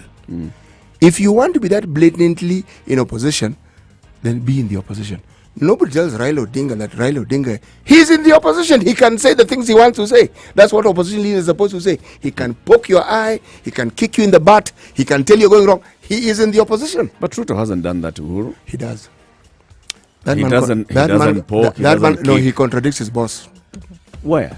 If you want to be that blatantly in opposition, then be in the opposition. Nobody tells Raila Odinga that Raila Odinga, he's in the opposition. He can say the things he wants to say. That's what opposition leader is supposed to say. He can poke your eye. He can kick you in the butt. He can tell you're going wrong. He is in the opposition. But Ruto hasn't done that to Uhuru. He does. He doesn't poke, he doesn't No, kick. he contradicts his boss. Where?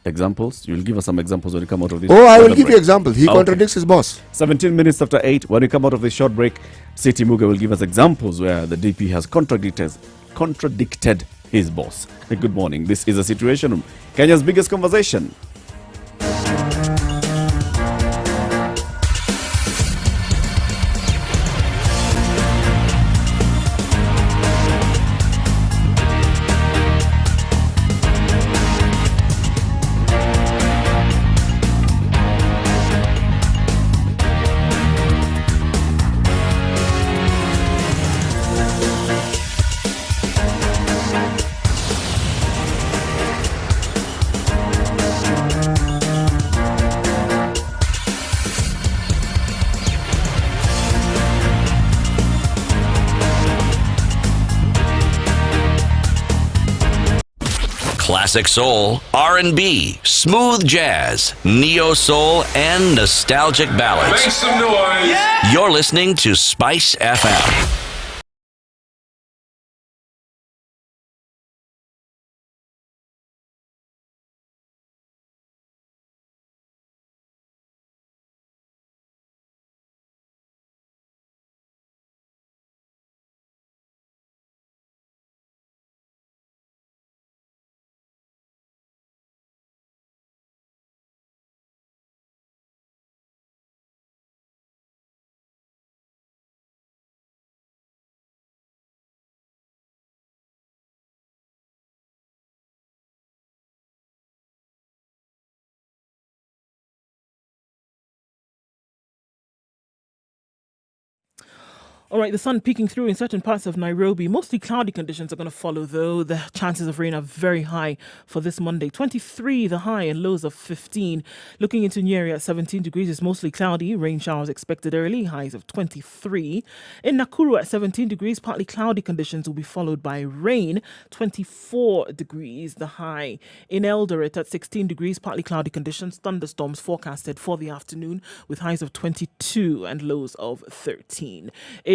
Examples? You'll give us some examples when you come out of this. Oh, I will short give break. you examples. He Okay. contradicts his boss. 17 minutes after 8. When we come out of this short break, City Muga will give us examples where the DP has contradicted his boss. Good morning. This is a Situation Room, Kenya's biggest conversation. Classic soul, R&B, smooth jazz, neo soul, and nostalgic ballads. Make some noise. You're listening to Spice FM. All right, the sun peeking through in certain parts of Nairobi. Mostly cloudy conditions are going to follow, though. The chances of rain are very high for this Monday. 23 the high and lows of 15. Looking into Nyeri at 17 degrees, it's mostly cloudy. Rain showers expected early, highs of 23. In Nakuru at 17 degrees, partly cloudy conditions will be followed by rain. 24 degrees the high. In Eldoret at 16 degrees, partly cloudy conditions. Thunderstorms forecasted for the afternoon with highs of 22 and lows of 13.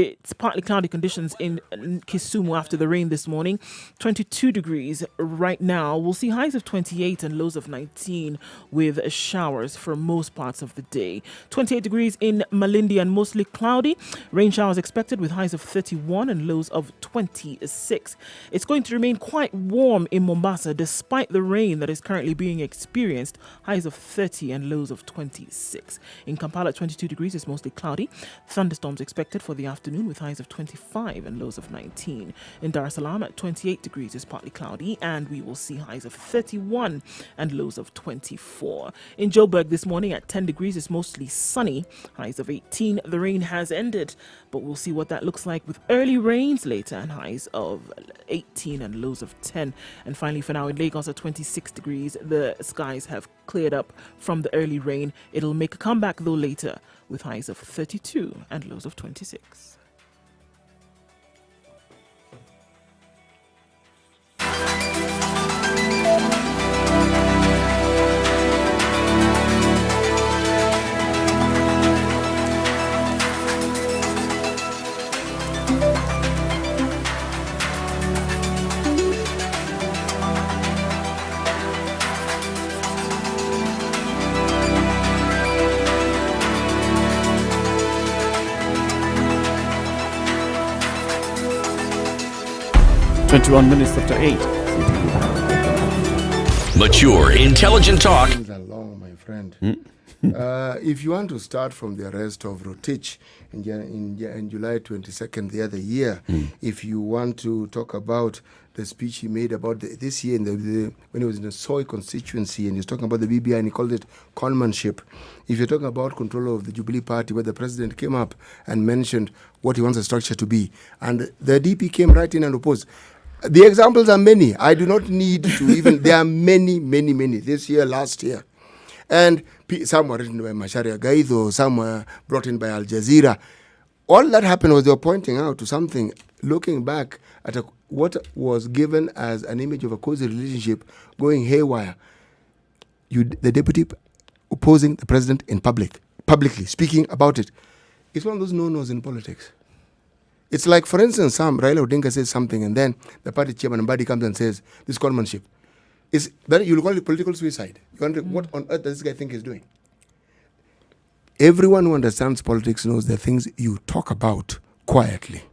It's partly cloudy conditions in Kisumu after the rain this morning. 22 degrees right now. We'll see highs of 28 and lows of 19 with showers for most parts of the day. 28 degrees in Malindi and mostly cloudy. Rain showers expected with highs of 31 and lows of 26. It's going to remain quite warm in Mombasa despite the rain that is currently being experienced. Highs of 30 and lows of 26. In Kampala at 22 degrees, it's mostly cloudy. Thunderstorms expected for the afternoon with highs of 25 and lows of 19. In Dar es Salaam at 28 degrees is partly cloudy and we will see highs of 31 and lows of 24. In Joburg this morning at 10 degrees is mostly sunny, highs of 18. The rain has ended, but we'll see what that looks like with early rains later and highs of 18 and lows of 10. And finally for now in Lagos at 26 degrees, the skies have cleared up from the early rain. It'll make a comeback though later with highs of 32 and lows of 26. 21 minutes after 8. Mature, intelligent talk. Things are long, my friend. If you want to start from the arrest of Rotich in July 22nd the other year, if you want to talk about the speech he made about this year when he was in the Soy constituency and he was talking about the BBI and he called it conmanship. If you're talking about control of the Jubilee Party where the president came up and mentioned what he wants the structure to be and the DP came right in and opposed. The examples are many. I do not need to even, there are many, this year, last year. And some were written by Macharia Gaidho, some were brought in by Al Jazeera. All that happened was they were pointing out to something, looking back at what was given as an image of a cozy relationship going haywire. The deputy opposing the president in publicly speaking about it. It's one of those no-nos in politics. It's like, for instance, Raila Odinga says something and then the party chairman Mbadi comes and says, this conmanship. You'll call it political suicide. You wonder, what on earth does this guy think he's doing? Everyone who understands politics knows the things you talk about quietly.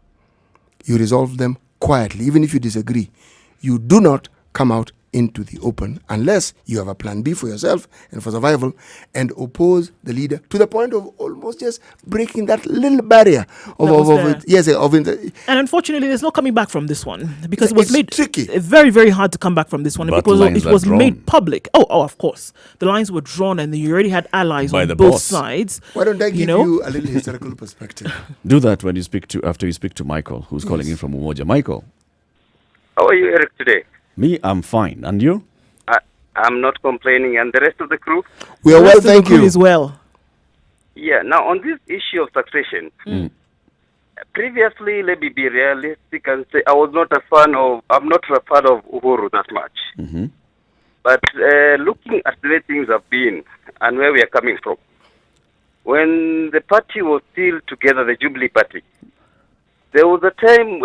You resolve them quietly. Even if you disagree, you do not come out into the open unless you have a plan B for yourself and for survival and oppose the leader to the point of almost just breaking that little barrier and unfortunately there's no coming back from this one because it was made tricky. Very, very hard to come back from this one because it was made public. Oh, of course. The lines were drawn and you already had allies on both sides. Why don't I give you a little historical perspective? Do that when you after you speak to Michael, who's calling in from Umoja. Michael. How are you, Eric, today? Me, I'm fine. And you? I'm not complaining. And the rest of the crew? We are well, thank you. As well. Yeah, now on this issue of succession, previously, let me be realistic and say I'm not a fan of Uhuru that much. Mm-hmm. But looking at the way things have been and where we are coming from, when the party was still together, the Jubilee Party, there was a time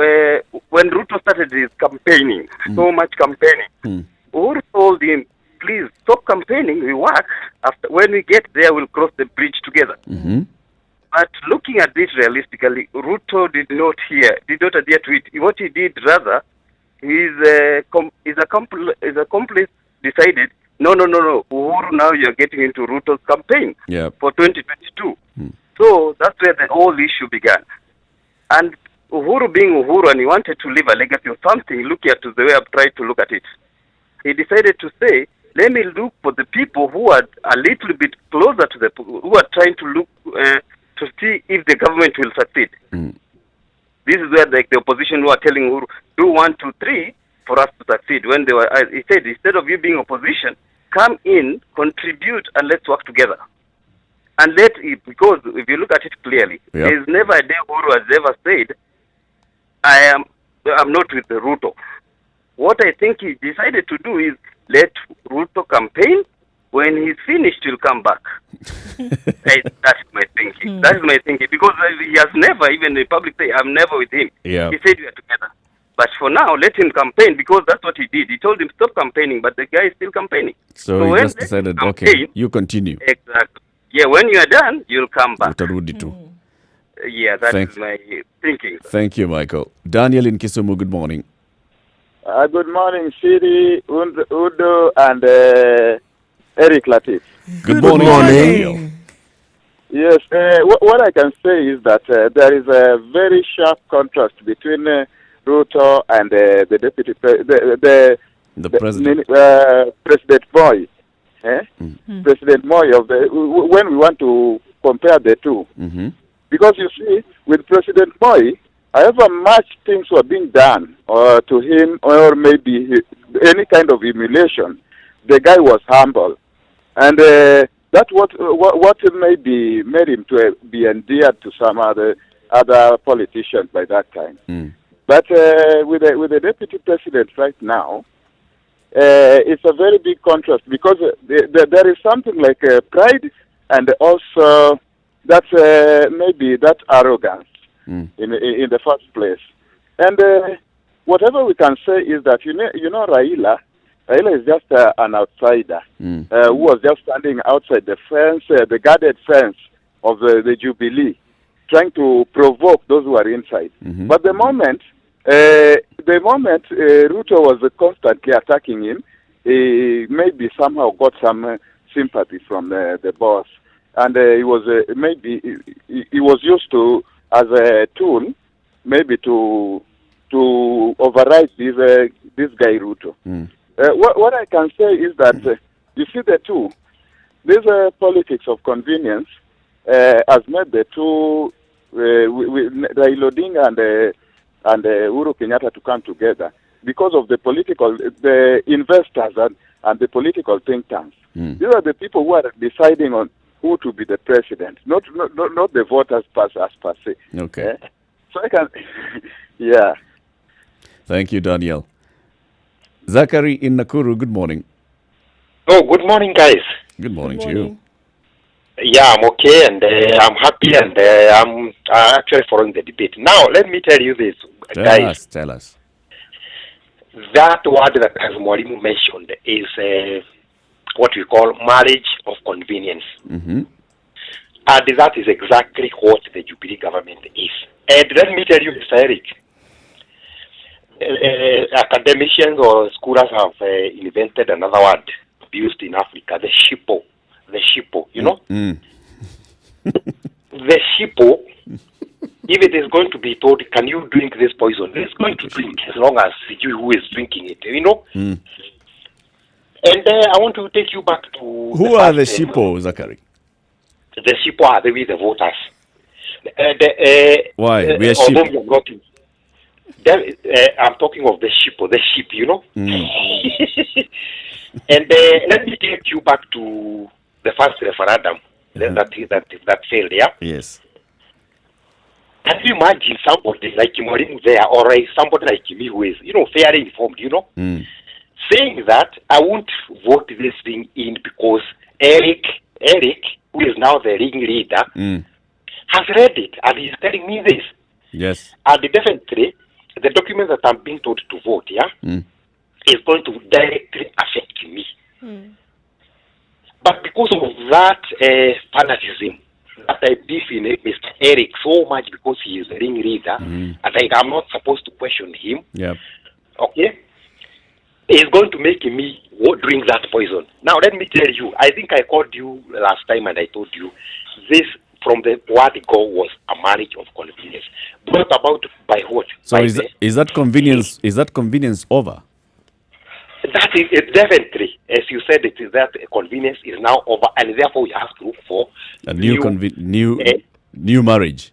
when Ruto started his campaigning, so much campaigning. Uhuru told him, please stop campaigning, we work. When we get there, we'll cross the bridge together. Mm-hmm. But looking at this realistically, Ruto did not adhere to it. What he did, rather, his accomplice decided, no, Uhuru, now you're getting into Ruto's campaign for 2022. So that's where the whole issue began. And Uhuru being Uhuru, and he wanted to leave a legacy of something, look at the way I've tried to look at it. He decided to say, let me look for the people who are a little bit closer to who are trying to look to see if the government will succeed. This is where the opposition were telling Uhuru, do 1, 2, 3 for us to succeed. When they were, he said, instead of you being opposition, come in, contribute, and let's work together. And because if you look at it clearly, there's never a day Uhuru has ever said, I'm not with the Ruto. What I think he decided to do is let Ruto campaign. When he's finished, he'll come back. That's my thinking. That is my thinking. Because he has never, even in public, say, I'm never with him. Yeah. He said we are together. But for now, let him campaign, because that's what he did. He told him, stop campaigning, but the guy is still campaigning. So he just decided, okay, you continue. Exactly. Yeah, when you are done, you'll come back. Utarudi tu. Yeah, that's my thinking. Thank you, Michael. Daniel in Kisumu, good morning. Good morning, Siri, Udo, and Eric Latif. Good morning. Daniel. Yes, what I can say is that there is a very sharp contrast between Ruto and the deputy president. President Moi. President Moi when we want to compare the two. Mm-hmm. Because you see, with President Moi, however much things were being done to him, or maybe any kind of humiliation, the guy was humble. And that's what maybe made him to be endeared to some other politicians by that time. But with the deputy president right now, it's a very big contrast, because there is something like pride, and also that's maybe that arrogance in the first place. And whatever we can say is that you know Raila is just an outsider who was just standing outside the fence, the guarded fence of the Jubilee, trying to provoke those who are inside. But the moment Ruto was constantly attacking him, he maybe somehow got some sympathy from the boss, and he was maybe he was used to as a tool, maybe to override this guy Ruto. What I can say is that you see the two, this politics of convenience has made the two, Raila Odinga and Uhuru Kenyatta, to come together because of the investors and the political think tanks. These are the people who are deciding on who to be the president, not the voters per se. Okay. So I can, yeah. Thank you, Daniel. Zachary in Nakuru, good morning. Oh, good morning, guys. Good morning to you. Yeah, I'm okay, and I'm happy, and I'm actually following the debate. Now, let me tell you this, guys. Tell us. That word that as Mwalimu mentioned is what we call marriage of convenience. And that is exactly what the Jubilee government is. And let me tell you, Mr. Eric, academicians or scholars have invented another word used in Africa, the shippo. The shippo, you know? The shippo, if it is going to be told, can you drink this poison? It's going to drink as long as you who is drinking it, you know? And I want to take you back to... Who are the shippo, Zachary? The shippo are the voters. Why? We are sheep. I'm talking of the shippo, the sheep, you know? And let me take you back to the first referendum that failed, yeah? Yes. Can you imagine somebody like Mwalimu there, or somebody like me who is, fairly informed, saying that I won't vote this thing in because Eric, who is now the ringleader, has read it, and he's telling me this. Yes. And definitely, the document that I'm being told to vote, is going to directly affect me. But because of that fanaticism, that I beef in Mr. Eric so much because he is the ringleader, and I'm not supposed to question him. Yep. Okay? It's going to make me drink that poison. Now, let me tell you, I think I called you last time and I told you this from the word go was a marriage of convenience. Brought about by what? So by is that convenience over? That is definitely, as you said, it is that convenience is now over, and therefore we have to look for a new marriage.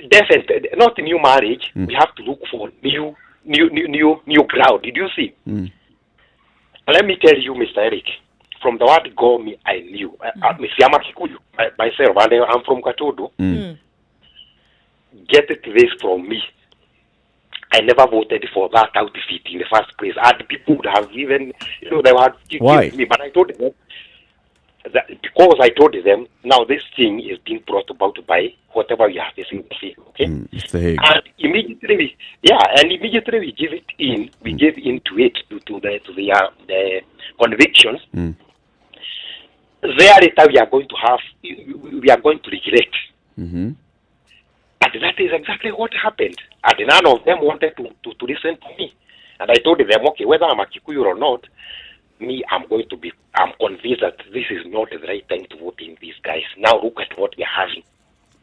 definitely not new marriage. We have to look for new ground. Did you see? Let me tell you, Mr. Eric, from the word go, me, I knew. I'm Kikuyu myself, and I'm from Katodo. Get this from me. I never voted for that outfit in the first place. And people would have even, they would have killed me. But I told them, that because I told them, now this thing is being brought about by whatever we are facing. Okay? It's the Hague. And immediately we give it in. We gave into it to the convictions. There later we are going to regret. And that is exactly what happened. And none of them wanted to listen to me. And I told them, okay, whether I'm a Kikuyu or not, I'm convinced that this is not the right time to vote in these guys. Now look at what we are having.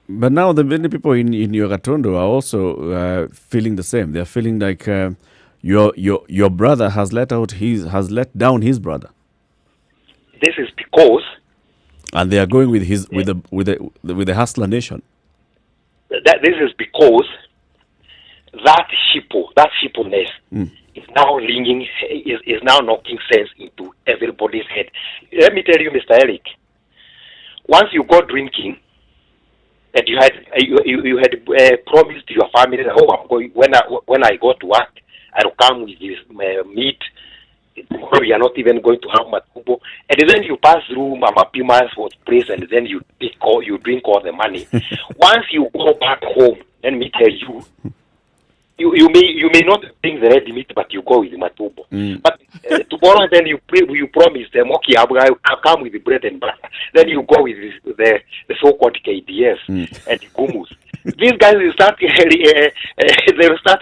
But now the many people in your Gatondo are also feeling the same. They're feeling like your brother has let down his brother. This is because, and they are going with the Hustler Nation. This is because that sheepness is now is now knocking sense into everybody's head. Let me tell you, Mr. Eric, once you go drinking, and you had promised your family that, I'm going, when I go to work, I'll come with this meat. We are not even going to have matubo, and then you pass through Mama Pima's place, and then you drink all the money. Once you go back home, let me tell you, you may not bring the red meat, but you go with the matubo. But tomorrow, then you promise them, okay, I'll come with the bread and butter. Then you go with the so-called KDS and the gumus. These guys will start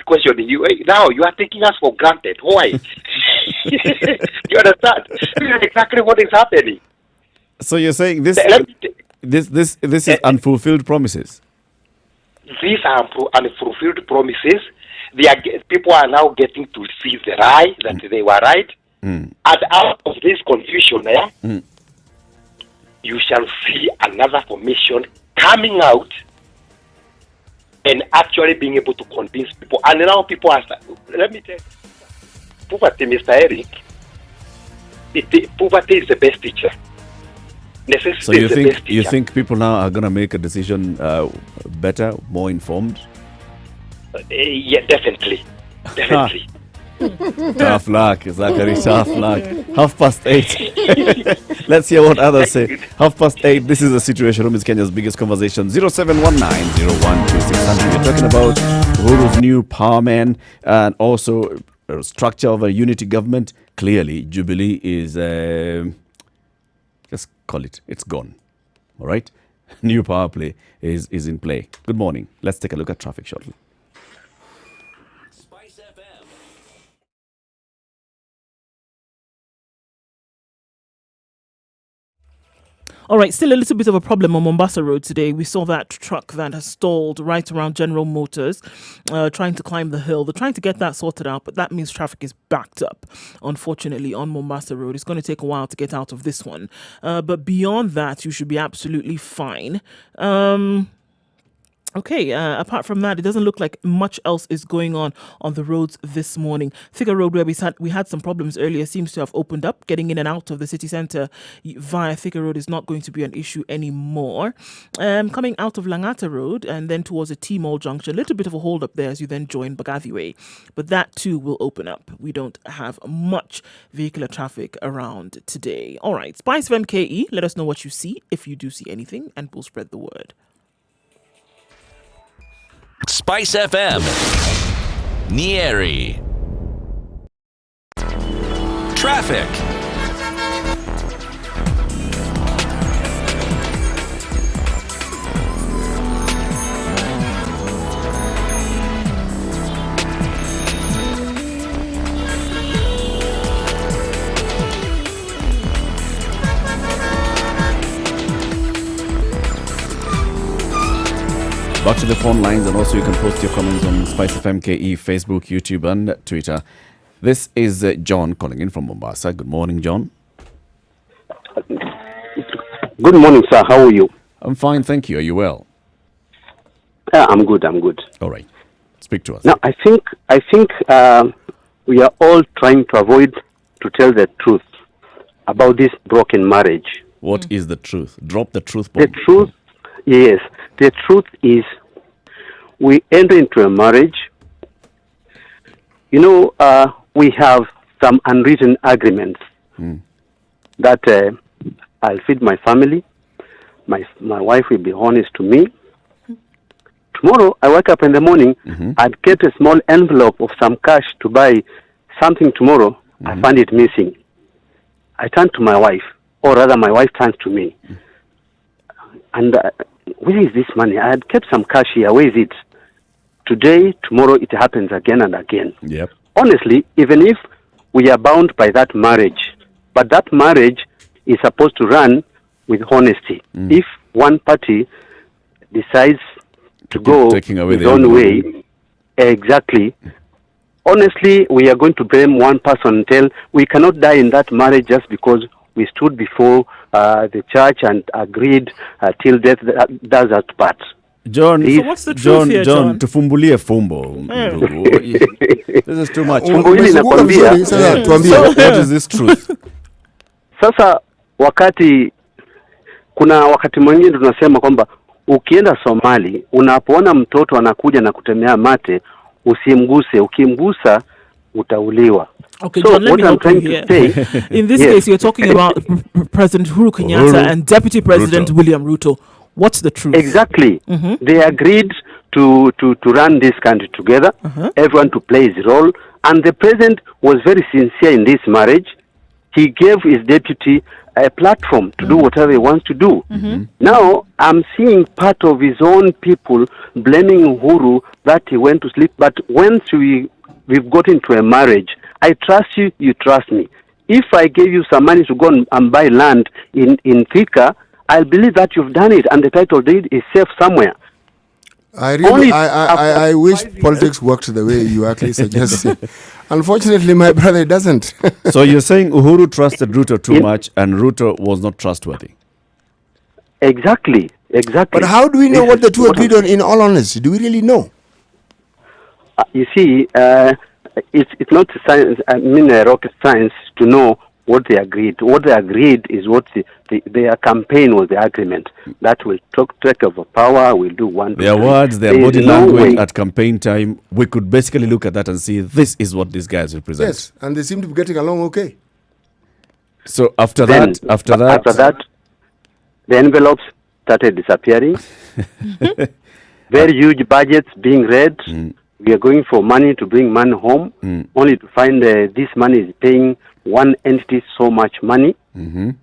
questioning you. Hey, now you are taking us for granted. Why? You understand? This is exactly what is happening. So you're saying this is unfulfilled promises. These are unfulfilled promises. People are now getting to see the lie that they were right. And out of this confusion, you shall see another formation coming out and actually being able to convince people. And now people are, let me tell you, poverty, Mr. Eric, poverty is the best teacher. Necessity so you is think the best teacher. You think people now are going to make a decision better, more informed? Yeah, definitely. Tough luck, Zachary, tough luck. 8:30. Let's hear what others say. 8:30. This is the Situation Room. It's Kenya's biggest conversation. 0719-012-600. We're talking about Uhuru's new power man and also structure of a unity government. Clearly, Jubilee is, let's call it, it's gone. All right? New power play is in play. Good morning. Let's take a look at traffic shortly. All right, still a little bit of a problem on Mombasa Road today. We saw that truck that has stalled right around General Motors, trying to climb the hill. They're trying to get that sorted out, but that means traffic is backed up, unfortunately, on Mombasa Road. It's going to take a while to get out of this one. But beyond that, you should be absolutely fine. Okay, apart from that, it doesn't look like much else is going on the roads this morning. Thika Road, where we had some problems earlier, seems to have opened up. Getting in and out of the city centre via Thika Road is not going to be an issue anymore. Coming out of Langata Road and then towards the T-Mall junction, a little bit of a hold up there as you then join Bagathi Way. But that too will open up. We don't have much vehicular traffic around today. All right, Spice FM KE, let us know what you see, if you do see anything, and we'll spread the word. Spice FM, Nyeri. Traffic. Back to the phone lines, and also you can post your comments on Spice FM KE, Facebook, YouTube, and Twitter. This is John calling in from Mombasa. Good morning, John. Good morning, sir. How are you? I'm fine, thank you. Are you well? I'm good. All right. Speak to us. Now, I think we are all trying to avoid to tell the truth about this broken marriage. What is the truth? Drop the truth bomb. The truth, yes. The truth is, we enter into a marriage. We have some unwritten agreements that I'll feed my family. My wife will be honest to me. Tomorrow, I wake up in the morning, I'd get a small envelope of some cash to buy something tomorrow. I find it missing. I turn to my wife, or rather my wife turns to me. And where is this money? I had kept some cash here. Where is it? Today, tomorrow, it happens again and again. Yep. Honestly, even if we are bound by that marriage, but that marriage is supposed to run with honesty. If one party decides to go taking away his own way, exactly. Honestly, we are going to blame one person until we cannot die in that marriage just because we stood before the church and agreed till death does us part. John, So what's the truth here, John? Tufumbulie fumbo. This is too much. Umbili nakwambia. What is this truth? Sasa kuna wakati mwingine tunasema kwamba ukienda Somali unapoona mtoto anakuja na kutemea mate usimguse, ukimgusa utauliwa. Okay, So John, let what me I'm help you trying here. to say, In this yes. case, you're talking about President Uhuru Kenyatta and Deputy President Ruto. William Ruto. What's the truth? Exactly. They agreed to run this country together, everyone to play his role, and the president was very sincere in this marriage. He gave his deputy a platform to do whatever he wants to do. Now, I'm seeing part of his own people blaming Uhuru that he went to sleep, but once we've got into a marriage, I trust you, you trust me. If I gave you some money to go and buy land in Thika, I'll believe that you've done it and the title deed is safe somewhere. I wish politics worked the way you actually suggested. Unfortunately, my brother, it doesn't. So you're saying Uhuru trusted Ruto too much and Ruto was not trustworthy? Exactly. But how do we know what the two agreed on, in all honesty? Do we really know? You see, it's not science, rocket science to know what they agreed. What they agreed is what their campaign was the agreement. That will take over power, will do one. Their words, their body language at campaign time, we could basically look at that and see this is what these guys represent. Yes, and they seem to be getting along okay. So after that, the envelopes started disappearing. Very huge budgets being read. We are going for money to bring money home, only to find this money is paying one entity so much money, and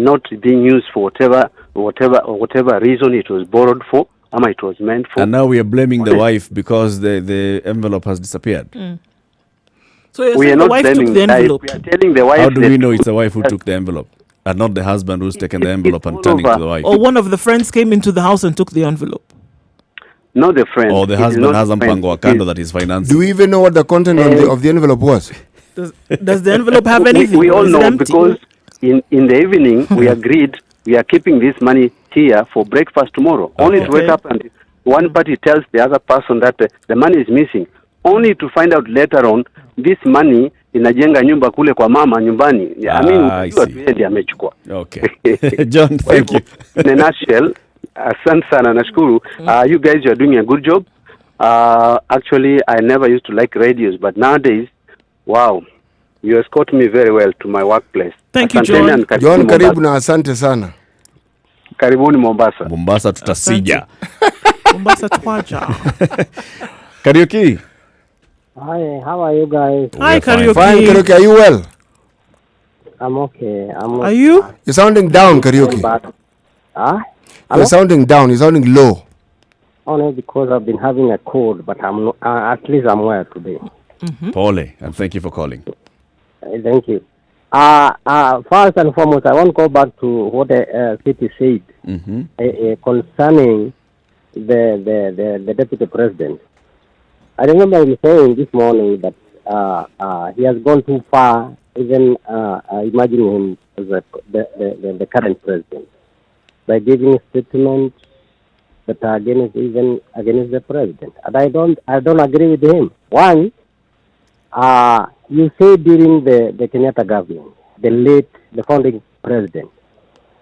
not being used for whatever reason it was borrowed for, or it was meant for. And now we are blaming the wife because the envelope has disappeared. So you're We saying are the not wife took blaming the the wife. envelope. We are telling the wife. How do we know it's the wife who took the envelope and not the husband who's taken the envelope and turning to the wife? Or one of the friends came into the house and took the envelope. Not the friend. Or the It is husband not has a the friend. mpango wakando that is financing. Do we even know what the content of the envelope was? Does the envelope have anything? We or all is it know empty? because in the evening we agreed we are keeping this money here for breakfast tomorrow. Only to wake up and one party tells the other person that the money is missing. Only to find out later on this money inajenga nyumba kule kwa mama nyumbani. I see. Amechukua. Okay. John, thank you. In a nutshell, asante sana nashukuru. You guys are doing a good job. Actually, I never used to like radios, but nowadays, wow, you escort me very well to my workplace. Thank you, Asanteni John. and John, Mombasa. karibu na asante sana. Karibuni Mombasa. Mombasa tutasija. Mombasa twaja. Karaoke. Hi, how are you guys? Hi, Karaoke. Fine, Karaoke, are you well? I'm okay. Are you? You're sounding down, Karaoke. You're sounding down. You're sounding low. Only because I've been having a cold, but I'm at least I'm well today. Pole, and thank you for calling. Thank you. First and foremost, I want to go back to what City said concerning the deputy president. I remember him saying this morning that he has gone too far, even imagining him as the current president, by giving statements that are against the president, and I don't agree with him. One, you say during the Kenyatta government, the founding president,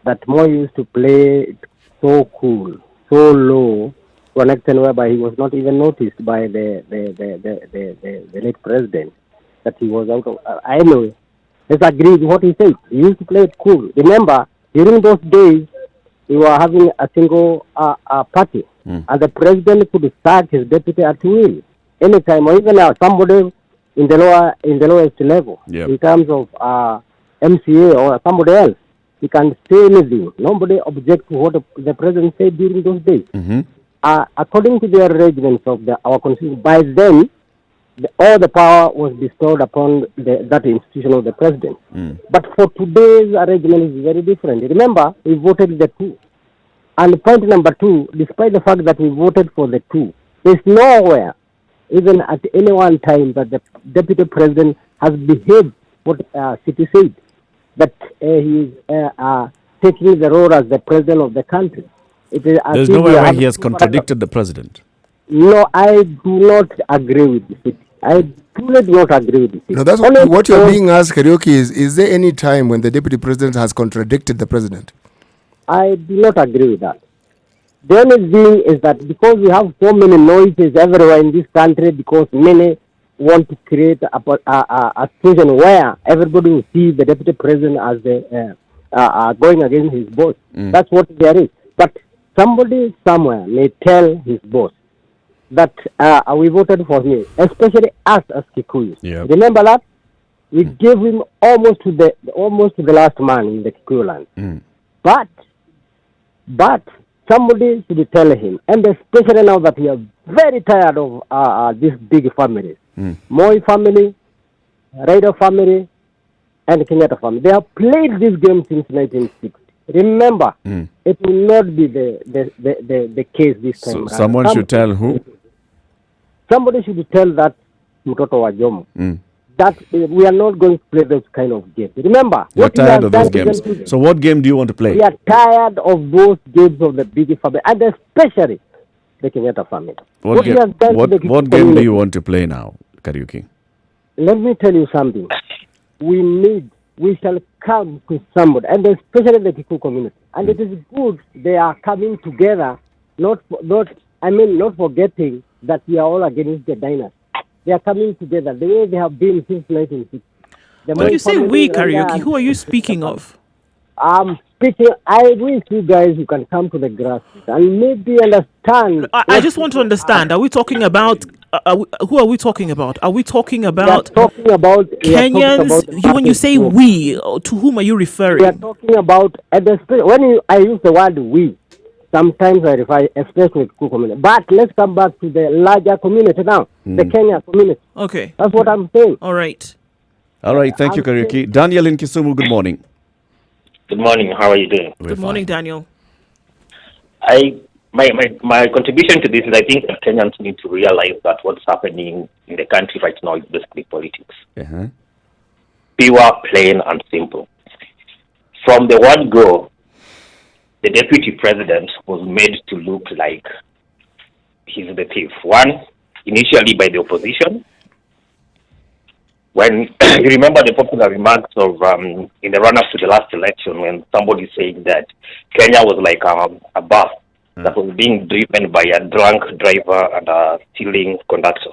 that Moi used to play it so cool, so low, to an extent whereby he was not even noticed by the late president, that he was out of. Anyway, let's agree with what he said. He used to play it cool. Remember, during those days, we were having a single party, and the president could sack his deputy at will, anytime, or even somebody in the lowest level, in terms of MCA or somebody else. He can say anything. Nobody objects to what the president said during those days. According to the arrangements of our constitution, by then, all the power was bestowed upon that institution of the president. But for today's arrangement is very different. Remember, we voted the two. And point number two, despite the fact that we voted for the two, there's nowhere, even at any one time, that the deputy president has behaved what City said, that he is taking the role as the president of the country. There's nowhere where he has contradicted the president. No, I do not agree with the City. I truly do not agree with the City. No, that's what you're being asked, Karaoke, is there any time when the deputy president has contradicted the president? I do not agree with that. The only thing is that because we have so many noises everywhere in this country, because many want to create a situation where everybody will see the deputy president as going against his boss. That's what there is. But somebody somewhere may tell his boss that we voted for him, especially us as Kikuyu. Yep. Remember that? We gave him almost to the last man in the Kikuyu land. But somebody should tell him, and especially now that we are very tired of these big families, Moi family, Raila family, and Kenyatta family. They have played this game since 1960. Remember, it will not be the case this time. So someone should tell who? Somebody should tell that Mtoto wa Jomo that we are not going to play those kind of games. Remember, you're tired of those games. So what game do you want to play? We are tired of those games of the big family, and especially the Kenyatta family. What game do you want to play now, Kariuki? Let me tell you something. We shall come to somebody, and especially the Kikuyu community. And it is good they are coming together, not forgetting that we are all against the dynasty. They are coming together the way they have been since 1960. When you say we, Karaoke, who are you speaking of? I'm speaking. I wish you guys you can come to the grassroots and maybe understand. I just want to understand. Are we talking about? Who are we talking about? Are we talking about Kenyans? When you say we, to whom are you referring? We are talking about when I use the word we. Sometimes I refer especially to the community. But let's come back to the larger community now, the Kenya community. Okay. That's what I'm saying. All right. Thank you, Kariuki. Daniel in Kisumu, good morning. Good morning. How are you doing? Good morning, Daniel. My contribution to this is I think that Kenyans need to realize that what's happening in the country right now is basically politics. Pure, plain, and simple. From the word go, the deputy president was made to look like he's the thief. One, initially by the opposition. When you remember the popular remarks of in the run-up to the last election, when somebody saying that Kenya was like a bus that was being driven by a drunk driver and a stealing conductor.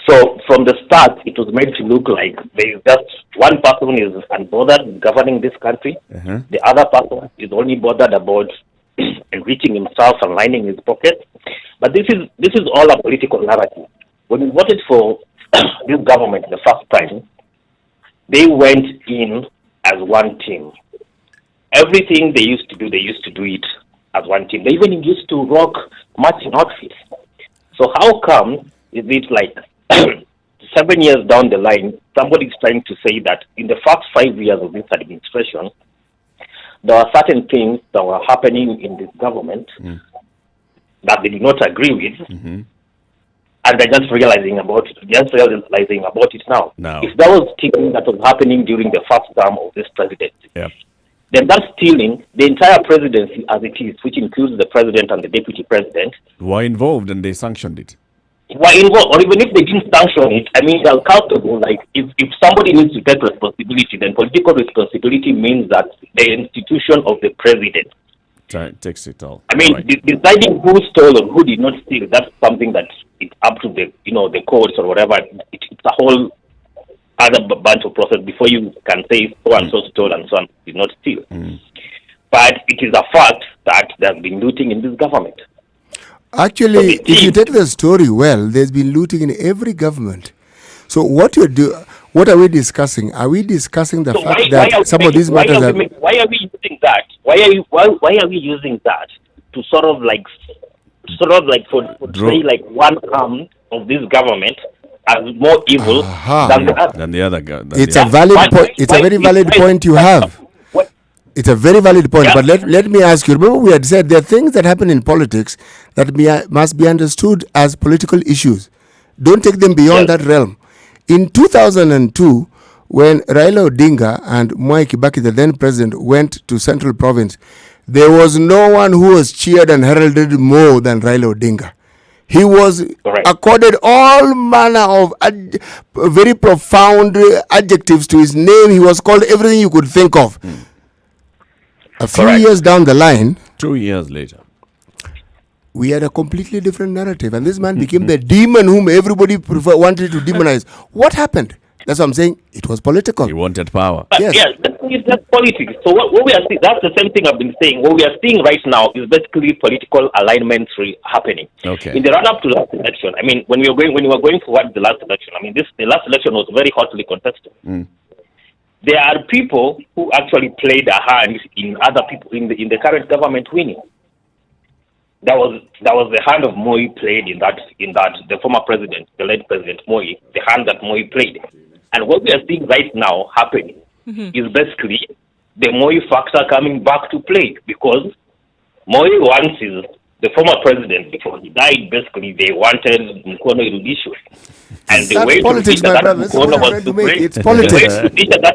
So from the start, it was made to look like there is just one person is unbothered governing this country. The other person is only bothered about enriching himself and lining his pocket. But this is all a political narrative. When we voted for this government the first time, they went in as one team. Everything they used to do it as one team. They even used to rock matching outfits. So how come is it like 7 years down the line, somebody is trying to say that in the first 5 years of this administration, there are certain things that were happening in this government that they did not agree with, and they're just realizing about it now. If that was thing that was happening during the first term of this presidency, then that's stealing the entire presidency as it is, which includes the president and the deputy president. Were involved and they sanctioned it. Were involved, or even if they didn't sanction it, I mean, they're accountable. Like, if somebody needs to take responsibility, then political responsibility means that the institution of the president takes it all. I mean, right. Deciding who stole or who did not steal, that's something that it's up to the, the courts or whatever. It's a whole other bunch of process before you can say so and so stole and so and did not steal. But it is a fact that there's been looting in this government. Actually, if you take the story well, there's been looting in every government. So what are we discussing? Are we discussing the fact that some of these matters are... Why are we using that? Why are we using that to sort of portray like one arm of this government as more evil than the other guy? It's a valid point. It's a very valid point you have. It's a very valid point, but let me ask you, remember we had said there are things that happen in politics that must be understood as political issues. Don't take them beyond that realm. In 2002, when Raila Odinga and Mwai Kibaki, the then president, went to Central Province, there was no one who was cheered and heralded more than Raila Odinga. He was accorded all manner of very profound adjectives to his name. He was called everything you could think of. A few years down the line, 2 years later, we had a completely different narrative, and this man became the demon whom everybody wanted to demonize. What happened? That's what I'm saying. It was political. He wanted power. Yes, that's politics. So what we are seeing, that's the same thing I've been saying. What we are seeing right now is basically political alignments happening. Okay. In the run-up to last election, I mean, when we were going forward the last election, I mean, the last election was very hotly contested. There are people who actually played a hand in other people in the current government winning. That was the hand of Moi played in that the former president, the late President Moi, the hand that Moi played. And what we are seeing right now happening is basically the Moi factor coming back to play, because Moi wants the former president, before he died, basically they wanted Mkono irudishwe. And the way to reach that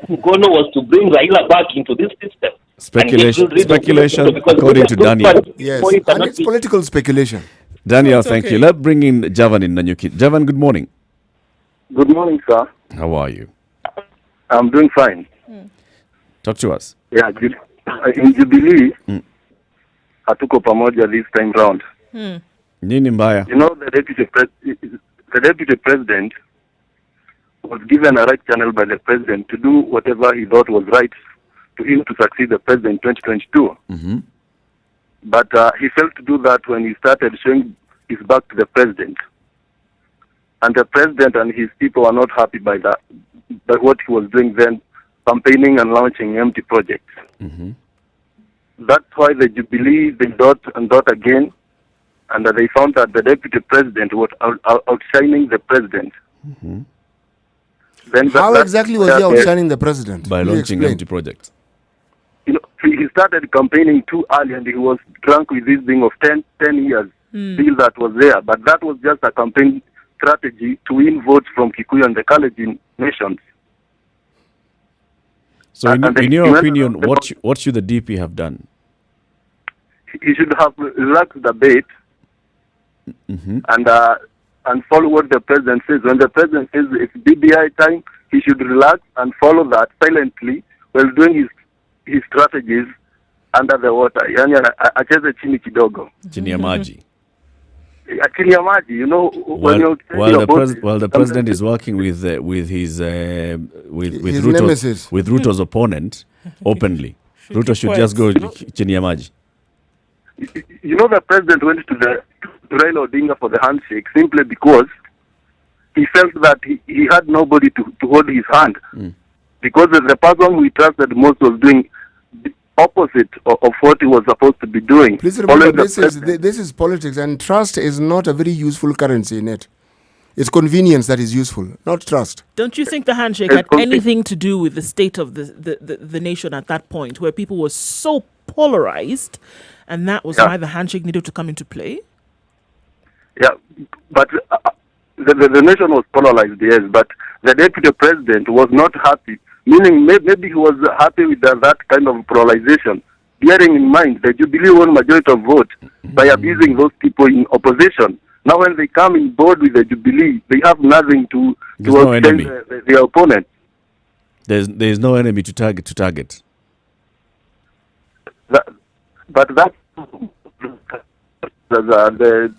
Mkono was to bring Raila back into this system. Speculation according to Daniel. Yes, and it's political speculation. Daniel, thank you. Let's bring in Javan in Nanyuki. Javan, good morning. Good morning, sir. How are you? I'm doing fine. Talk to us. Yeah, in Jubilee, hatuko pamoja this time round. Nini mbaya? You know, the deputy president was given a right channel by the president to do whatever he thought was right to him to succeed the president in 2022. But he failed to do that when he started showing his back to the president. And the president and his people are not happy by what he was doing then, campaigning and launching empty projects. That's why the Jubilee, they dot again, and they found that the deputy president was outshining the president. Then how exactly was he outshining the president? By launching empty projects. You know, he started campaigning too early, and he was drunk with this thing of 10 years deal that was there. But that was just a campaign strategy to win votes from Kikuyu and the Kalenjin nations. So in your opinion, what should the DP have done? He should have relaxed the bait and follow what the president says. When the president says it's BBI time, he should relax and follow that silently while doing his strategies under the water. Yani acheze chini kidogo. Chini ya maji. Chini ya maji, you know. While the president is working with Ruto's opponent openly, Ruto should just go chini ya maji. You know, the president went to Raila Odinga for the handshake simply because he felt that he had nobody to hold his hand. Because the person who he trusted most was doing the opposite of what he was supposed to be doing. Please remember, this is politics, and trust is not a very useful currency in it. It's convenience that is useful, not trust. Don't you think the handshake had anything to do with the state of the nation at that point, where people were so polarized, and that was why the handshake needed to come into play? Yeah, but the nation was polarized, yes, but the deputy president was not happy Meaning maybe he was happy with that kind of pluralization, bearing in mind the Jubilee won majority of votes by abusing those people in opposition. Now when they come in board with the Jubilee, they have nothing to outshine their opponent. There's no enemy to target. But that the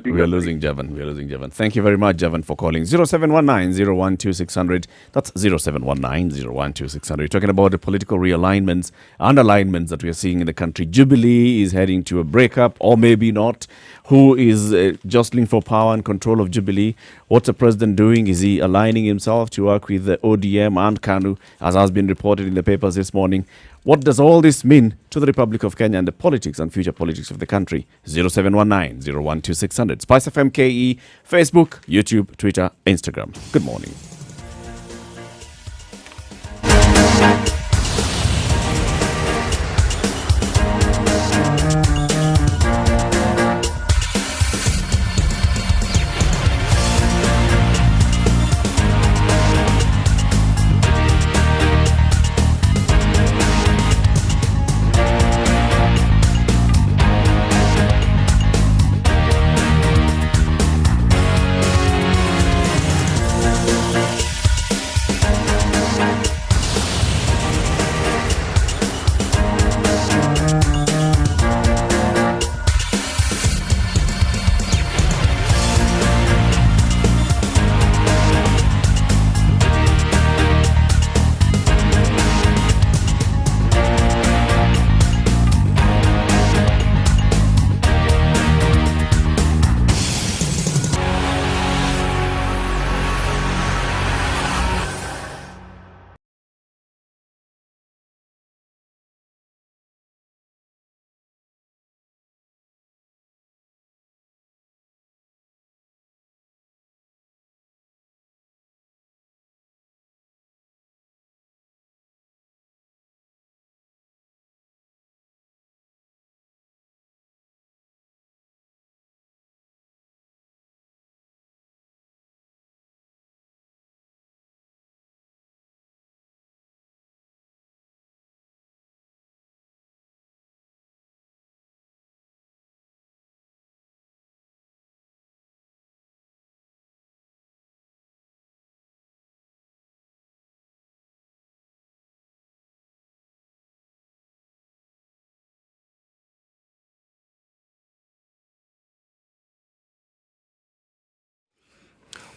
we are losing Javan. Thank you very much, Javan, for calling. 0719-012-600. That's 0719-012-600. Talking about the political realignments and alignments that we are seeing in the country. Jubilee is heading to a breakup, or maybe not. Who is jostling for power and control of Jubilee? What's the president doing? Is he aligning himself to work with the ODM and KANU, as has been reported in the papers this morning? What does all this mean to the Republic of Kenya and the politics and future politics of the country? 0719-012-600. Spice FM KE, Facebook, YouTube, Twitter, Instagram. Good morning.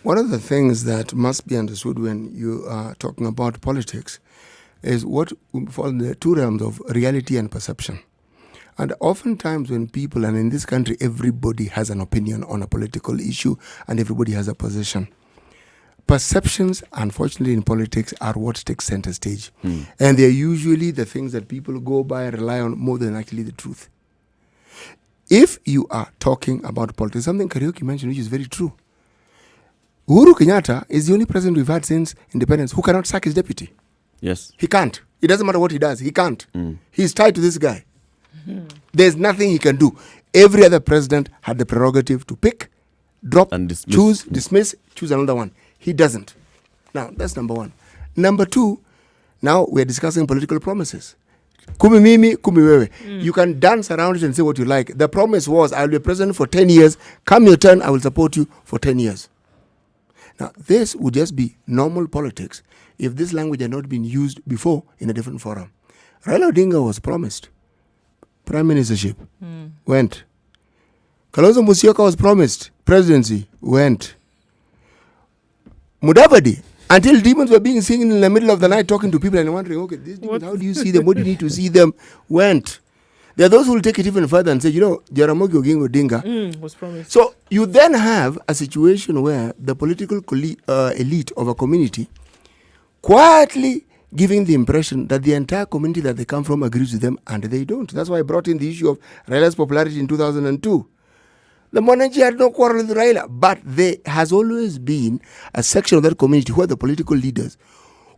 One of the things that must be understood when you are talking about politics is what fall in the two realms of reality and perception. And oftentimes when people, and in this country, everybody has an opinion on a political issue and everybody has a position. Perceptions, unfortunately, in politics are what takes center stage. And they're usually the things that people go by and rely on more than actually the truth. If you are talking about politics, something Karaoke mentioned, which is very true. Uhuru Kenyatta is the only president we've had since independence who cannot sack his deputy. Yes. He can't. It doesn't matter what he does. He can't. He's tied to this guy. There's nothing he can do. Every other president had the prerogative to pick, drop, and choose, dismiss, choose another one. He doesn't. Now, that's number one. Number two, now we're discussing political promises. Kumi mimi, kumi wewe. You can dance around it and say what you like. The promise was, I'll be president for 10 years. Come your turn, I will support you for 10 years. Now, this would just be normal politics if this language had not been used before in a different forum. Raila Odinga was promised prime ministership, went. Kalonzo Musyoka was promised presidency, went. Mudavadi, until demons were being seen in the middle of the night talking to people and wondering, okay, these demons, how do you see them? What do you need to see them? Went. There are those who will take it even further and say, Jaramogi Oginga Odinga was promised. So you then have a situation where the political elite of a community quietly giving the impression that the entire community that they come from agrees with them, and they don't. That's why I brought in the issue of Raila's popularity in 2002. The Monarchy had no quarrel with Raila, but there has always been a section of that community who are the political leaders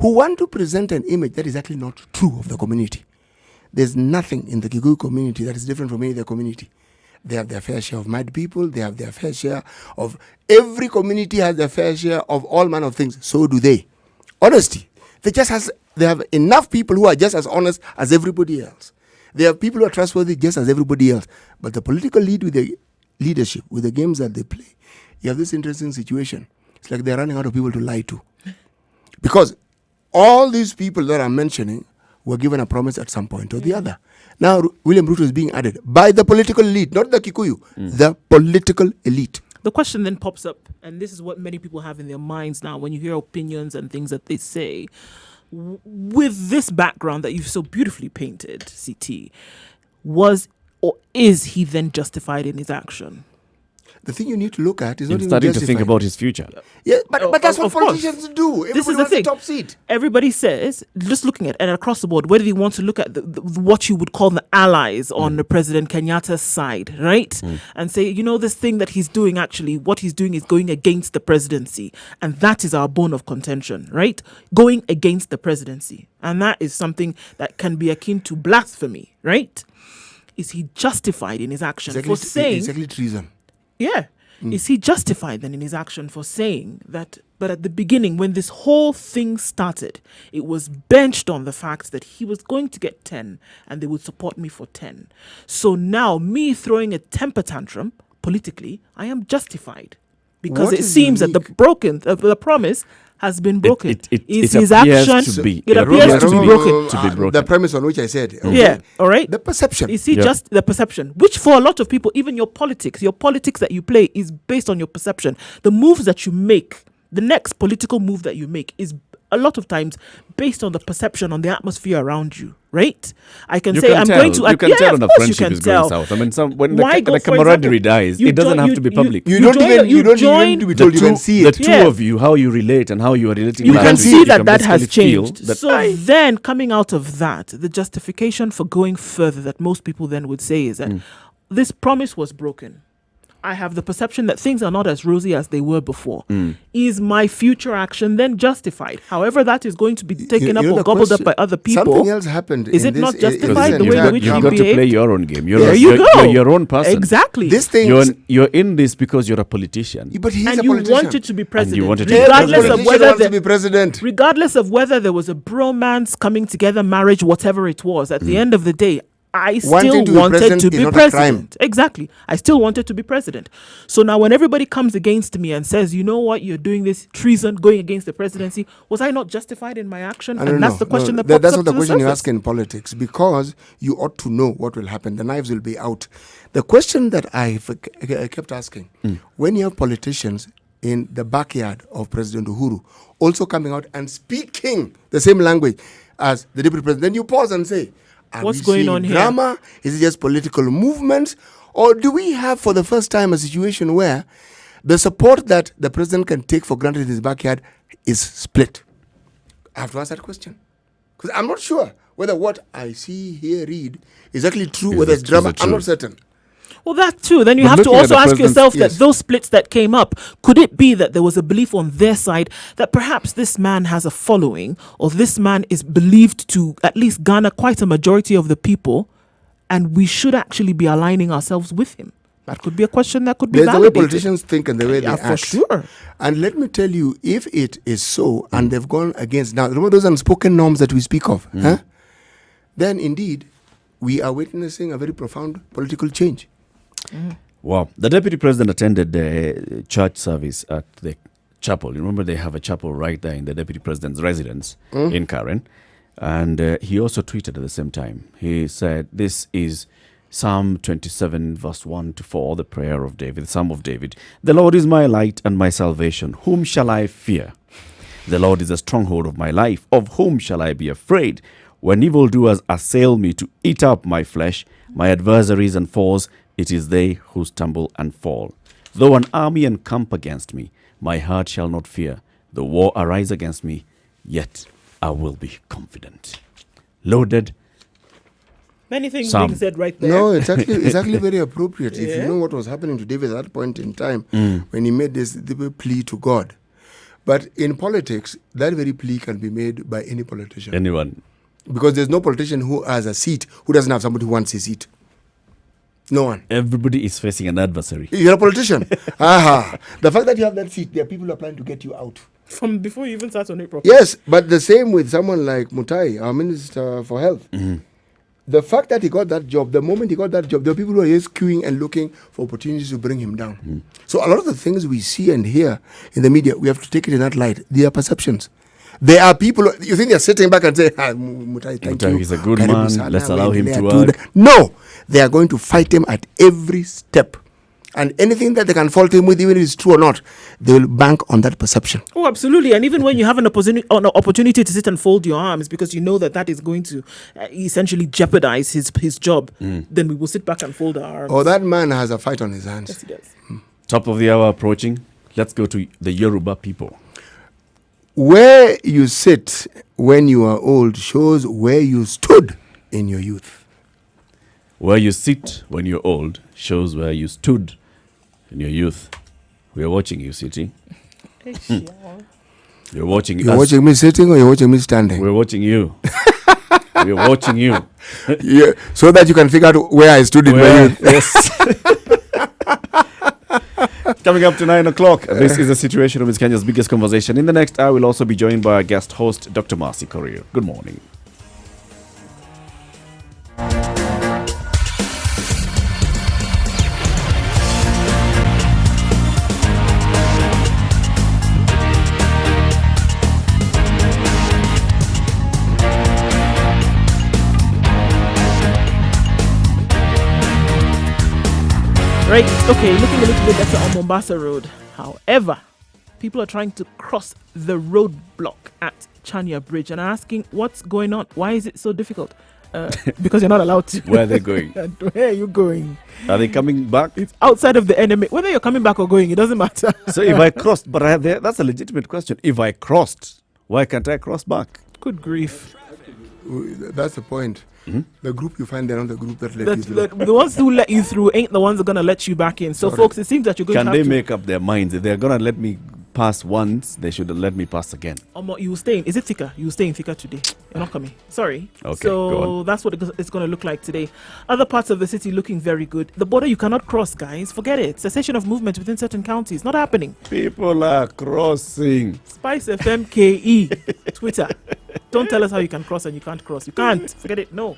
who want to present an image that is actually not true of the community. There's nothing in the Kikuyu community that is different from any other community. They have their fair share of mad people. They have their fair share of... Every community has their fair share of all manner of things. So do they. Honesty. They have enough people who are just as honest as everybody else. They have people who are trustworthy just as everybody else. But the political lead with the leadership, with the games that they play, you have this interesting situation. It's like they're running out of people to lie to. Because all these people that I'm mentioning were given a promise at some point or the other. Now, William Ruto is being added by the political elite, not the Kikuyu, the political elite. The question then pops up, and this is what many people have in their minds now when you hear opinions and things that they say. With this background that you've so beautifully painted, CT, was or is he then justified in his action? The thing you need to look at is not He's even starting justified. to think about his future. Yeah, but that's what of course. politicians do. This is Everybody the wants thing. top seat. Everybody says, just looking at and across the board, whether you want to look at what you would call the allies on the President Kenyatta's side, right? And say, this thing that he's doing, actually, what he's doing is going against the presidency. And that is our bone of contention, right? Going against the presidency. And that is something that can be akin to blasphemy, right? Is he justified in his action for saying... Exactly treason. Yeah. Is he justified then in his action for saying that? But at the beginning, when this whole thing started, it was benched on the fact that he was going to get 10 and they would support me for 10. So now me throwing a temper tantrum politically, I am justified because What it is seems unique? that the promise has been broken. It his appears action to be. It appears to be broken. To be broken. The premise on which I said. Okay. Yeah, all right. The perception. Is he just the perception? Which for a lot of people, even your politics that you play is based on your perception. The moves that you make, the next political move that you make is a lot of times based on the perception, on the atmosphere around you, right? I can say I'm going to... You can tell when a friendship is tell. going south. I mean, when Why the go, for camaraderie example, dies, you it doesn't join- have to be public. You don't even need to be told you can see The it. two of you, how you relate and how you are relating. You last can week, see you that can that has basically feel changed. that So then coming out of that, the justification for going further that most people then would say is that this promise was broken. I have the perception that things are not as rosy as they were before. Is my future action then justified? However that is going to be taken up or the gobbled up question- by other people. Something else happened. Is in it not this- justified the listen, way in which you've you got to behaved? play your own game. You're, There you you're, go. You're your own person. Exactly. This thing... You're in this because you're a politician. But he's and a you politician. wanted to be president, wanted to be regardless president. of whether wants to be president. regardless of whether there was a bromance, coming together, marriage, whatever it was. At the end of the day, I still Wanting to be wanted president to is be not a president. Exactly. I still wanted to be president. So now when everybody comes against me and says, you know what, you're doing this treason, going against the presidency, was I not justified in my action? And that's the question that pops That's up not the to question you surface. ask in politics, because you ought to know what will happen. The knives will be out. The question that I kept asking, when you have politicians in the backyard of President Uhuru also coming out and speaking the same language as the deputy president, then you pause and say, are What's we going seeing on here? drama? Is it just political movements? Or do we have for the first time a situation where the support that the president can take for granted in his backyard is split? I have to ask that question. Because I'm not sure whether what I see here read is actually true, whether it's drama. I'm not certain. Well, that too. Then you But have to looking at also the ask president's- yourself that yes. those splits that came up, could it be that there was a belief on their side that perhaps this man has a following, or this man is believed to at least garner quite a majority of the people, and we should actually be aligning ourselves with him? That could be a question that could be There's the way validated. politicians think and the way they Yeah, act. for sure. And let me tell you, if it is so, and they've gone against, now remember those unspoken norms that we speak of, then indeed, we are witnessing a very profound political change. Wow. The deputy president attended the church service at the chapel. You remember they have a chapel right there in the deputy president's residence in Karen. And he also tweeted at the same time. He said, this is Psalm 27, verse 1 to 4, the prayer of David, the Psalm of David. The Lord is my light and my salvation. Whom shall I fear? The Lord is a stronghold of my life. Of whom shall I be afraid? When evildoers assail me to eat up my flesh, my adversaries and foes, it is they who stumble and fall. Though an army encamp against me, my heart shall not fear. The war arise against me, yet I will be confident. Loaded. Many things Psalm. being said right there. No, it's actually very appropriate. If you know what was happening to David at that point in time, when he made this plea to God. But in politics, that very plea can be made by any politician. Anyone. Because there's no politician who has a seat who doesn't have somebody who wants a seat. No one. Everybody is facing an adversary. You're a politician. Aha. The fact that you have that seat, there are people who are planning to get you out. From before you even start on it properly. Yes, but the same with someone like Mutai, our Minister for Health. The fact that he got that job, the moment he got that job, there were people who are just queuing and looking for opportunities to bring him down. So a lot of the things we see and hear in the media, we have to take it in that light. They are perceptions. There are people, you think they're sitting back and say, Mutai, thank you. He's a good Karibu man. sana, Let's allow him to weendelea work. No, they are going to fight him at every step. And anything that they can fault him with, even if it's true or not, they will bank on that perception. Oh, absolutely. And even when you have an opportunity to sit and fold your arms because you know that is going to essentially jeopardize his job, then we will sit back and fold our arms. Oh, that man has a fight on his hands. Yes, he does. Top of the hour approaching. Let's go to the Yoruba people. Where you sit when you are old shows where you stood in your youth. Where you sit when you're old shows where you stood in your youth. We are watching you, City. You're watching You're us. watching me sitting or you're watching me standing? We're watching you. We're watching you. Yeah, so that you can figure out where I stood in my youth. Yes. Coming up to 9 o'clock, this is the Situation Room. It's Kenya's biggest conversation. In the next hour, we'll also be joined by our guest host, Dr. Marcy Korir. Good morning. Right, okay, looking a little bit better on Mombasa Road. However, people are trying to cross the roadblock at Chania Bridge and are asking what's going on. Why is it so difficult? Because you're not allowed to. Where are they going? Where are you going? Are they coming back? It's outside of the enemy. Whether you're coming back or going, it doesn't matter. So if I crossed, but that's a legitimate question. If I crossed, why can't I cross back? Good grief. That's the point. The group you find, they're not the group that let you through. The ones who let you through ain't the ones that are going to let you back in. So, folks, it seems that you're going Can to they have make up their minds? If they're going to let me pass once, they should let me pass again. You will stay in. Is it Thika? You will stay in Thika today. You're not coming. Sorry. Okay, go So on. that's what it's going to look like today. Other parts of the city looking very good. The border you cannot cross, guys. Forget it. Cessation of movement within certain counties. Not happening. People are crossing. Spice FM KE. Twitter. Don't tell us how you can cross and you can't cross. You can't. Forget it. No.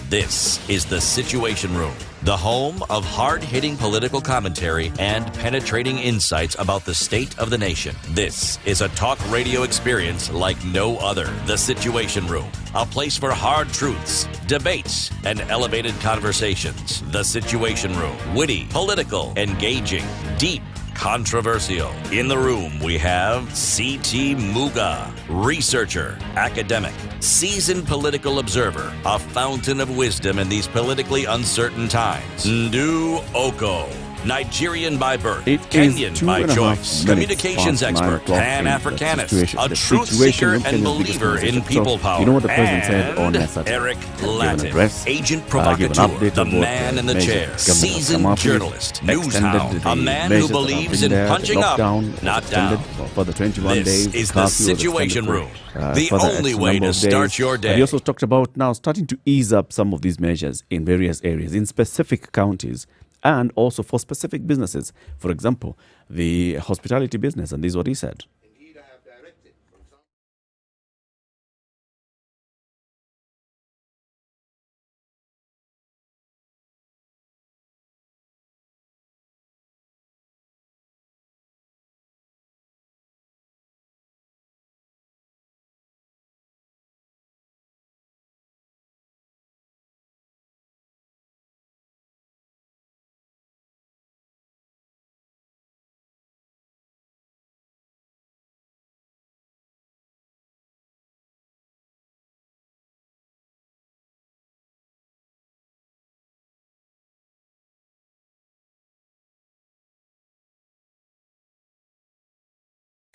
This is the Situation Room, the home of hard-hitting political commentary and penetrating insights about the state of the nation. This is a talk radio experience like no other. The Situation Room, a place for hard truths, debates, and elevated conversations. The Situation Room, witty, political, engaging, deep, controversial. In the room, we have C.T. Muga, researcher, academic, seasoned political observer, a fountain of wisdom in these politically uncertain times. Ndu Oko, Nigerian by birth, Kenyan by choice, communications expert, Pan-Africanist, a truth seeker and believer in people power, you know what the president said on and Saturday? Eric Give an Latin, address, agent give an provocateur, update the of what man in the measures chair, government has come seasoned up with, journalist, news extended hound, the a man measures who that have believes been in there, punching the up, lockdown was not extended down. for the 21 This days. is the curfew was Situation extended Room, for, the for only X way number to of start days. your And day. he also talked about now starting to ease up some of these measures in various areas, in specific counties, and also for specific businesses. For example, the hospitality business, and this is what he said.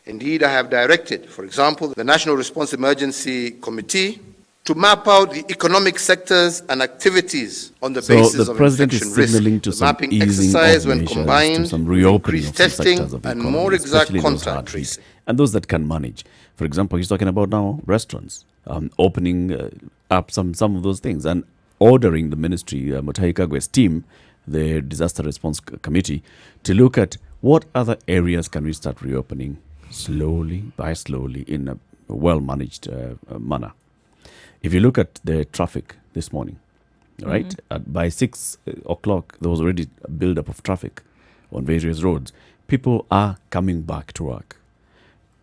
Indeed, I have directed, for example, the National Response Emergency Committee to map out the economic sectors and activities on the basis the of president infection is risk. signaling to The some mapping easing exercise, of when measures, combined to some with reopening increased of some testing sectors of the and economy, more exact especially those hard contact hit, tracing. and those that can manage. For example, he's talking about now restaurants opening up some of those things and ordering the ministry, Mutahi Kagwe's team, the disaster response committee, to look at what other areas can we start reopening slowly in a well-managed manner. If you look at the traffic this morning, right, by 6 o'clock, there was already a build-up of traffic on various roads. People are coming back to work.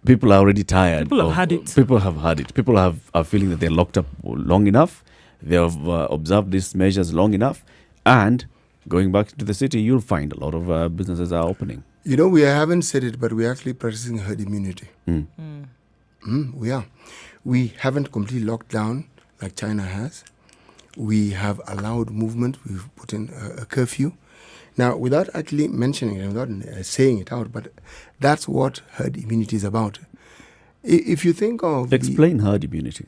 People are already tired. People have had it. People have had it. People are feeling that they're locked up long enough. They have observed these measures long enough. And going back to the city, you'll find a lot of businesses are opening. You know, we haven't said it, but we're actually practicing herd immunity. We are. We haven't completely locked down like China has. We have allowed movement. We've put in a curfew. Now, without actually mentioning it, without saying it out, but that's what herd immunity is about. If you think of... Explain herd immunity.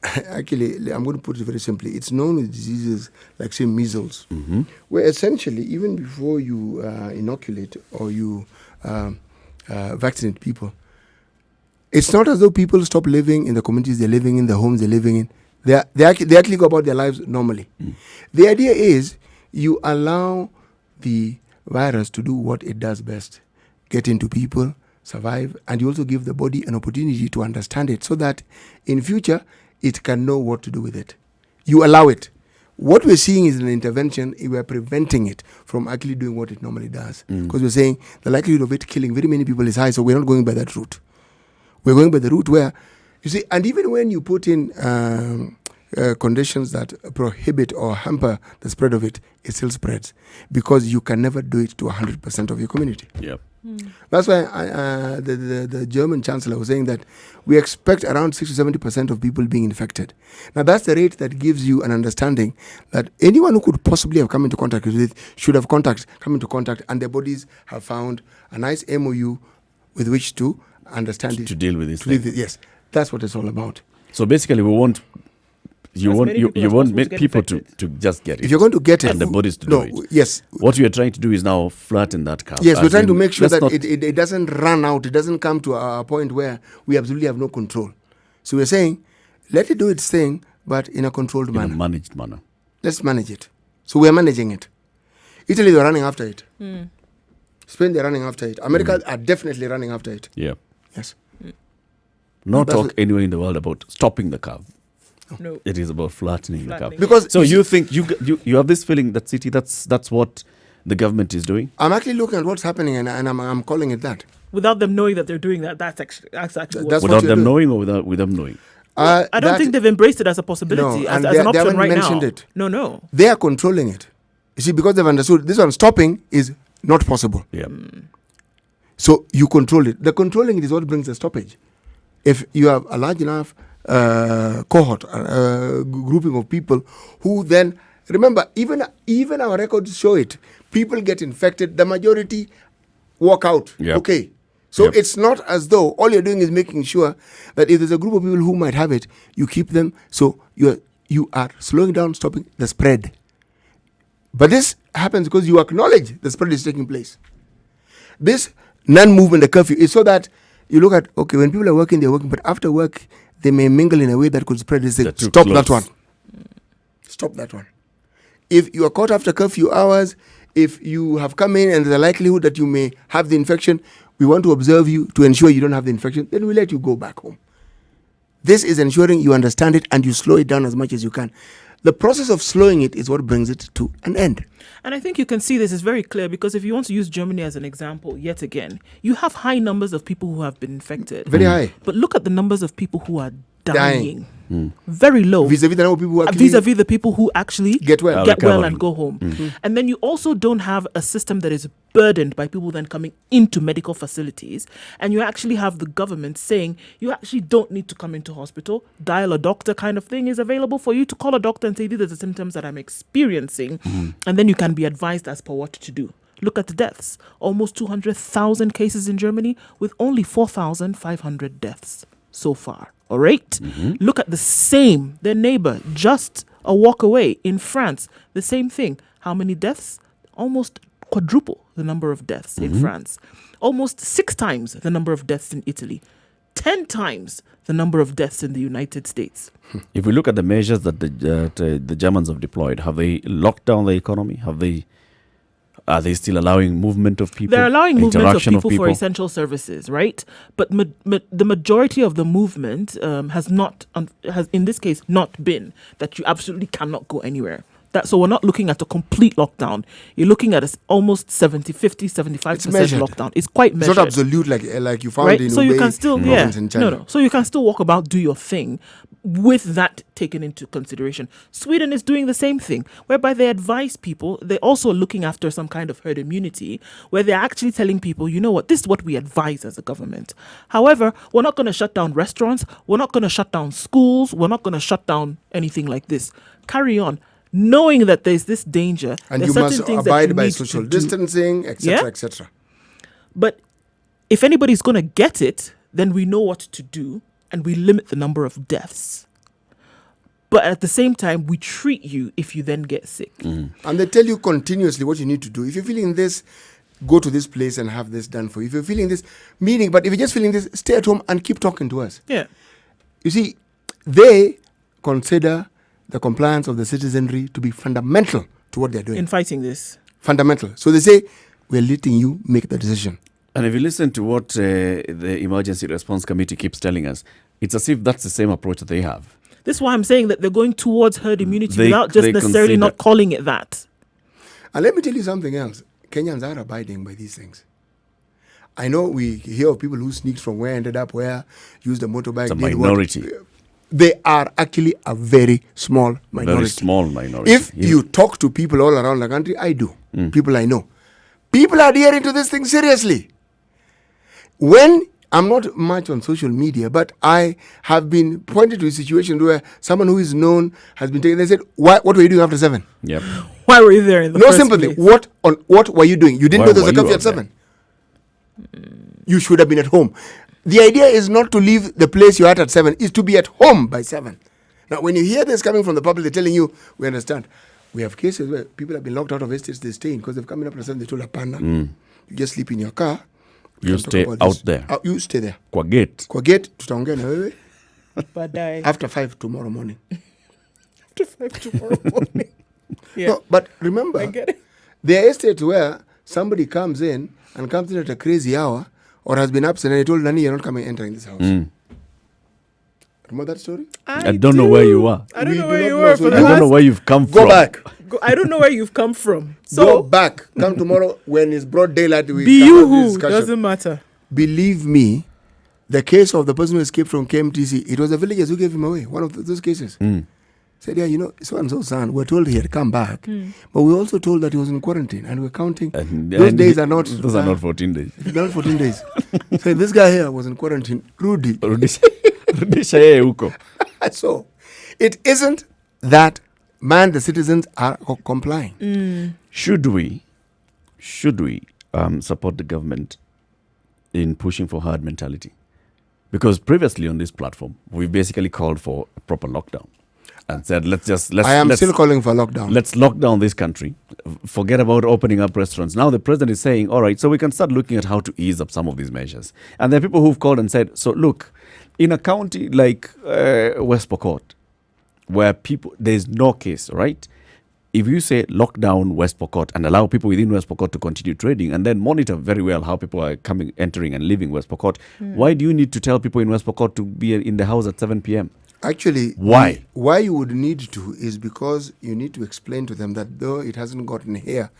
Actually, I'm going to put it very simply. It's known with diseases like, say, measles, where essentially, even before you inoculate or you vaccinate people, it's not as though people stop living in the communities they're living in, the homes they're living in. They actually go about their lives normally. The idea is you allow the virus to do what it does best, get into people, survive, and you also give the body an opportunity to understand it so that in future it can know what to do with it. You allow it. What we're seeing is an intervention. We're preventing it from actually doing what it normally does. Because we're saying the likelihood of it killing very many people is high, so we're not going by that route. We're going by the route where, you see, and even when you put in conditions that prohibit or hamper the spread of it, it still spreads because you can never do it to 100% of your community. Yep. That's why the German chancellor was saying that we expect around 60 to 70% of people being infected. Now, that's the rate that gives you an understanding that anyone who could possibly have come into contact with it should have come into contact, and their bodies have found a nice MOU with which to understand it. To deal with this. Yes, that's what it's all about. So basically, you want people to just get it. If you're going to get it, and the bodies to do it. Yes. What we are trying to do is now flatten that curve. Yes, we're trying to make sure that it doesn't run out. It doesn't come to a point where we absolutely have no control. So we're saying, let it do its thing, but in a controlled manner. In a managed manner. Let's manage it. So we're managing it. Italy, they're running after it. Spain, they're running after it. America are definitely running after it. Yeah. Yes. No talk anywhere in the world about stopping the curve. No. It is about flattening the curve. Because so you think you have this feeling that city that's what the government is doing? I'm actually looking at what's happening and I'm calling it that. Without them knowing that they're doing that, that's actually That's without them knowing or with them knowing? I don't think they've embraced it as a possibility, as an option right now. It. No. They are controlling it. You see, because they've understood this one stopping is not possible. Yeah. So you control it. The controlling it is what brings the stoppage. If you have a large enough cohort, grouping of people who then, remember, even our records show it. People get infected, the majority walk out. Yep. Okay. So it's not as though all you're doing is making sure that if there's a group of people who might have it, you keep them. So you are slowing down, stopping the spread. But this happens because you acknowledge the spread is taking place. This non-movement, the curfew, is so that you look at, okay, when people are working, they're working, but after work, they may mingle in a way that could spread. They say, stop that one. Stop that one. If you are caught after curfew hours, if you have come in and there's a likelihood that you may have the infection, we want to observe you to ensure you don't have the infection, then we let you go back home. This is ensuring you understand it and you slow it down as much as you can. The process of slowing it is what brings it to an end. And I think you can see this is very clear because if you want to use Germany as an example, yet again, you have high numbers of people who have been infected. Very high. But look at the numbers of people who are dying. Very low. Vis-a-vis the number of people who vis-a-vis the people who actually get well and go home. And then you also don't have a system that is burdened by people then coming into medical facilities. And you actually have the government saying you actually don't need to come into hospital. Dial a doctor kind of thing is available for you to call a doctor and say these are the symptoms that I'm experiencing. And then you can be advised as per what to do. Look at the deaths. Almost 200,000 cases in Germany with only 4,500 deaths so far. All right? Look at the same, their neighbor, just a walk away in France. The same thing. How many deaths? Almost quadruple the number of deaths in France. Almost 6 times the number of deaths in Italy. 10 times the number of deaths in the United States. If we look at the measures that the Germans have deployed, have they locked down the economy? Are they still allowing movement of people? They're allowing movement of people for essential services, right? But the majority of the movement has in this case not been that you absolutely cannot go anywhere. So we're not looking at a complete lockdown. You're looking at almost 70, 50, 75% lockdown. It's quite measured. It's not absolute like you found right? in So you can still, in China. No. So you can still walk about, do your thing with that taken into consideration. Sweden is doing the same thing, whereby they advise people. They're also looking after some kind of herd immunity, where they're actually telling people, you know what, this is what we advise as a government. However, we're not going to shut down restaurants. We're not going to shut down schools. We're not going to shut down anything like this. Carry on. Knowing that there's this danger, and you must abide by social distancing, etc., etc. But if anybody's going to get it, then we know what to do, and we limit the number of deaths. But at the same time, we treat you if you then get sick. And they tell you continuously what you need to do. If you're feeling this, go to this place and have this done for you. If you're feeling this, but if you're just feeling this, stay at home and keep talking to us. Yeah. You see, they consider the compliance of the citizenry to be fundamental to what they're doing. In fighting this. Fundamental. So they say, we're letting you make the decision. And if you listen to what the Emergency Response Committee keeps telling us, it's as if that's the same approach that they have. This is why I'm saying that they're going towards herd immunity without just necessarily not calling it that. And let me tell you something else. Kenyans are abiding by these things. I know we hear of people who sneaked from where, ended up where, used a motorbike. It's a minority. They are actually a very small minority. Very small minority. If you talk to people all around the country, I do. People I know. People are adhering to this thing seriously. When I'm not much on social media, but I have been pointed to a situation where someone who is known has been taken. They said, what were you doing after 7? Yep. Why were you there in the first sympathy. place? What were you doing? You didn't know there was a curfew at 7. You should have been at home. The idea is not to leave the place you're at 7, is to be at home by 7. Now, when you hear this coming from the public, they're telling you, we understand. We have cases where people have been locked out of estates they stay in because they've come in up to 7, they told a partner, you just sleep in your car. You stay out there. You stay there. Kwa gate, tutaongea na wewe. After 5 tomorrow morning. After 5 tomorrow morning. Yeah. No, but remember, I get it. there are estates where somebody comes in at a crazy hour or has been absent and he told Nani, you're not entering this house. Remember that story? I don't know where you are. I don't know where you were. I don't know where you've come from. Go back. I don't know where you've come from. So go back. Come tomorrow when it's broad daylight. Be you who. Doesn't matter. Believe me, the case of the person who escaped from KMTC, it was the villagers who gave him away. One of those cases. Said, so and so son, we're told he had come back. But we also told that he was in quarantine and we're counting. Those days are not... Those are not 14 days. Not 14 days. So this guy here was in quarantine. Rudy. So, it isn't that, the citizens are complying. Should we support the government in pushing for herd mentality? Because previously on this platform, we basically called for a proper lockdown. And said, let's still calling for lockdown. Let's lock down this country. Forget about opening up restaurants. Now the president is saying, all right, so we can start looking at how to ease up some of these measures. And there are people who've called and said, so look, in a county like West Pokot, where there's no case, right? If you say lock down West Pokot and allow people within West Pokot to continue trading and then monitor very well how people are entering and leaving West Pokot, why do you need to tell people in West Pokot to be in the house at 7 p.m.? Actually, why you would need to is because you need to explain to them that though it hasn't gotten here,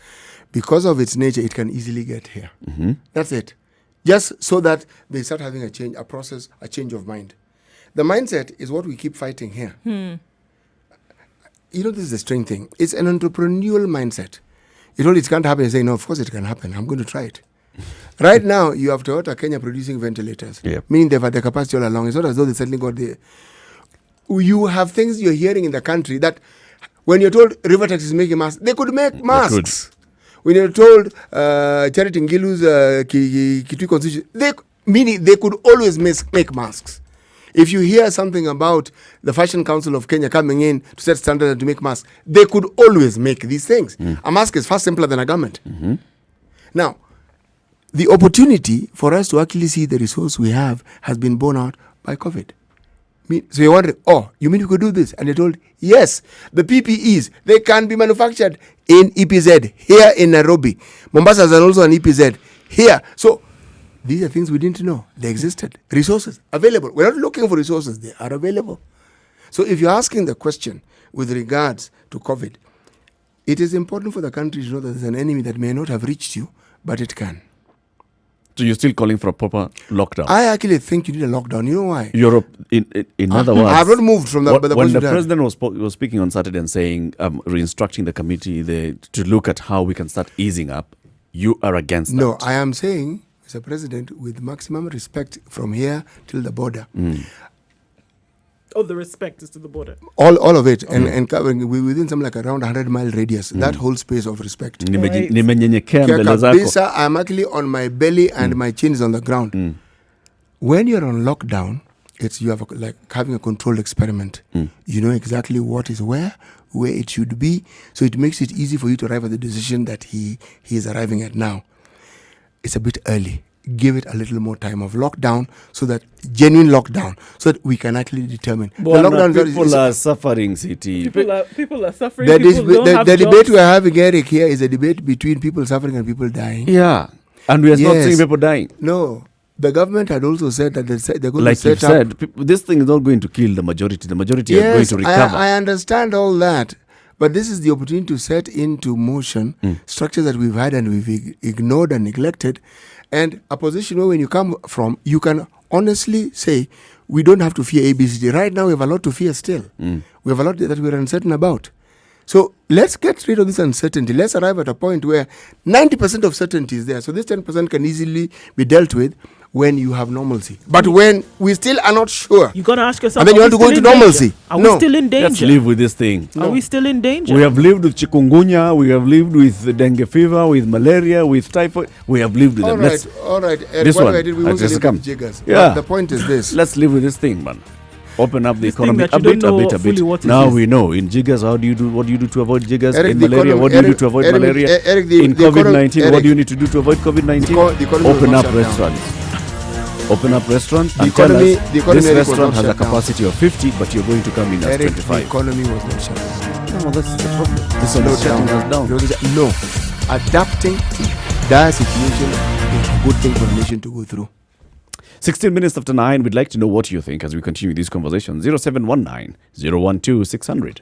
because of its nature, it can easily get here. That's it. Just so that they start having a change of mind. The mindset is what we keep fighting here. This is the strange thing. It's an entrepreneurial mindset. It can't happen. You say, no, of course it can happen. I'm going to try it. Right now, you have Toyota Kenya producing ventilators, meaning they've had the capacity all along. It's not as though they suddenly got the... You have things you're hearing in the country that when you're told Rivertex is making masks, they could make masks. When you're told Charity Ngilu's Kitui Constitution, meaning they could always make masks. If you hear something about the Fashion Council of Kenya coming in to set standards and to make masks, they could always make these things. A mask is far simpler than a garment. Now, the opportunity for us to actually see the resource we have has been borne out by COVID. So you're wondering, you mean we could do this? And you're told, yes, the PPEs, they can be manufactured in EPZ, here in Nairobi. Mombasa is also an EPZ, here. So these are things we didn't know. They existed. Resources available. We're not looking for resources. They are available. So if you're asking the question with regards to COVID, it is important for the country to know that there's an enemy that may not have reached you, but it can. So you're still calling for a proper lockdown? I actually think you need a lockdown. You know why? Europe, in other words, I have not moved from that. When the president was speaking on Saturday and saying, re-instructing the committee to look at how we can start easing up, you are against that? No, I am saying, Mr. President, with maximum respect from here till the border. The respect is to the border. All of it, and covering within some like around 100-mile radius, that whole space of respect. Kabisa, I'm actually on my belly and my chin is on the ground. When you're on lockdown, you have like having a controlled experiment. You know exactly what is where it should be, so it makes it easy for you to arrive at the decision that he is arriving at now. It's a bit early. Give it a little more time of lockdown, so that genuine lockdown, so that we can actually determine. People are suffering, City. People are suffering. The debate we're having, Eric, here is a debate between people suffering and people dying. Yeah, and we are not seeing people dying. No, the government had also said that they're going to set up. This thing is not going to kill the majority. The majority are going to recover. I understand all that. But this is the opportunity to set into motion structures that we've had and we've ignored and neglected. And a position where when you come from, you can honestly say, we don't have to fear ABCD. Right now, we have a lot to fear still. We have a lot that we're uncertain about. So let's get rid of this uncertainty. Let's arrive at a point where 90% of certainty is there. So this 10% can easily be dealt with when you have normalcy. But when we still are not sure, you got to ask yourself, and then you want to go into normalcy. Are we still in danger? Let's live with this thing. Are we still in danger? We have lived with chikungunya, we have lived with dengue fever, with malaria, with typhoid. We have lived with them. All right. This one, we want to live with jiggers. Yeah. But the point is this. Let's live with this thing, man. Open up the economy a bit. Now we know. In jiggers, what do you do to avoid jiggers? In malaria, what do you do to avoid malaria? In COVID-19, what do you need to do to avoid COVID-19? Open up restaurants. Open up restaurants and tell us this restaurant has a capacity of 50, but you're going to come in as 25. The economy was not shut down. No, that's the problem. This one is shutting us down. No. Adapting to dire situation is a good thing for the nation to go through. 16 minutes after 9, we'd like to know what you think as we continue these conversations. 0719 012 600.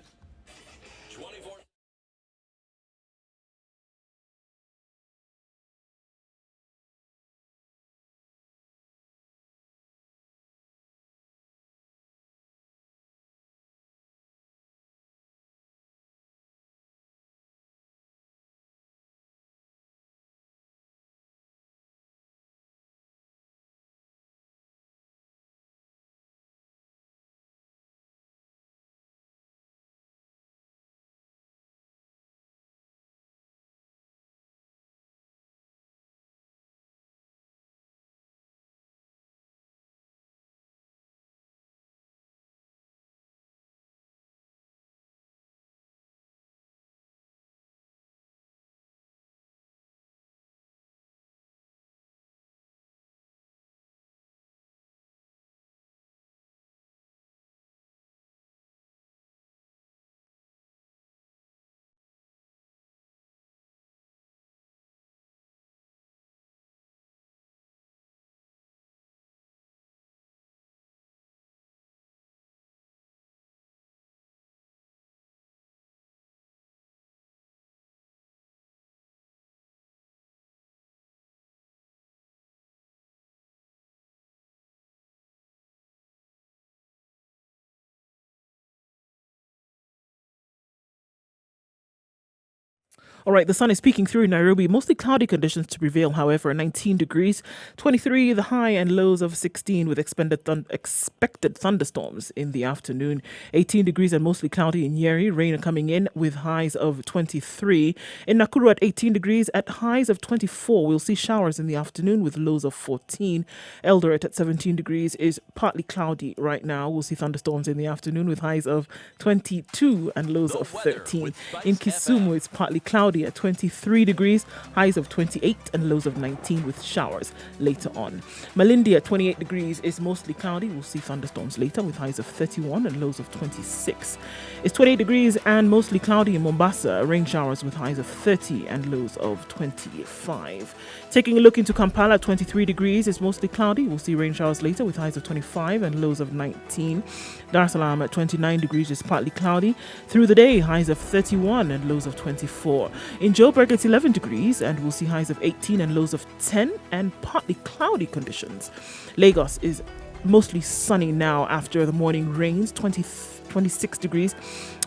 All right, the sun is peeking through Nairobi. Mostly cloudy conditions to prevail, however. 19 degrees, 23 the high, and lows of 16 with expected thunderstorms in the afternoon. 18 degrees and mostly cloudy in Nyeri. Rain coming in with highs of 23. In Nakuru at 18 degrees at highs of 24. We'll see showers in the afternoon with lows of 14. Eldoret at 17 degrees is partly cloudy right now. We'll see thunderstorms in the afternoon with highs of 22 and lows of 13. In Kisumu, it's partly cloudy at 23 degrees, highs of 28 and lows of 19 with showers later on. Malindi at 28 degrees is mostly cloudy. We'll see thunderstorms later with highs of 31 and lows of 26. It's 28 degrees and mostly cloudy in Mombasa, rain showers with highs of 30 and lows of 25. Taking a look into Kampala, 23 degrees, it's mostly cloudy. We'll see rain showers later with highs of 25 and lows of 19. Dar es Salaam at 29 degrees is partly cloudy. Through the day, highs of 31 and lows of 24. In Joburg, it's 11 degrees and we'll see highs of 18 and lows of 10 and partly cloudy conditions. Lagos is mostly sunny now after the morning rains, 26 degrees.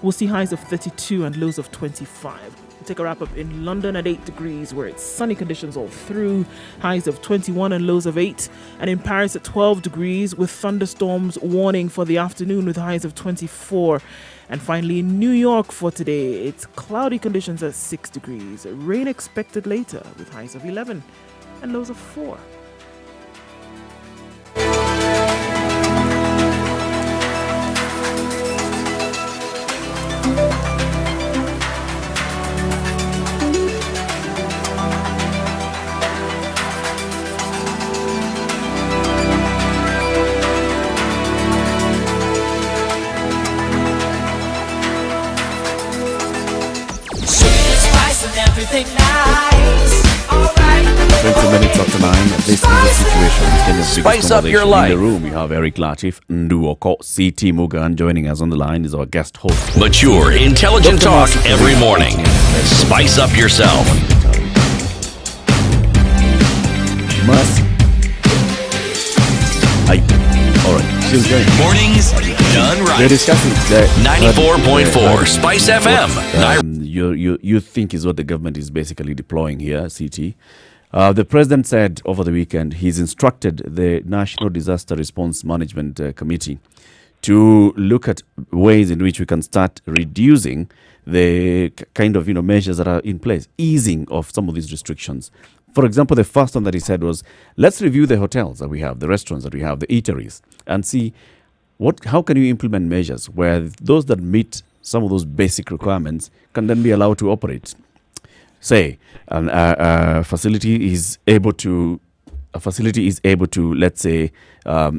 We'll see highs of 32 and lows of 25. We'll take a wrap up in London at 8 degrees where it's sunny conditions all through, highs of 21 and lows of 8. And in Paris at 12 degrees with thunderstorms warning for the afternoon with highs of 24. And finally, in New York for today, it's cloudy conditions at 6 degrees. Rain expected later with highs of 11 and lows of 4. Everything nice. All right. 20 minutes after 9. This is the situation. Kenya's Spice up your in life. the room, we have Eric Latif, Nduoko, CT Mugan joining us on the line is our guest host. Mature, intelligent talk every morning. Spice up yourself. All right. She's going. Mornings done right. We're discussing 94.4 Spice FM. You think is what the government is basically deploying here, CT. The president said over the weekend he's instructed the National Disaster Response Management Committee to look at ways in which we can start reducing the kind of measures that are in place, easing of some of these restrictions. For example, the first one that he said was, let's review the hotels that we have, the restaurants that we have, the eateries, and see how can you implement measures where those that meet some of those basic requirements can then be allowed to operate. Say, a facility is able to, let's say,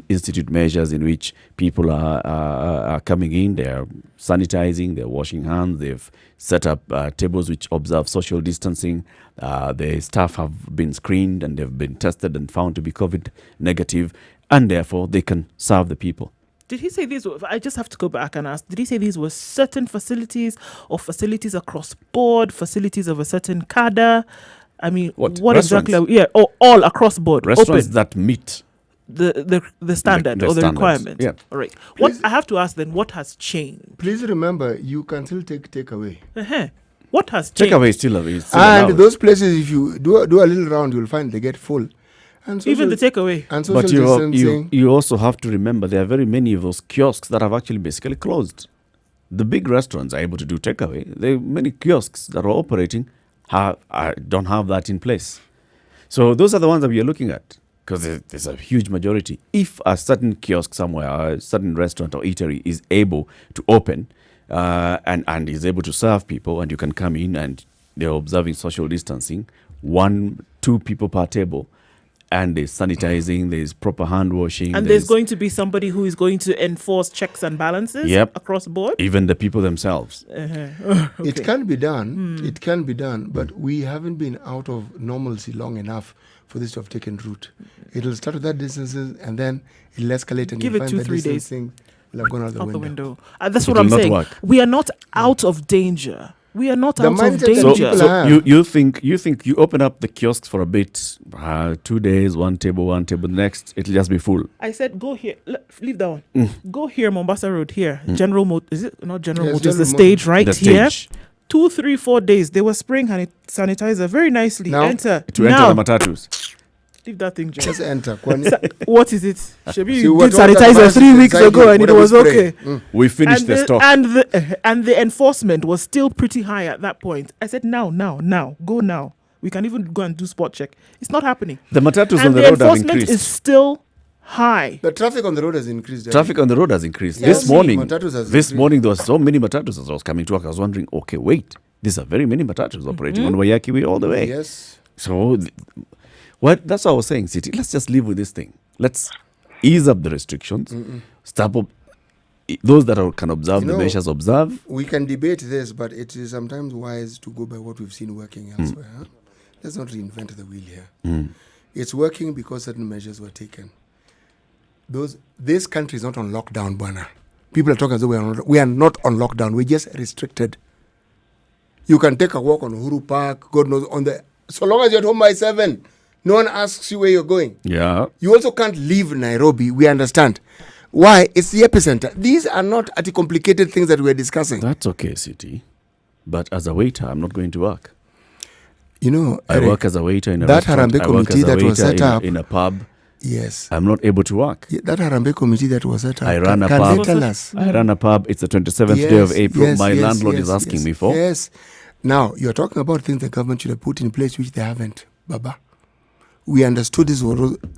institute measures in which people are coming in, they're sanitizing, they're washing hands, they've set up tables which observe social distancing, the staff have been screened and they've been tested and found to be COVID negative, and therefore they can serve the people. Did he say these were, I just have to go back and ask, did he say these were certain facilities or facilities across board, facilities of a certain cadre? I mean, what exactly? Yeah, or all across board. Restaurants open. That meet the standard or the requirement. Yeah. All right. What I have to ask then, what has changed? Please remember, you can still take away. What has changed? Takeaway is still and allowed. Those places, if you do a little round, you'll find they get full. And even the takeaway. And but you also have to remember there are very many of those kiosks that have actually basically closed. The big restaurants are able to do takeaway. There are many kiosks that are operating don't have that in place. So those are the ones that we are looking at because there's a huge majority. If a certain kiosk somewhere, or a certain restaurant or eatery is able to open and is able to serve people, and you can come in and they're observing social distancing, 1-2 people per table, and there's sanitizing, there's proper hand washing. And there's going to be somebody who is going to enforce checks and balances across the board? Even the people themselves. Okay. It can be done. It can be done, but we haven't been out of normalcy long enough for this to have taken root. It'll start with that distances and then it'll escalate and give you'll it find 2-3 days. Will have gone out the window. That's what I'm saying. Work. We are not out of danger. We are not out of danger. So you think you open up the kiosks for a bit, 2 days, one table, next it'll just be full. I said go here, leave that one. Go here, Mombasa Road here. General Motors, is it not General Motors? The stage right here. 2, 3, 4 days, they were spraying sanitizer very nicely. Now, Enter. To now, enter the matatus. leave that thing, Just John. enter. What is it? Shabi, See, you what did all that sanitizer viruses 3 weeks inside ago you, and what it are we was spraying? okay. We finished the stock. And the enforcement was still pretty high at that point. I said, now, go now. We can even go and do spot check. It's not happening. The matatus And on the the road have enforcement increased. is still high. The traffic on the road has increased. Traffic on the road has increased. Yeah. This morning, Matatus has this increased. morning there was so many matatus as I was coming to work. I was wondering, okay, wait, these are very many matatus operating on Wayaki Way all the way. Yes. So, what? That's what I was saying, City. Let's just live with this thing. Let's ease up the restrictions. Stop up. Those that can observe the measures, observe. We can debate this, but it is sometimes wise to go by what we've seen working elsewhere. Huh? Let's not reinvent the wheel here. It's working because certain measures were taken. This country is not on lockdown, Bwana. People are talking as though we are not on lockdown. We're just restricted. You can take a walk on Uhuru Park, God knows, so long as you're at home by 7, no one asks you where you're going. Yeah. You also can't leave Nairobi, we understand. Why? It's the epicenter. These are not complicated things that we're discussing. That's okay, City. But as a waiter, I'm not going to work. You know, I work as a waiter in a that restaurant. Harambee I work committee as a that was waiter set up in a pub. Yes. I'm not able to work. Yeah, that Harambee committee that was set up. I run a can pub. they tell us? I run a pub. It's the 27th day of April. My landlord is asking me for. Yes. Now, you're talking about things the government should have put in place, which they haven't, Baba. We understood this.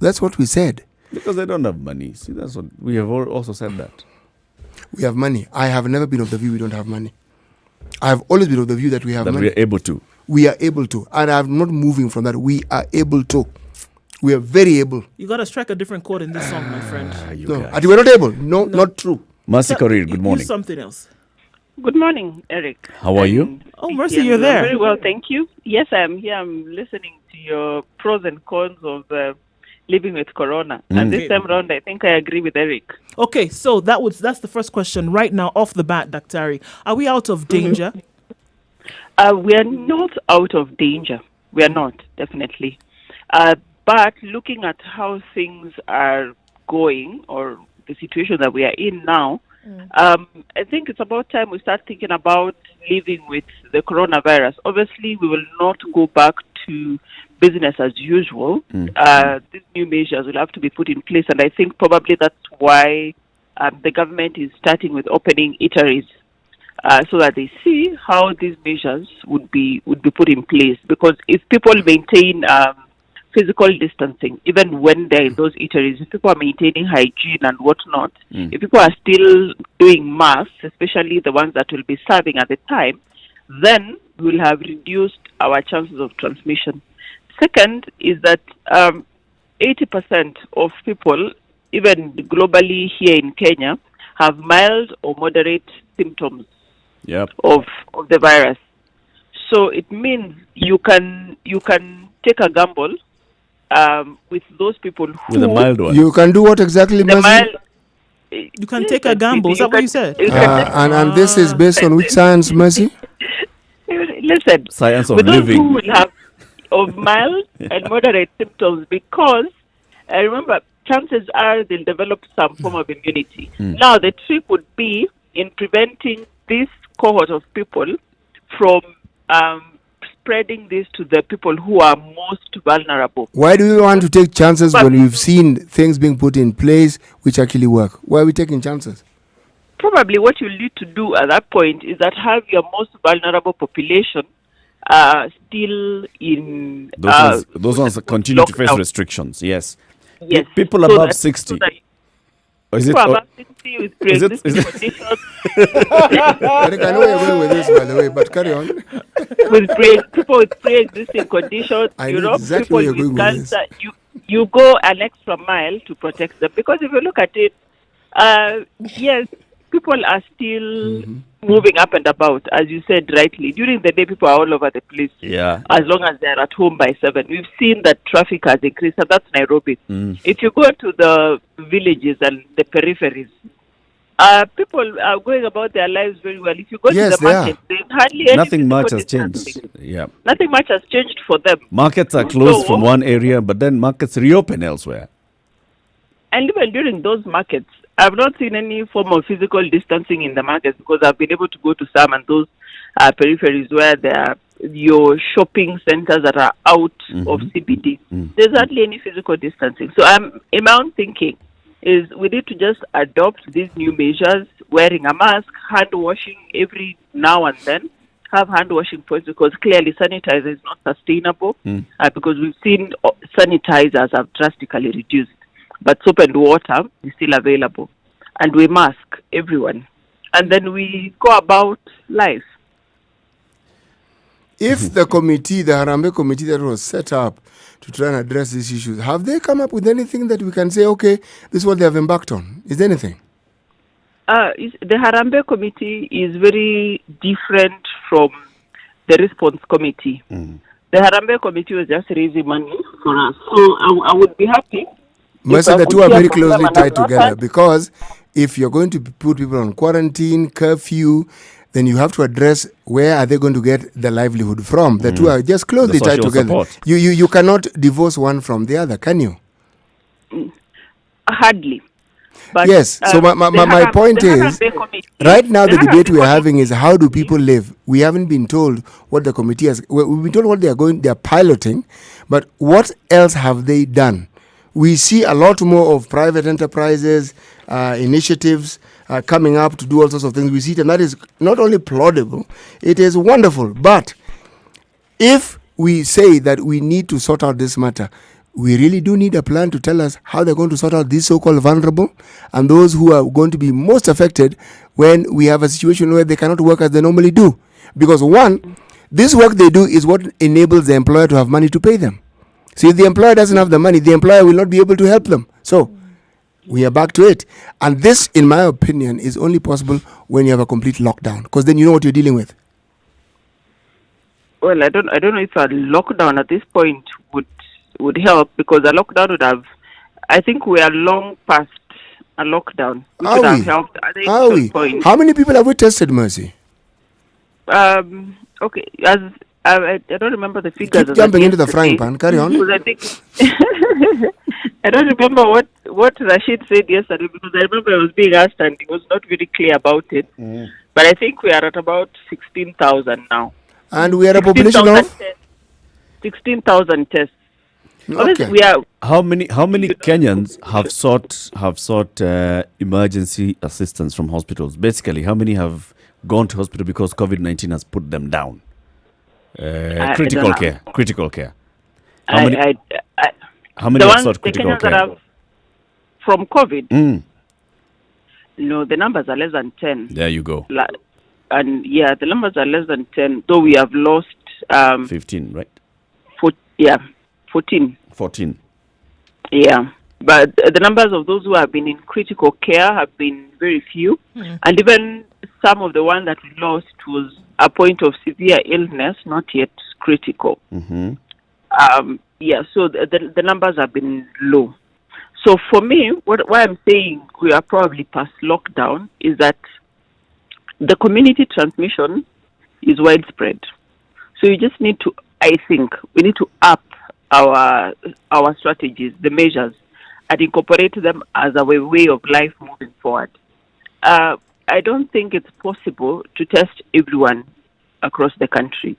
That's what we said. Because they don't have money. See, that's what we have also said that. We have money. I have never been of the view we don't have money. I have always been of the view that we have money. We are able to. We are able to. And I'm not moving from that. We are able to. We are very able. You got to strike a different chord in this song, my friend. No, and we're not able. No, not true. Mercy Korir, good morning. Use something else. Good morning, Eric. How are you? Oh, Mercy, you're there. Very well, thank you. Yes, I am here. I'm listening to your pros and cons of living with corona. And this time around, I think I agree with Eric. Okay, so that's the first question right now off the bat, Daktari. Are we out of danger? We are not out of danger. We are not, definitely. But looking at how things are going, or the situation that we are in now, I think it's about time we start thinking about living with the coronavirus. Obviously, we will not go back to business as usual. These new measures will have to be put in place, and I think probably that's why the government is starting with opening eateries, so that they see how these measures would be put in place. Because if people maintain physical distancing, even when they're in those eateries, if people are maintaining hygiene and whatnot, if people are still doing masks, especially the ones that will be serving at the time, then we'll have reduced our chances of transmission. Second is that 80% of people, even globally here in Kenya, have mild or moderate symptoms of the virus. So it means you can take a gamble with those people who... With a mild one. You can do what exactly, Mercy? You can take a gamble. Is that what you said? And this is based on which science, Mercy? Listen. Science of with living. Those who will have of mild and moderate symptoms, because remember, chances are they'll develop some form of immunity. Now, the trick would be in preventing this cohort of people from spreading this to the people who are most vulnerable. Why do you want to take chances when we've seen things being put in place which actually work? Why are we taking chances? Probably what you need to do at that point is that have your most vulnerable population still in... Those ones continue to face restrictions, yes. Yes. People So above that- 60. so that Is people it, above 60 with pre-existing conditions. Eric, I know you're going with this, by the way, but carry on. People with pre-existing conditions, I know exactly where people you're with going with cancer, you go an extra mile to protect them. Because if you look at it, yes, people are still moving up and about, as you said rightly. During the day, people are all over the place. Yeah. As long as they're at home by 7. We've seen that traffic has increased, and that's Nairobi. If you go to the villages and the peripheries, people are going about their lives very well. If you go to the market, there's hardly any Nothing much physical has changed. distancing. Yeah. Nothing much has changed for them. Markets are closed So- from one area, but then markets reopen elsewhere. And even during those markets, I've not seen any form of physical distancing in the markets, because I've been able to go to some, and those peripheries where there are your shopping centers that are out of CBD. There's hardly any physical distancing. So in my own thinking is we need to just adopt these new measures, wearing a mask, hand washing every now and then, have hand washing points, because clearly sanitizer is not sustainable because we've seen sanitizers have drastically reduced, but soap and water is still available, and we mask everyone, and then we go about life. If the committee, the Harambee committee that was set up to try and address these issues, have they come up with anything that we can say, okay, this is what they have embarked on? Is there anything? The Harambee committee is very different from the response committee. The Harambee committee was just raising money for us. So I would be happy. Mercy, the two are very closely tied together, because if you're going to put people on quarantine, curfew, then you have to address where are they going to get the livelihood from. The two are just closely tied together. You cannot divorce one from the other, can you? Hardly. But, yes. So my point is, right now the debate we are having is how do people live? We haven't been told what the committee has. We've been told what they are piloting, but what else have they done? We see a lot more of private enterprises, initiatives coming up to do all sorts of things. We see it, and that is not only plaudable, it is wonderful. But if we say that we need to sort out this matter, we really do need a plan to tell us how they're going to sort out these so-called vulnerable and those who are going to be most affected when we have a situation where they cannot work as they normally do. Because one, this work they do is what enables the employer to have money to pay them. So if the employer doesn't have the money, the employer will not be able to help them. So we are back to it. And this, in my opinion, is only possible when you have a complete lockdown, because then you know what you're dealing with. Well, I don't know if a lockdown at this point would help, because a lockdown would have, I think we are long past a lockdown. Which would have helped at this point. How many people have we tested, Mercy? Okay, I don't remember the figures. Keep jumping into the frying pan. Carry on. Because I think I don't remember what Rashid said yesterday, because I remember I was being asked and he was not very clear about it. But I think we are at about 16,000 now. And we are a population of 16,000 tests. Okay. We are. How many Kenyans have sought emergency assistance from hospitals? Basically, how many have gone to hospital because COVID-19 has put them down? Critical care. How many have sought critical care? From COVID? No, the numbers are less than 10. There you go. And yeah, the numbers are less than 10, though we have lost 15, right? 14. 14. Yeah. But the numbers of those who have been in critical care have been very few. And even some of the one that we lost was a point of severe illness, not yet critical. Yeah, so the numbers have been low. So for me, what I'm saying we are probably past lockdown is that the community transmission is widespread. So you just need to, I think, we need to up our strategies, the measures, and incorporate them as a way of life moving forward. I don't think it's possible to test everyone across the country.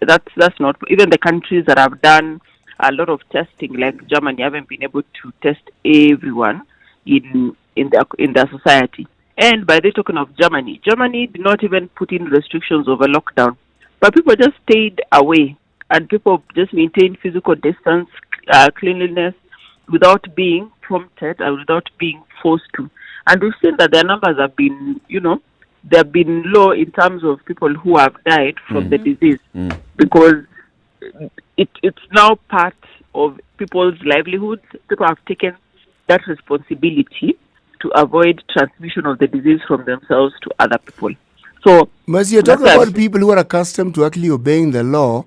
That's not, even the countries that have done a lot of testing, like Germany, haven't been able to test everyone in their society. And by the token of Germany did not even put in restrictions of a lockdown, but people just stayed away, and people just maintained physical distance, cleanliness, without being prompted and without being forced to. And we've seen that their numbers have been, they have been low in terms of people who have died from the disease, because it's now part of people's livelihoods. People have taken that responsibility to avoid transmission of the disease from themselves to other people. So, Mercy, you're talking about people who are accustomed to actually obeying the law,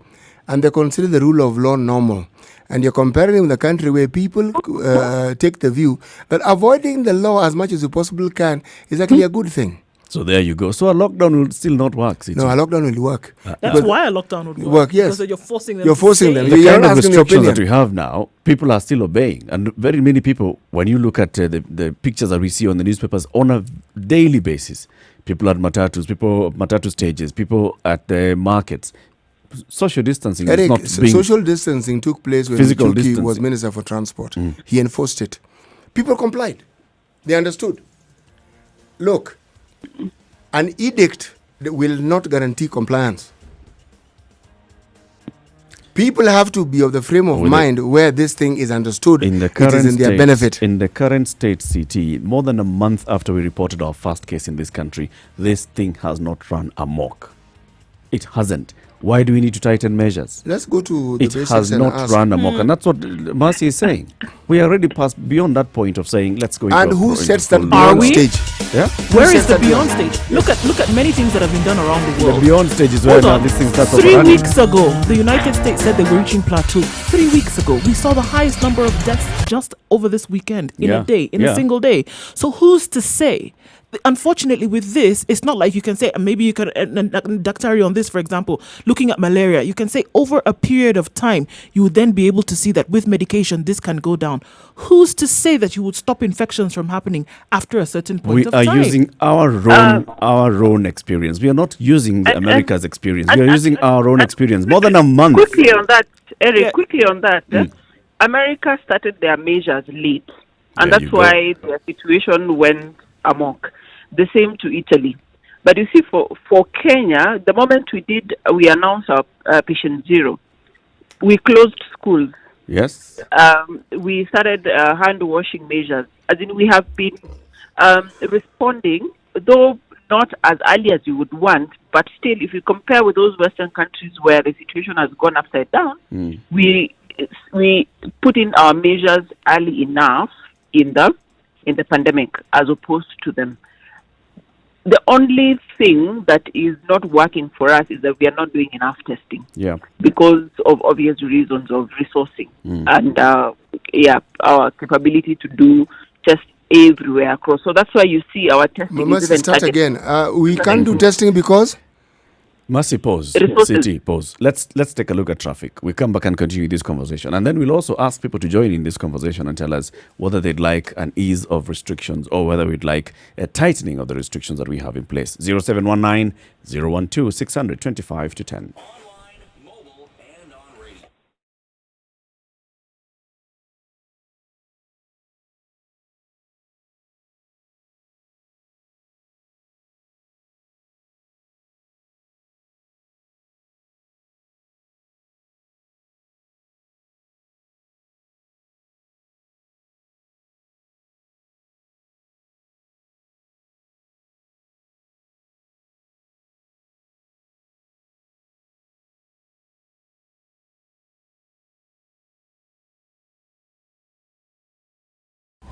and they consider the rule of law normal. And you're comparing with a country where people take the view that avoiding the law as much as you possibly can is actually a good thing. So there you go. So a lockdown will still not work. City. No, a lockdown will work. That's why a lockdown would work. Yes. Because you're forcing them. You're forcing them. The You're kind of asking your restrictions opinion. that we have now, people are still obeying. And very many people, when you look at the pictures that we see on the newspapers on a daily basis, people at matatu stages, people at the markets, social distancing Eric, is not being... social distancing took place when physical Chuki distancing. was Minister for Transport. He enforced it. People complied. They understood. Look, an edict will not guarantee compliance. People have to be of the frame of mind where this thing is understood. In the it current is in their state, benefit. In the current state, CT, more than a month after we reported our first case in this country, this thing has not run amok. It hasn't. Why do we need to tighten measures? Let's go to the It basics has and not ask. run amok. And that's what Mercy is saying. We are already past beyond that point of saying, let's go into And who into sets that full- beyond Are we? stage? Yeah? Where is the beyond stage? Look at many things that have been done around the world. The beyond stage is where Hold now on. this thing starts 3 overrunning. weeks ago, the United States said they were reaching plateau. 3 weeks ago, we saw the highest number of deaths just over this weekend in Yeah. a day, in Yeah. a single day. So who's to say? Unfortunately, with this, it's not like you can say, and maybe you can, Dr. on this, for example, looking at malaria, you can say over a period of time, you would then be able to see that with medication, this can go down. Who's to say that you would stop infections from happening after a certain point We of are time? using our own experience. We are not using the America's experience. We are using our own experience. More than a month. Quickly on that, Eric, quickly on that. America started their measures late, and There that's you go. why their situation went amok. The same to Italy. But you see, for Kenya, the moment we announced our patient zero, we closed schools. Yes. We started hand washing measures. As in, we have been responding, though not as early as you would want, but still, if you compare with those Western countries where the situation has gone upside down, we put in our measures early enough in the pandemic, as opposed to them. The only thing that is not working for us is that we are not doing enough testing. Yeah. Because of obvious reasons of resourcing and our capability to do tests everywhere across. So that's why you see our testing. We must is even start targeted. again. We can't do testing because... Mercy, pause. Resources. City, pause. Let's take a look at traffic. We come back and continue this conversation. And then we'll also ask people to join in this conversation and tell us whether they'd like an ease of restrictions or whether we'd like a tightening of the restrictions that we have in place. 0719 012 600 25 to 10.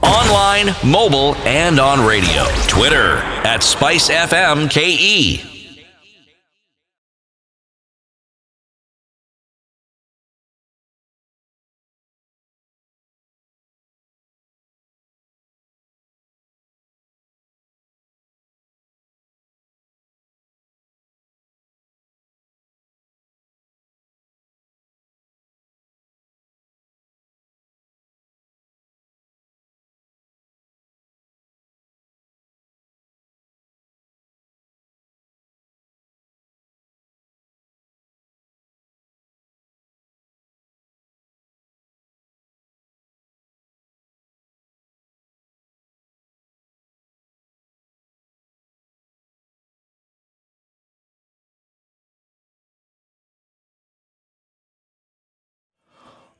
Online, mobile, and on radio. Twitter at SpiceFMKE.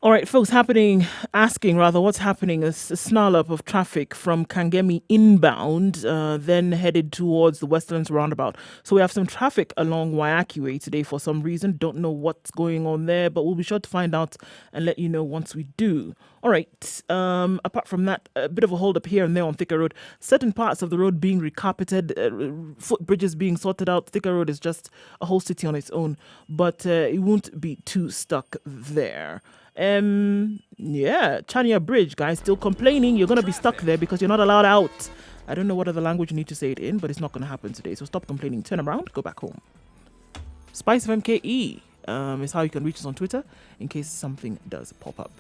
All right, folks, what's happening is a snarl up of traffic from Kangemi inbound, then headed towards the Westlands roundabout. So we have some traffic along Waiakwe today for some reason. Don't know what's going on there, but we'll be sure to find out and let you know once we do. All right. Apart from that, a bit of a hold up here and there on Thika Road. Certain parts of the road being recarpeted, footbridges being sorted out. Thika Road is just a whole city on its own, but it won't be too stuck there. Chania Bridge, guys, still complaining. You're going to be stuck there because you're not allowed out. I don't know what other language you need to say it in, but it's not going to happen today. So stop complaining. Turn around. Go back home. Spice of MKE is how you can reach us on Twitter in case something does pop up.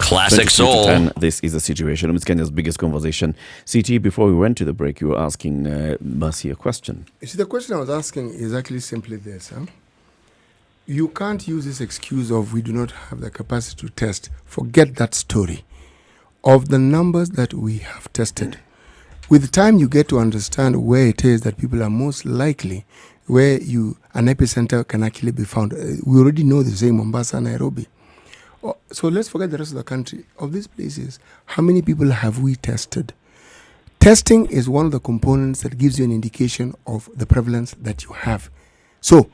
Classic Soul. This is a situation. It's Kenya's biggest conversation. CT, before we went to the break, you were asking Mercy a question. You see, the question I was asking is actually simply this. You can't use this excuse of we do not have the capacity to test. Forget that story of the numbers that we have tested. With time, you get to understand where it is that people are most likely, where an epicenter can actually be found. We already know the same Mombasa, Nairobi. So let's forget the rest of the country. Of these places, how many people have we tested? Testing is one of the components that gives you an indication of the prevalence that you have. So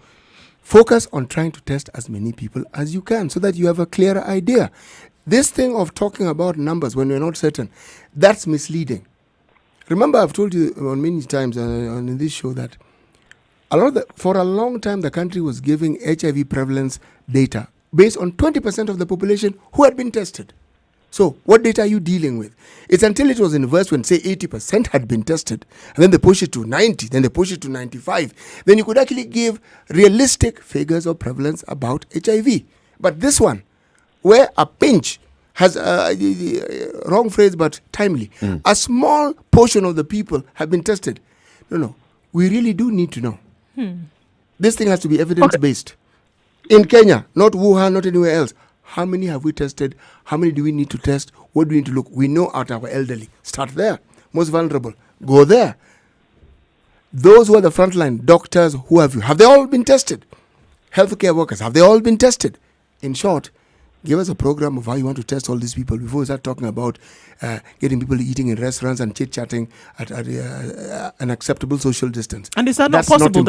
focus on trying to test as many people as you can so that you have a clearer idea. This thing of talking about numbers when you're not certain, that's misleading. Remember, I've told you on many times on this show that for a long time, the country was giving HIV prevalence data based on 20% of the population who had been tested. So what data are you dealing with? It's until it was inversed when, say, 80% had been tested, and then they push it to 90, then they push it to 95. Then you could actually give realistic figures of prevalence about HIV. But this one, where a pinch has wrong phrase, but timely, a small portion of the people have been tested. No, we really do need to know. This thing has to be evidence-based. In Kenya, not Wuhan, not anywhere else. How many have we tested? How many do we need to test? What do we need to look? We know at our elderly. Start there. Most vulnerable. Go there. Those who are the frontline, doctors, who have they all been tested? Healthcare workers, have they all been tested? In short, give us a program of how you want to test all these people before we start talking about getting people eating in restaurants and chit-chatting at an acceptable social distance. And is that not possible,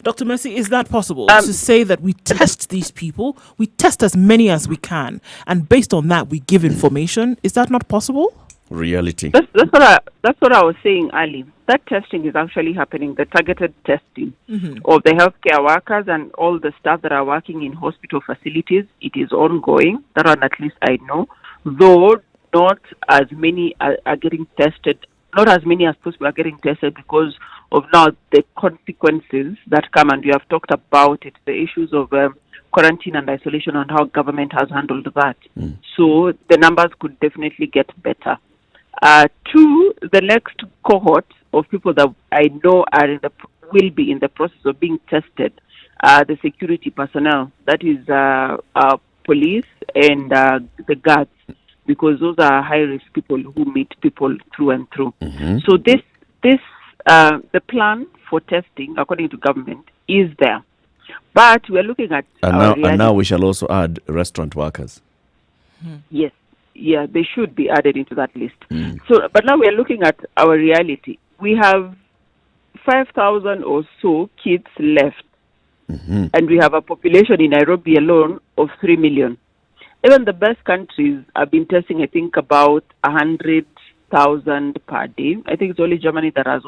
Dr. Mercy, is that possible to say that we test these people, we test as many as we can, and based on that we give information? Is that not possible? Reality. That's what I was saying earlier. That testing is actually happening, the targeted testing of the healthcare workers and all the staff that are working in hospital facilities. It is ongoing. That one at least I know. Though not as many are getting tested, not as many as possible are getting tested because of now the consequences that come, and we have talked about it, the issues of quarantine and isolation and how government has handled that. So the numbers could definitely get better. Two, the next cohort of people that I know will be in the process of being tested, the security personnel, that is police and the guards, because those are high-risk people who meet people through and through. So the plan for testing, according to government, is there. But we're looking at and now we shall also add restaurant workers. Yes. Yeah, they should be added into that list. So, but now we're looking at our reality. We have 5,000 or so kids left, and we have a population in Nairobi alone of 3 million. Even the best countries have been testing, I think, about 100,000 per day. I think it's only Germany that has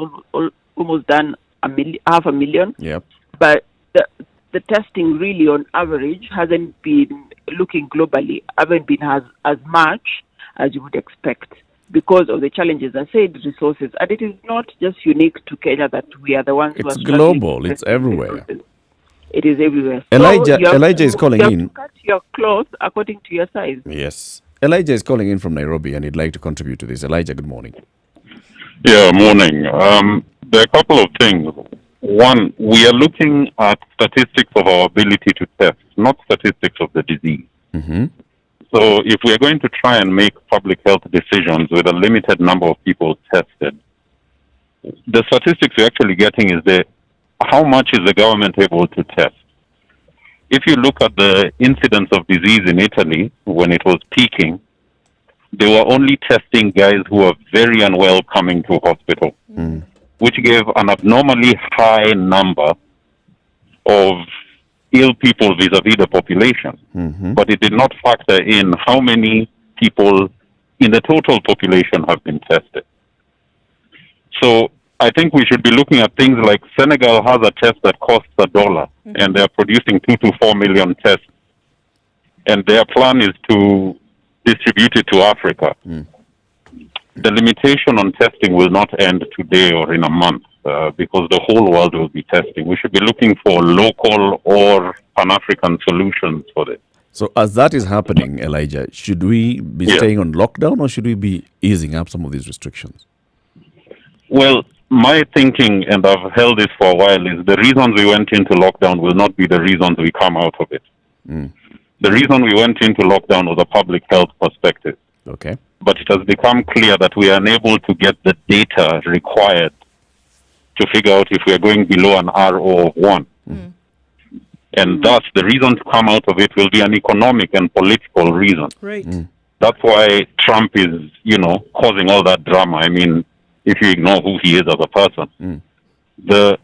almost done 500,000. Yep. But the testing really on average hasn't been, looking globally, haven't been as much as you would expect because of the challenges. I said resources, and it is not just unique to Kenya that we are the ones who are struggling. It's global. It's everywhere. It is everywhere. Elijah is calling in. You have to cut your clothes according to your size. Yes. Elijah is calling in from Nairobi, and he'd like to contribute to this. Elijah, good morning. Yeah, morning. There are a couple of things. One, we are looking at statistics of our ability to test, not statistics of the disease. Mm-hmm. So if we are going to try and make public health decisions with a limited number of people tested, the statistics we're actually getting is how much is the government able to test? If you look at the incidence of disease in Italy, when it was peaking, they were only testing guys who were very unwell coming to hospital, which gave an abnormally high number of ill people vis-a-vis the population. But it did not factor in how many people in the total population have been tested. So I think we should be looking at things like Senegal has a test that costs $1, and they're producing 2 to 4 million tests. And their plan is to distribute it to Africa. The limitation on testing will not end today or in a month because the whole world will be testing. We should be looking for local or Pan-African solutions for this. So as that is happening, Elijah, should we be staying on lockdown or should we be easing up some of these restrictions? Well, my thinking, and I've held this for a while, is the reasons we went into lockdown will not be the reasons we come out of it. The reason we went into lockdown was a public health perspective. Okay. But it has become clear that we are unable to get the data required to figure out if we are going below an RO of 1. And thus, the reason to come out of it will be an economic and political reason. Right. That's why Trump is, causing all that drama. I mean, if you ignore who he is as a person. The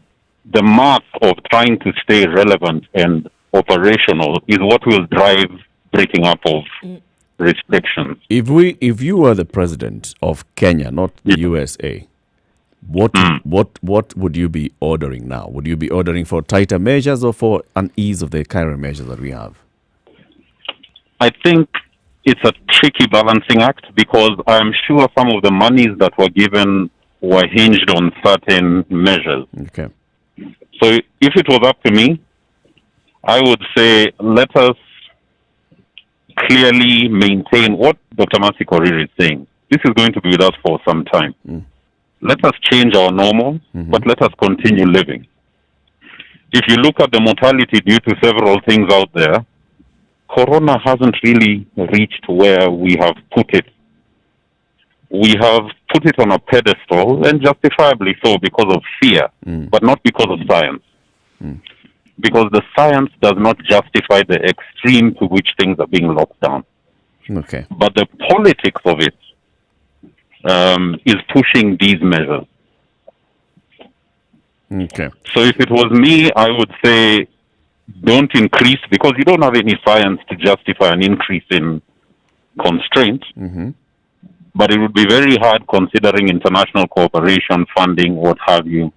math of trying to stay relevant and operational is what will drive breaking up of restrictions. If you were the president of Kenya, not the USA, what would you be ordering now? Would you be ordering for tighter measures or for an ease of the current measures that we have? I think it's a tricky balancing act because I'm sure some of the monies that were given were hinged on certain measures. Okay. So if it was up to me, I would say let us clearly maintain what Dr. Masikoriri is saying. This is going to be with us for some time. Let us change our normal, but let us continue living. If you look at the mortality due to several things out there, Corona hasn't really reached where we have put it. We have put it on a pedestal, and justifiably so because of fear, but not because of science. Because the science does not justify the extreme to which things are being locked down. Okay. But the politics of it is pushing these measures. Okay. So if it was me, I would say don't increase, because you don't have any science to justify an increase in constraints. But it would be very hard, considering international cooperation, funding, what have you,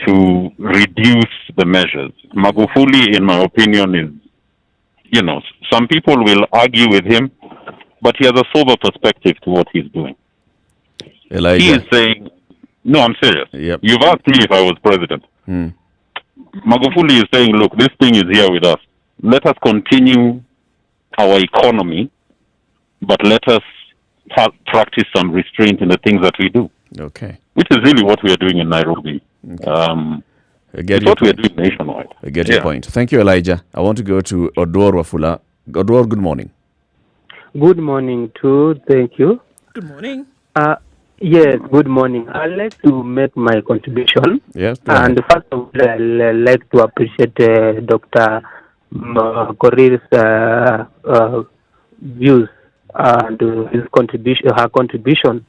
to reduce the measures. Magufuli, in my opinion, is, some people will argue with him, but he has a sober perspective to what he's doing. Elijah. He is saying, no, I'm serious. Yep. You've asked me if I was president. Magufuli is saying, look, this thing is here with us. Let us continue our economy, but let us practice some restraint in the things that we do. Okay. Which is really what we are doing in Nairobi. It's what we are doing nationwide. I get your point. Thank you, Elijah. I want to go to Odwor Wafula. Odwor, good morning. Good morning, too. Thank you. Good morning. Yes, good morning. I'd like to make my contribution. Yes. And first of all, I'd like to appreciate Dr. Koriri's views and his her contribution.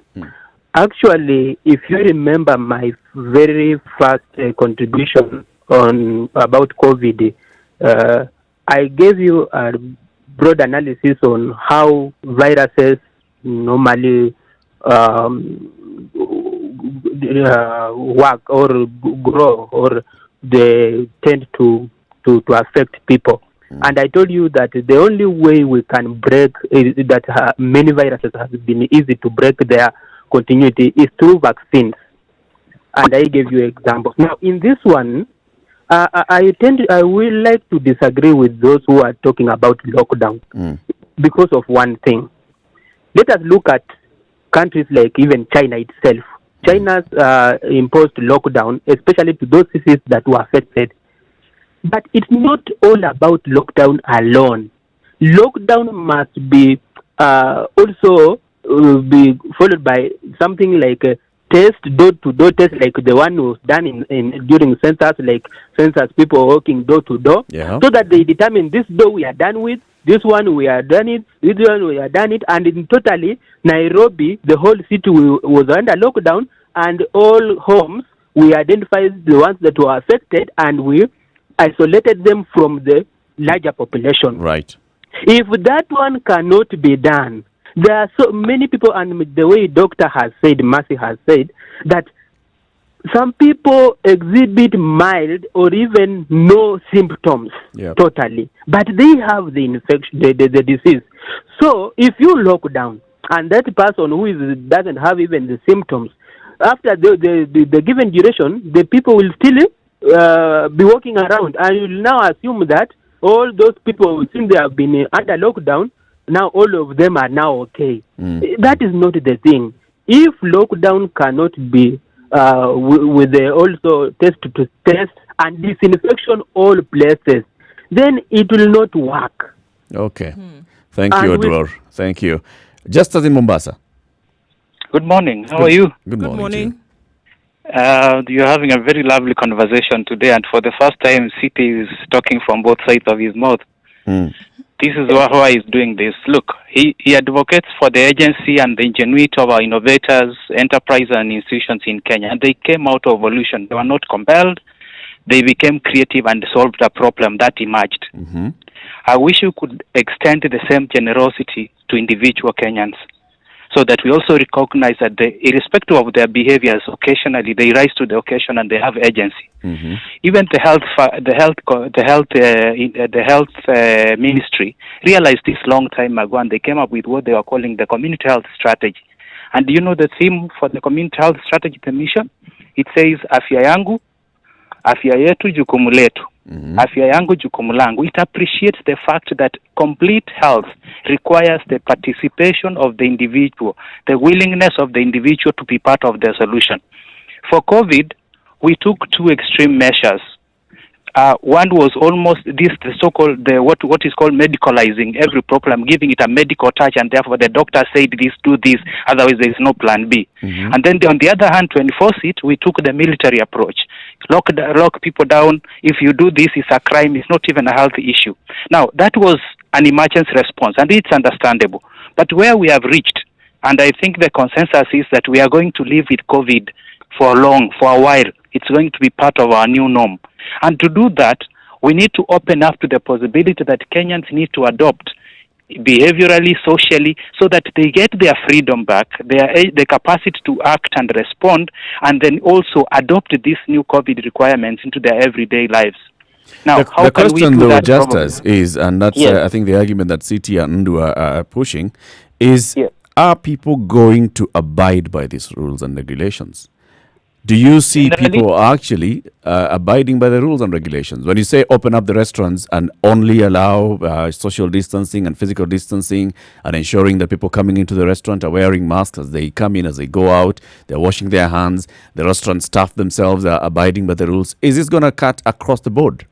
Actually, if you remember my very first contribution on about COVID, I gave you a broad analysis on how viruses normally work or grow, or they tend to affect people. And I told you that the only way we can break that many viruses have been easy to break their continuity is through vaccines. And I gave you examples. Now, in this one, I will like to disagree with those who are talking about lockdown because of one thing. Let us look at countries like even China itself. China's imposed lockdown, especially to those cities that were affected. But it's not all about lockdown alone. Lockdown must be also be followed by something like a test, door-to-door test, like the one was done in during census, like census people walking door to door, so that they determine this door we are done with, this one we are done it, this one we are done it, and in totally Nairobi, the whole city was under lockdown, and all homes we identified the ones that were affected, and we isolated them from the larger population. Right. If that one cannot be done, there are so many people, and the way doctor has said, Mercy has said, that some people exhibit mild or even no symptoms totally, but they have the infection, the disease. So if you lock down, and that person who doesn't have even the symptoms, after the given duration, the people will still be walking around, and you will now assume that all those people, since they have been under lockdown, now all of them are now okay. That is not the thing. If lockdown cannot be with the also test and disinfection all places, then it will not work. Okay. Thank you, Edward. Thank you. Just as in Mombasa. Good morning. How are you? Good morning. You're having a very lovely conversation today, and for the first time, CT is talking from both sides of his mouth. This is why he's doing this. Look, he advocates for the agency and the ingenuity of our innovators, enterprise and institutions in Kenya. And they came out of evolution. They were not compelled. They became creative and solved a problem that emerged. I wish you could extend the same generosity to individual Kenyans, so that we also recognize that irrespective of their behaviors, occasionally they rise to the occasion and they have agency. Even the health ministry realized this long time ago, and they came up with what they were calling the community health strategy. And do you know the theme for the community health strategy, the mission? It says, afya yangu, afya yetu, jukumu letu. Afya yangu, jukumu langu. It appreciates the fact that complete health requires the participation of the individual, the willingness of the individual to be part of the solution. For COVID, we took two extreme measures. One was almost the so-called what is called medicalizing every problem, giving it a medical touch, and therefore the doctor said this, do this, otherwise there is no plan B. And then on the other hand, to enforce it, we took the military approach. Lock people down. If you do this, it's a crime. It's not even a health issue. Now, that was an emergency response, and it's understandable. But where we have reached, and I think the consensus is that we are going to live with COVID for a while. It's going to be part of our new norm. And to do that, we need to open up to the possibility that Kenyans need to adopt behaviorally, socially, so that they get their freedom back, the capacity to act and respond, and then also adopt these new COVID requirements into their everyday lives. Now, how the can question, we do though, that? Justice, is, and that's I think the argument that CT and Ndu are pushing, is are people going to abide by these rules and regulations? Do you see people actually abiding by the rules and regulations? When you say open up the restaurants and only allow social distancing and physical distancing and ensuring that people coming into the restaurant are wearing masks as they come in, as they go out, they're washing their hands, the restaurant staff themselves are abiding by the rules, is this going to cut across the board?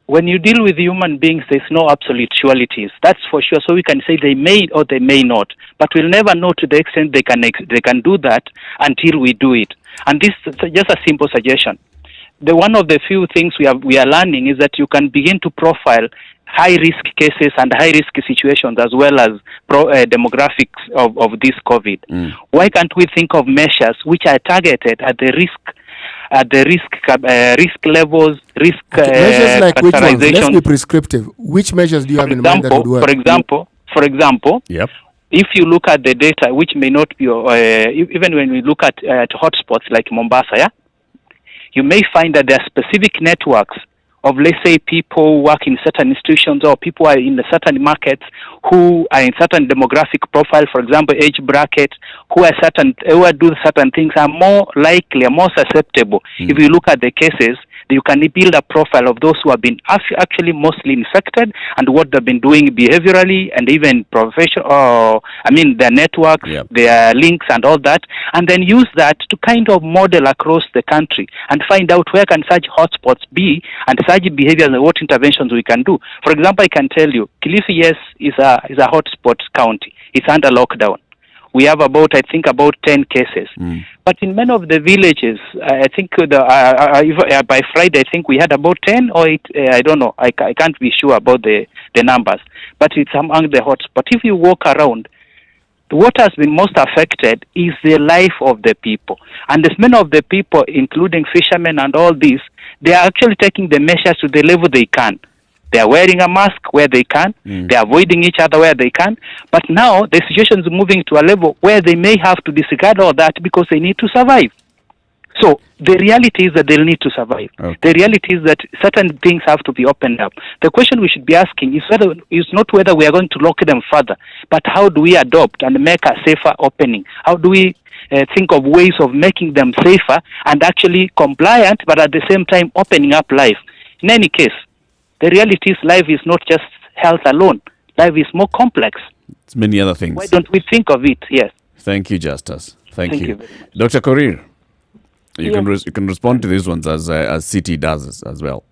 When you deal with human beings, there's no absolute surelities. That's for sure. So we can say they may or they may not, but we'll never know to the extent they can do that until we do it. And this is just a simple suggestion. One of the few things we are learning is that you can begin to profile high-risk cases and high-risk situations as well as demographics of this COVID. Why can't we think of measures which are targeted at the risk levels, measures like which ones? Let's be prescriptive. Which measures do you have in mind that would work? For example, if you look at the data, which may not be, even when we look at hotspots like Mombasa, you may find that there are specific networks of, let's say, people who work in certain institutions or people are in certain markets who are in certain demographic profile, for example, age bracket, who do certain things, are more likely, are more susceptible. If you look at the cases, you can build a profile of those who have been actually mostly infected and what they've been doing behaviorally and even their networks, their links and all that, and then use that to kind of model across the country and find out where can such hotspots be and such behaviors and what interventions we can do. For example, I can tell you, Kilifi, yes, is a hotspot county. It's under lockdown. We have about 10 cases. But in many of the villages, I think by Friday, I think we had about 10 or 8, I don't know. I can't be sure about the numbers. But it's among the hotspots. If you walk around, what has been most affected is the life of the people. And as many of the people, including fishermen and all these, they are actually taking the measures to the level they can. They are wearing a mask where they can. They are avoiding each other where they can. But now the situation is moving to a level where they may have to disregard all that because they need to survive. So the reality is that they'll need to survive. The reality is that certain things have to be opened up. The question we should be asking is not whether we are going to lock them further, but how do we adopt and make a safer opening? How do we think of ways of making them safer and actually compliant, but at the same time opening up life? In any case, the reality is life is not just health alone. Life is more complex. It's many other things. Why don't we think of it? Yes. Thank you, Justus. Thank you. Very much. Dr. Korir, you Yes. can respond to these ones as CT does as well.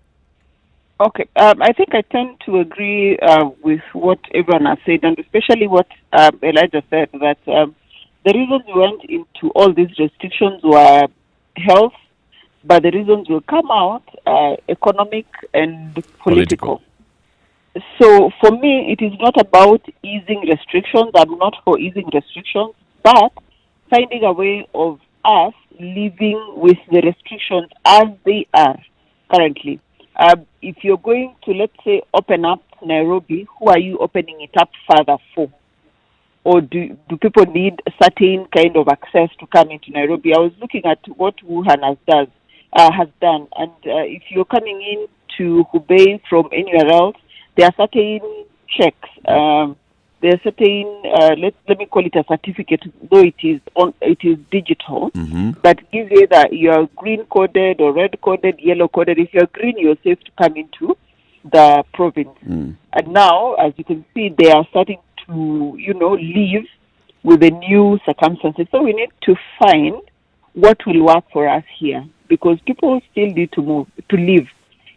Okay, I think I tend to agree with what everyone has said, and especially what Elijah said, that the reasons we went into all these restrictions were health, but the reasons will come out economic and political. So for me, it is not about easing restrictions. I'm not for easing restrictions, but finding a way of us living with the restrictions as they are currently. If you're going to, let's say, open up Nairobi, who are you opening it up further for? Or do people need a certain kind of access to come into Nairobi? I was looking at what Wuhan has done, and if you're coming in to Hubei from anywhere else, there are certain checks. There are certain let me call it a certificate, though it is digital, but gives you that you are green coded or red coded, yellow coded. If you're green, you're safe to come into the province. And now, as you can see, they are starting to live with the new circumstances. So we need to find what will work for us here, because people still need to live.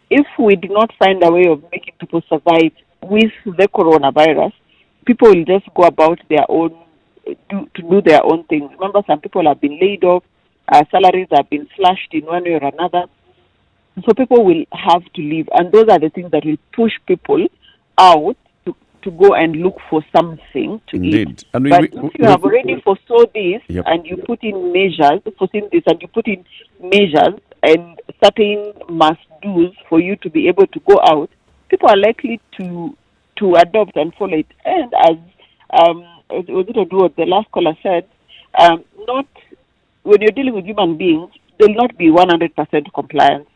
If we do not find a way of making people survive with the coronavirus, people will just go about their own, to do their own things. Remember, some people have been laid off, salaries have been slashed in one way or another. So people will have to leave. And those are the things that will push people out to go and look for something to eat. And but if you have already foresaw this, Yep. and you put in measures, and certain must-dos for you to be able to go out, people are likely to adopt and follow it. And as what the last caller said, not when you're dealing with human beings, there'll not be 100% compliance.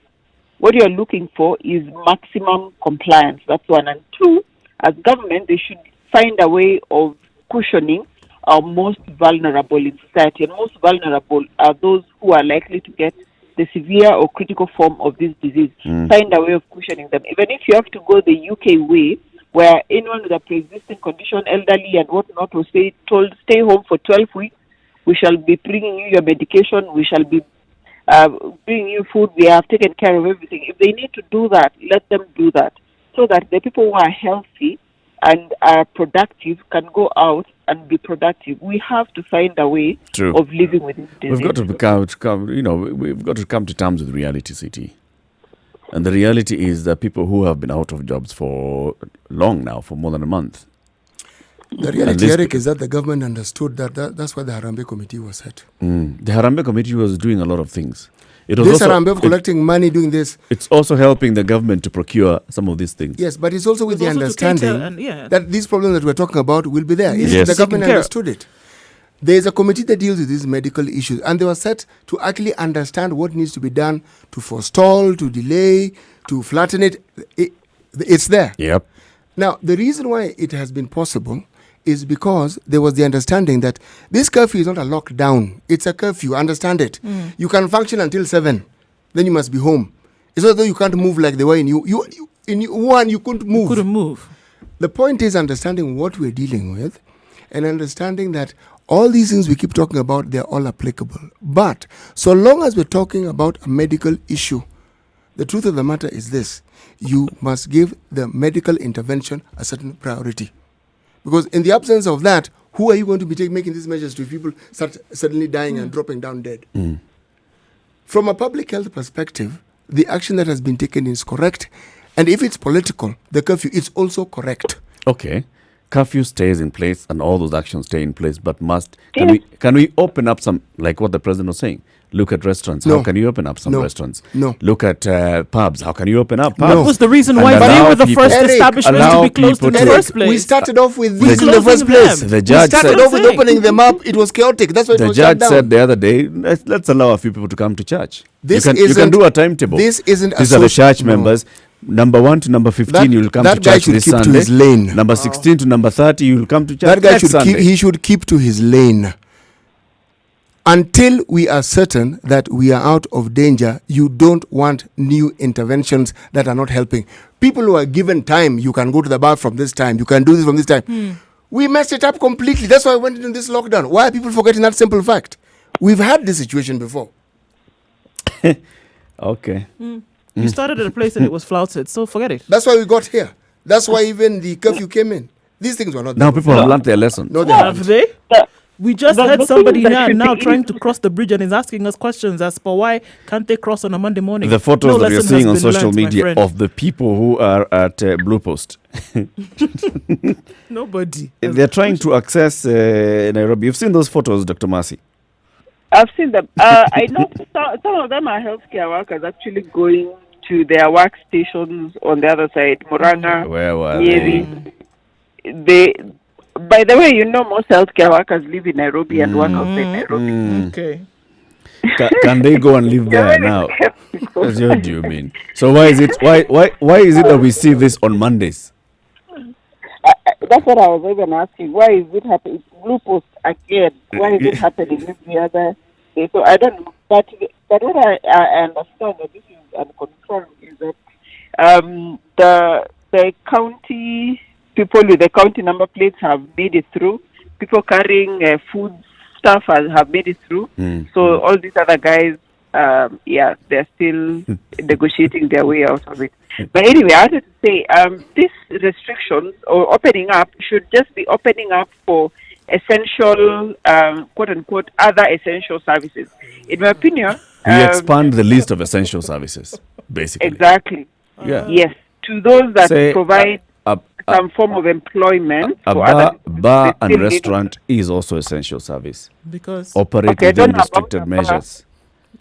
What you're looking for is maximum compliance. That's one. And two, as government, they should find a way of cushioning our most vulnerable in society. And most vulnerable are those who are likely to get the severe or critical form of this disease. Find a way of cushioning them. Even if you have to go the UK way, where anyone with a pre-existing condition, elderly and whatnot, will told stay home for 12 weeks, we shall be bringing you your medication, we shall be bringing you food, we have taken care of everything. If they need to do that, let them do that, so that the people who are healthy and are productive can go out and be productive. We have to find a way of living with this disease. We've got to come to terms with reality, CT. And the reality is that people who have been out of jobs for long now, for more than a month. The reality, Eric, is that the government understood that's why the Harambee Committee was set. The Harambee Committee was doing a lot of things. This Harambee of collecting money, doing this. It's also helping the government to procure some of these things. Yes, but it's also with the understanding that these problems that we're talking about will be there. Yes. The government understood it. There is a committee that deals with these medical issues, and they were set to actually understand what needs to be done to forestall, to delay, to flatten it. It's there. Yep. Now, the reason why it has been possible is because there was the understanding that this curfew is not a lockdown. It's a curfew. Understand it. You can function until 7. Then you must be home. It's not that you can't move like they were in in Wuhan, you couldn't move. Couldn't move. The point is understanding what we're dealing with and understanding that all these things we keep talking about, they're all applicable. But so long as we're talking about a medical issue, the truth of the matter is this: you must give the medical intervention a certain priority. Because in the absence of that, who are you going to be making these measures to if people start suddenly dying and dropping down dead? From a public health perspective, the action that has been taken is correct. And if it's political, the curfew is also correct. Okay. Curfew stays in place and all those actions stay in place, but can we open up some, like what the president was saying? Look at restaurants. No. How can you open up some restaurants? No. Look at pubs. How can you open up pubs? That was the reason why they were the first establishment to be closed in the first place. We started off with this in the first place. The judge started off with opening them up. It was chaotic. That's why it the was judge shut down. said the other day, let's allow a few people to come to church. This you can do a timetable. This isn't These are the church members. Number 1 to number 15, you will come to church this Sunday. To his lane. Number 16 to number 30, you will come to church that guy next Sunday. he should keep to his lane. Until we are certain that we are out of danger, you don't want new interventions that are not helping. People who are given time, you can go to the bar from this time, you can do this from this time. We messed it up completely. That's why I went into this lockdown. Why are people forgetting that simple fact? We've had this situation before. Okay. You started at a place and it was flouted, so forget it. That's why we got here. That's why even the curfew came in. These things were not Now there people before. have learned their lesson. No, they Have haven't. they? We just The heard thing somebody that here should now be trying to cross the bridge and is asking us questions as for why can't they cross on a Monday morning. The photos No that you're lesson seeing on has been social learnt, my media friend. of the people who are at Blue Post. Nobody. They're trying to access Nairobi. You've seen those photos, Dr. Mercy? I've seen them. I know some of them are healthcare workers actually going to their workstations on the other side, Muranga, Where were Nyeri. By the way, most healthcare workers live in Nairobi and work outside Nairobi. Okay. Can they go and live there now? What do you mean? So why is it that we see this on Mondays? That's what I was even asking. Why is it happening? It's Blue Post again. Why is it happening every other day? So I don't know. But what I understand that this is uncontrolled is that the county people with the county number plates have made it through. People carrying food stuff have made it through. So all these other guys, they're still negotiating their way out of it. But anyway, I wanted to say these restrictions or opening up should just be opening up for essential, quote unquote, other essential services. In my opinion, We expand the list of essential services, basically. Exactly. Yeah. Yes, to those that Say, provide some form of employment. A for other bar and still need- restaurant is also essential service. Because operate Okay, I within don't know about restricted a bar. measures.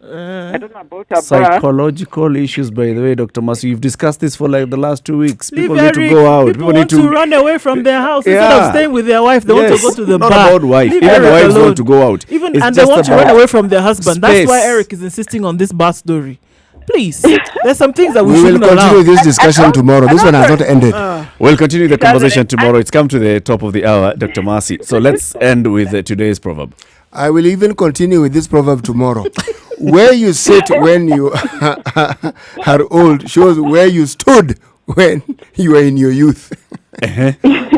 I don't know about a bar. Psychological issues, by the way, Dr. Masu. You've discussed this for like the last 2 weeks. Leave People need to Eric. go out. People need want to run away from their house instead Yeah. of staying with their wife. They want to Yes. go to the Not bar. about wife. Leave Even Eric wives alone. want to go out. Even It's and they just want to about run away from their husband. That's why space. Eric is insisting on this bar story. Please, there's some things that we We will shouldn't allow. continue this discussion tomorrow. This one has not ended. We'll continue the conversation tomorrow. It's come to the top of the hour, Dr. Marcy. So let's end with today's proverb. I will even continue with this proverb tomorrow. Where you sit when you are old shows where you stood when you were in your youth.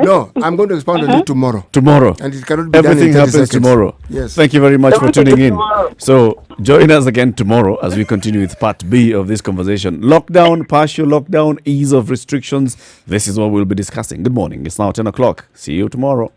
No, I'm going to expound on it tomorrow. Tomorrow. And it cannot be Everything done in 30 happens seconds. tomorrow. Yes. Thank you very much for tuning in. So join us again tomorrow as we continue with part B of this conversation. Lockdown, partial lockdown, ease of restrictions. This is what we'll be discussing. Good morning. It's now 10 o'clock. See you tomorrow.